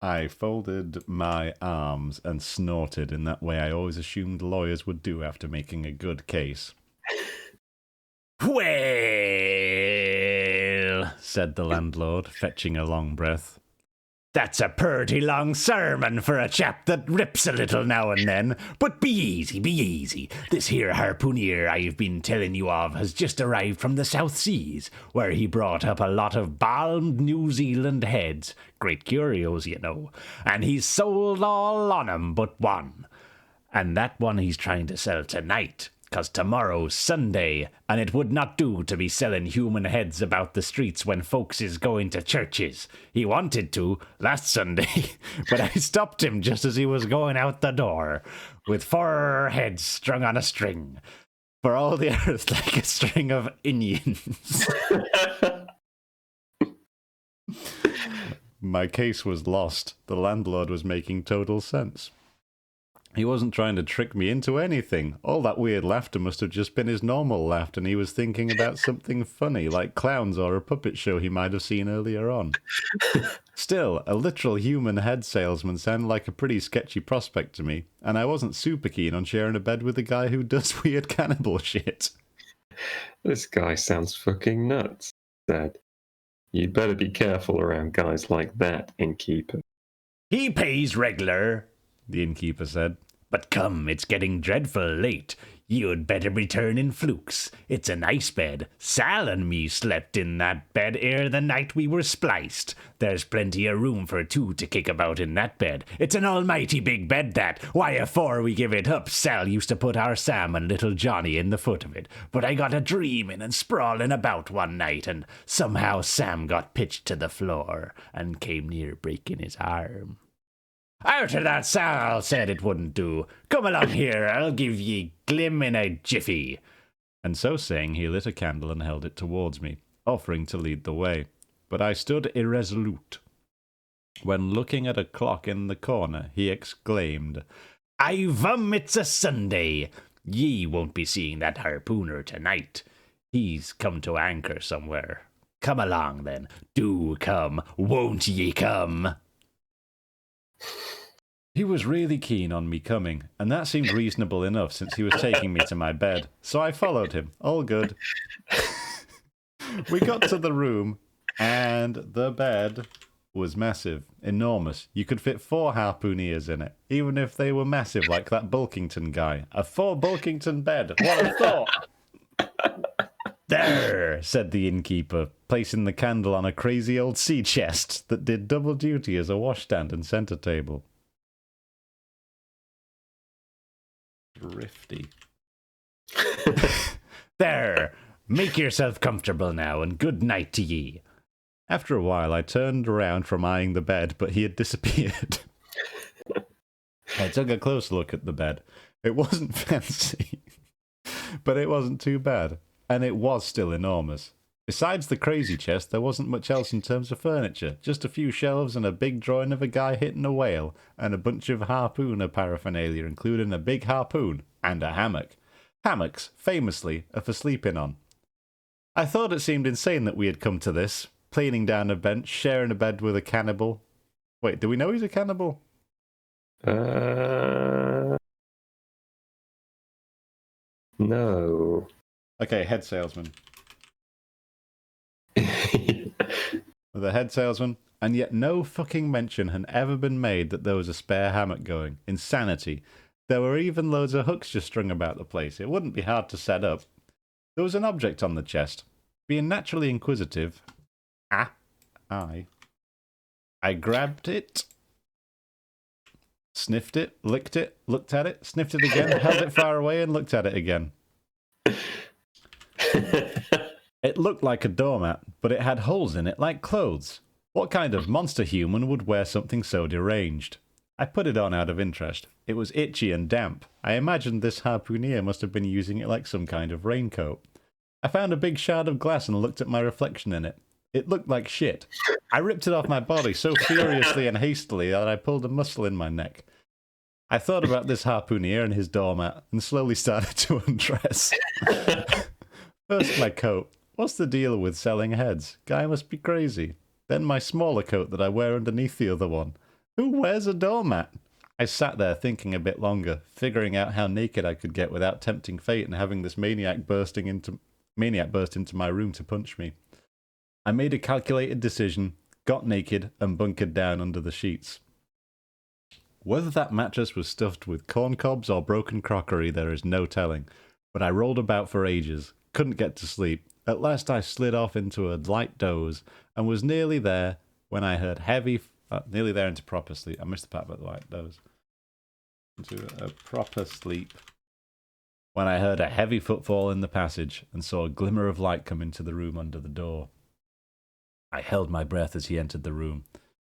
I folded my arms and snorted in that way I always assumed lawyers would do after making a good case. Well, said the landlord, fetching a long breath. That's a purty long sermon for a chap that rips a little now and then. But be easy, be easy. This here harpooner I've been telling you of has just arrived from the South Seas, where he brought up a lot of balmed New Zealand heads. Great curios, you know. And he's sold all on 'em but one. And that one he's trying to sell tonight. 'Cause tomorrow's Sunday, and it would not do to be selling human heads about the streets when folks is going to churches. He wanted to last Sunday, but I stopped him just as he was going out the door, with 4 heads strung on a string, for all the earth like a string of Indians. My case was lost. The landlord was making total sense. He wasn't trying to trick me into anything. All that weird laughter must have just been his normal laughter, and he was thinking about something funny, like clowns or a puppet show he might have seen earlier on. Still, a literal human head salesman sounded like a pretty sketchy prospect to me, and I wasn't super keen on sharing a bed with a guy who does weird cannibal shit. This guy sounds fucking nuts, Dad. You'd better be careful around guys like that, innkeeper. He pays regular, the innkeeper said. But come, it's getting dreadful late. You'd better return in flukes. It's a nice bed. Sal and me slept in that bed ere the night we were spliced. There's plenty of room for 2 to kick about in that bed. It's an almighty big bed, that. Why, afore we give it up, Sal used to put our Sam and little Johnny in the foot of it. But I got a dreaming and sprawling about one night, and somehow Sam got pitched to the floor and came near breaking his arm. Out of that, Sal said it wouldn't do. Come along here, I'll give ye glim in a jiffy. And so saying, he lit a candle and held it towards me, offering to lead the way. But I stood irresolute. When looking at a clock in the corner, he exclaimed, I vum, it's a Sunday. Ye won't be seeing that harpooner tonight. He's come to anchor somewhere. Come along, then. Do come. Won't ye come? He was really keen on me coming, and that seemed reasonable enough since he was taking me to my bed, so I followed him. All good. We got to the room, and the bed was massive, enormous. You could fit 4 harpooneers in it, even if they were massive like that Bulkington guy. A 4 Bulkington bed. What a thought! There, said the innkeeper, placing the candle on a crazy old sea chest that did double duty as a washstand and centre table. Thrifty. There, make yourself comfortable now, and good night to ye. After a while, I turned around from eyeing the bed, but he had disappeared. I took a close look at the bed. It wasn't fancy, but it wasn't too bad, and it was still enormous. Besides the crazy chest, there wasn't much else in terms of furniture, just a few shelves and a big drawing of a guy hitting a whale, and a bunch of harpooner paraphernalia, including a big harpoon and a hammock. Hammocks, famously, are for sleeping on. I thought it seemed insane that we had come to this, planing down a bench, sharing a bed with a cannibal. Wait, do we know he's a cannibal? No. Okay, head salesman. The head salesman, and yet no fucking mention had ever been made that there was a spare hammock going. Insanity. There were even loads of hooks just strung about the place. It wouldn't be hard to set up. There was an object on the chest. Being naturally inquisitive, I grabbed it, sniffed it, licked it, looked at it, sniffed it again, held it far away and looked at it again. It looked like a doormat, but it had holes in it like clothes. What kind of monster human would wear something so deranged? I put it on out of interest. It was itchy and damp. I imagined this harpooner must have been using it like some kind of raincoat. I found a big shard of glass and looked at my reflection in it. It looked like shit. I ripped it off my body so furiously and hastily that I pulled a muscle in my neck. I thought about this harpooner and his doormat and slowly started to undress. First my coat. What's the deal with selling heads? Guy must be crazy. Then my smaller coat that I wear underneath the other one. Who wears a doormat? I sat there thinking a bit longer, figuring out how naked I could get without tempting fate and having this maniac burst into my room to punch me. I made a calculated decision, got naked, and bunkered down under the sheets. Whether that mattress was stuffed with corn cobs or broken crockery, there is no telling, but I rolled about for ages, couldn't get to sleep. At last I slid off into a light doze, and was nearly there when I heard nearly there into proper sleep. I missed the part about the light doze. Into a proper sleep. When I heard a heavy footfall in the passage, and saw a glimmer of light come into the room under the door. I held my breath as he entered the room.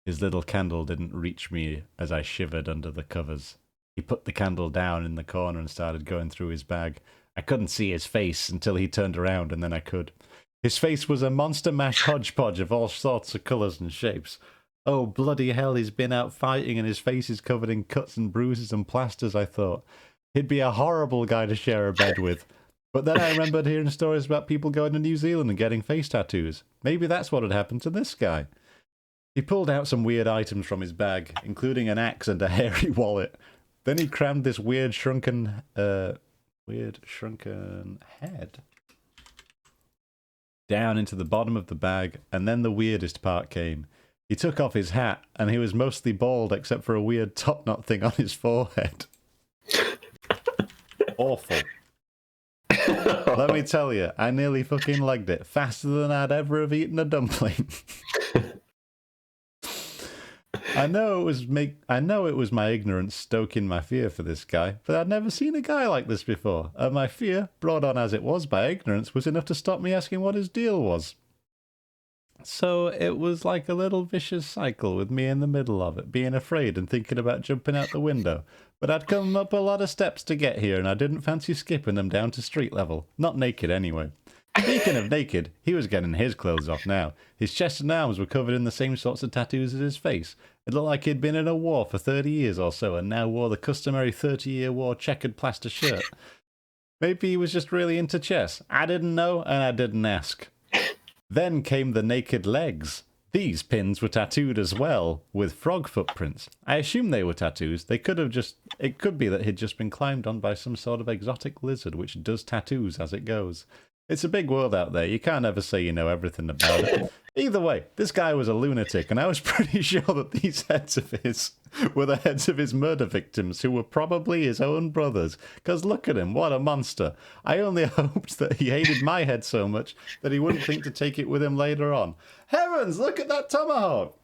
His little candle didn't reach me as I shivered under the covers. He put the candle down in the corner and started going through his bag. I couldn't see his face until he turned around, and then I could. His face was a monster mash hodgepodge of all sorts of colours and shapes. Oh, bloody hell, he's been out fighting and his face is covered in cuts and bruises and plasters, I thought. He'd be a horrible guy to share a bed with. But then I remembered hearing stories about people going to New Zealand and getting face tattoos. Maybe that's what had happened to this guy. He pulled out some weird items from his bag, including an axe and a hairy wallet. Then he crammed this weird shrunken head down into the bottom of the bag, and then the weirdest part came. He took off his hat, and he was mostly bald except for a weird top knot thing on his forehead. Awful. Let me tell you, I nearly fucking legged it faster than I'd ever have eaten a dumpling. I know it was my ignorance stoking my fear for this guy, but I'd never seen a guy like this before, and my fear, brought on as it was by ignorance, was enough to stop me asking what his deal was. So it was like a little vicious cycle with me in the middle of it, being afraid and thinking about jumping out the window. But I'd come up a lot of steps to get here, and I didn't fancy skipping them down to street level. Not naked, anyway. Speaking of naked, he was getting his clothes off now. His chest and arms were covered in the same sorts of tattoos as his face. It looked like he'd been in a war for 30 years or so, and now wore the customary 30-year war checkered plaster shirt. Maybe he was just really into chess. I didn't know, and I didn't ask. Then came the naked legs. These pins were tattooed as well, with frog footprints. I assume they were tattoos. It could be that he'd just been climbed on by some sort of exotic lizard which does tattoos as it goes. It's a big world out there. You can't ever say you know everything about it. Either way, this guy was a lunatic, and I was pretty sure that these heads of his were the heads of his murder victims, who were probably his own brothers. Because look at him, what a monster. I only hoped that he hated my head so much that he wouldn't think to take it with him later on. Heavens, look at that tomahawk!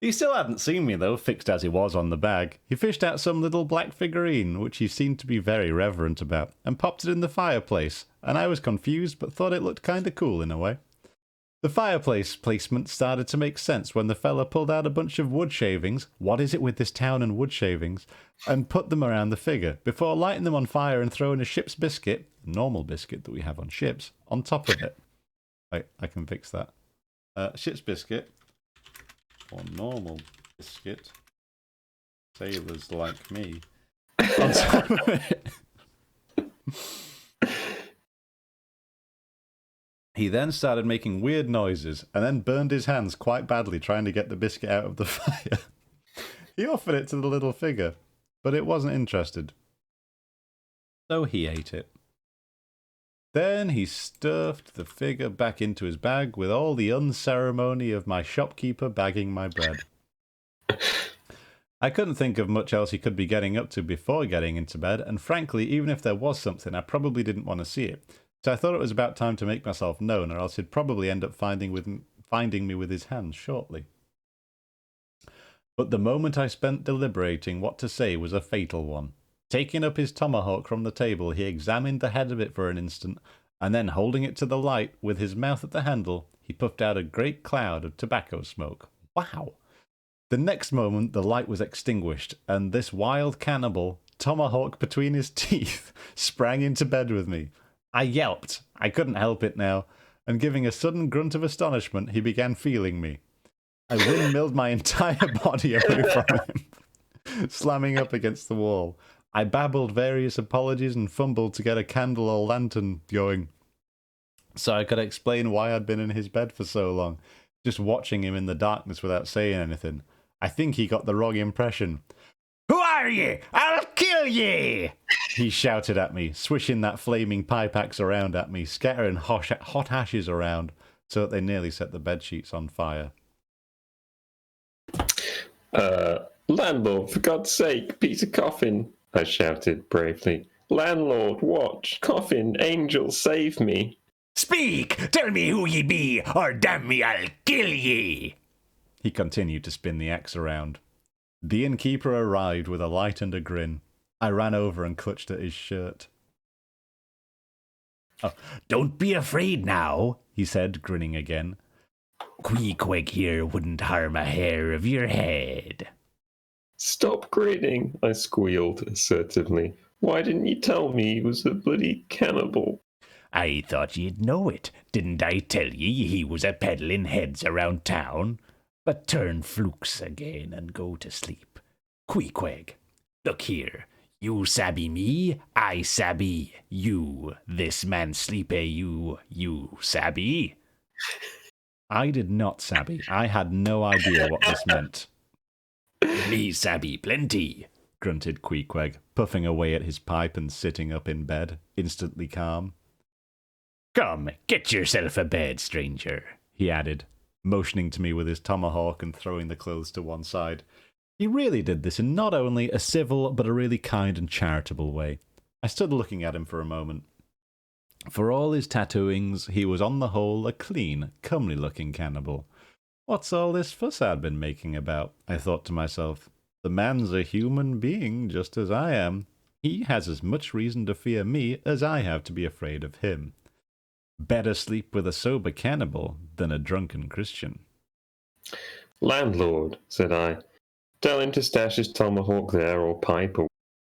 He still hadn't seen me, though, fixed as he was on the bag. He fished out some little black figurine, which he seemed to be very reverent about, and popped it in the fireplace, and I was confused but thought it looked kinda cool in a way. The fireplace placement started to make sense when the fella pulled out a bunch of wood shavings, what is it with this town and wood shavings, and put them around the figure, before lighting them on fire and throwing a ship's biscuit, normal biscuit that we have on ships, on top of it. I can fix that. Ship's biscuit, or normal biscuit, sailors like me, on top of it. He then started making weird noises, and then burned his hands quite badly trying to get the biscuit out of the fire. He offered it to the little figure, but it wasn't interested. So he ate it. Then he stuffed the figure back into his bag with all the unceremony of my shopkeeper bagging my bread. I couldn't think of much else he could be getting up to before getting into bed, and frankly, even if there was something, I probably didn't want to see it. So I thought it was about time to make myself known, or else he'd probably end up finding me with his hands shortly. But the moment I spent deliberating what to say was a fatal one. Taking up his tomahawk from the table, he examined the head of it for an instant, and then holding it to the light with his mouth at the handle, he puffed out a great cloud of tobacco smoke. Wow! The next moment, the light was extinguished, and this wild cannibal, tomahawk between his teeth, sprang into bed with me. I yelped. I couldn't help it now, and giving a sudden grunt of astonishment, he began feeling me. I windmilled my entire body away from him, slamming up against the wall. I babbled various apologies and fumbled to get a candle or lantern going, so I could explain why I'd been in his bed for so long, just watching him in the darkness without saying anything. I think he got the wrong impression. "Who are ye? I'll kill ye!" he shouted at me, swishing that flaming pipe axe around at me, scattering hot ashes around so that they nearly set the bedsheets on fire. Landlord, for God's sake, Peter Coffin, I shouted bravely. Landlord, watch, Coffin, angel, save me. Speak! Tell me who ye be, or damn me, I'll kill ye! He continued to spin the axe around. The innkeeper arrived with a light and a grin. I ran over and clutched at his shirt. Oh, don't be afraid now, he said, grinning again. Queequeg here wouldn't harm a hair of your head. Stop grinning, I squealed assertively. Why didn't you tell me he was a bloody cannibal? I thought you'd know it. Didn't I tell ye he was a peddling heads around town? But turn flukes again and go to sleep. Queequeg, look here. You sabby me, I sabby you. This man sleepy you sabby? I did not sabby. I had no idea what this meant. Me sabby plenty, grunted Queequeg, puffing away at his pipe and sitting up in bed, instantly calm. Come, get yourself a bed, stranger, he added, motioning to me with his tomahawk and throwing the clothes to one side. He really did this in not only a civil, but a really kind and charitable way. I stood looking at him for a moment. For all his tattooings, he was on the whole a clean, comely-looking cannibal. What's all this fuss I'd been making about? I thought to myself. The man's a human being, just as I am. He has as much reason to fear me as I have to be afraid of him. Better sleep with a sober cannibal than a drunken Christian. Landlord, said I, tell him to stash his tomahawk there, or pipe, or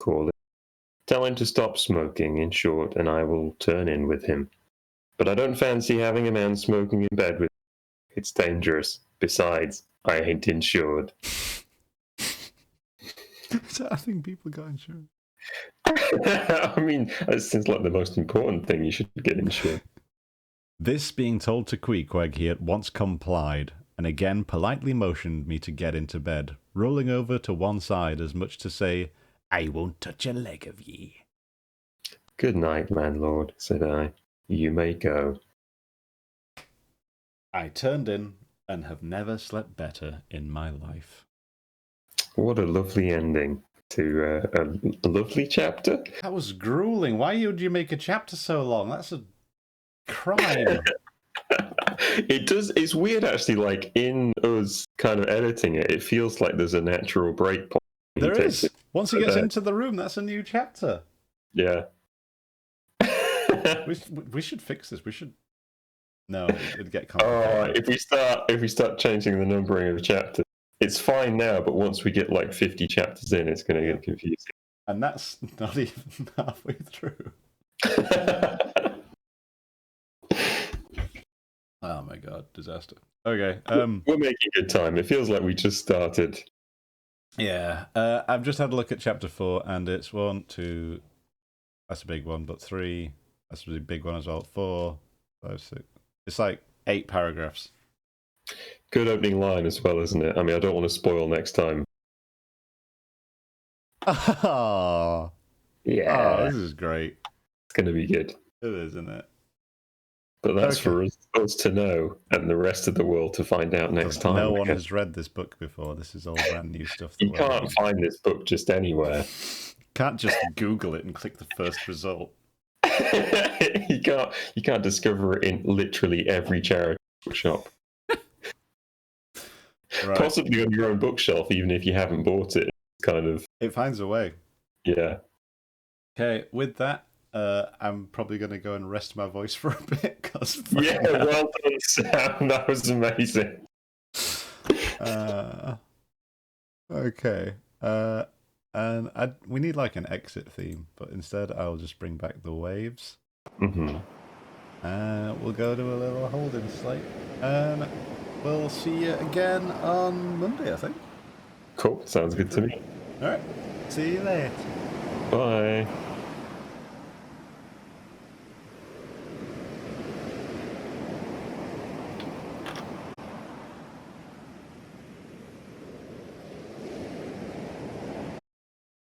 call it. Tell him to stop smoking, in short, and I will turn in with him. But I don't fancy having a man smoking in bed with me. It's dangerous. Besides, I ain't insured. I think people got insured. I mean, that seems like the most important thing. You should get insured. This being told to Queequeg, he at once complied, and again politely motioned me to get into bed, rolling over to one side as much to say, I won't touch a leg of ye. Good night, landlord, said I. You may go. I turned in and have never slept better in my life. What a lovely ending to a lovely chapter. That was grueling. Why would you make a chapter so long? That's a crime. It's weird actually, like in us kind of editing it, it feels like there's a natural break point. There is. Once he gets into the room, that's a new chapter. Yeah. we should fix this. We should. No, it'd get complicated. If we start changing the numbering of chapters, it's fine now, but once we get like 50 chapters in, it's going to get confusing. And that's not even halfway through. Oh my god, disaster. Okay. We're making good time. It feels like we just started. Yeah. I've just had a look at chapter 4, and it's 1, 2. That's a big one, but 3. That's a really big one as well. 4, 5, 6. It's like 8 paragraphs. Good opening line as well, isn't it? I mean, I don't want to spoil next time. Oh. Yeah. Oh, this is great. It's going to be good. It is, isn't it? But that's for us to know and the rest of the world to find out next time. No one has read this book before. This is all brand new stuff. You can't find this book just anywhere. Can't just Google it and click the first result. You can't discover it in literally every charity bookshop. Right. Possibly on your own bookshelf, even if you haven't bought it. Kind of. It finds a way. Yeah. Okay, with that, I'm probably going to go and rest my voice for a bit. Yeah, well done, Sam. That was amazing. Okay. And we need like an exit theme, but instead I'll just bring back the waves. Mm-hmm. We'll go to a little holding slate, and we'll see you again on Monday, I think. Cool. Sounds good to me. All right. See you later. Bye.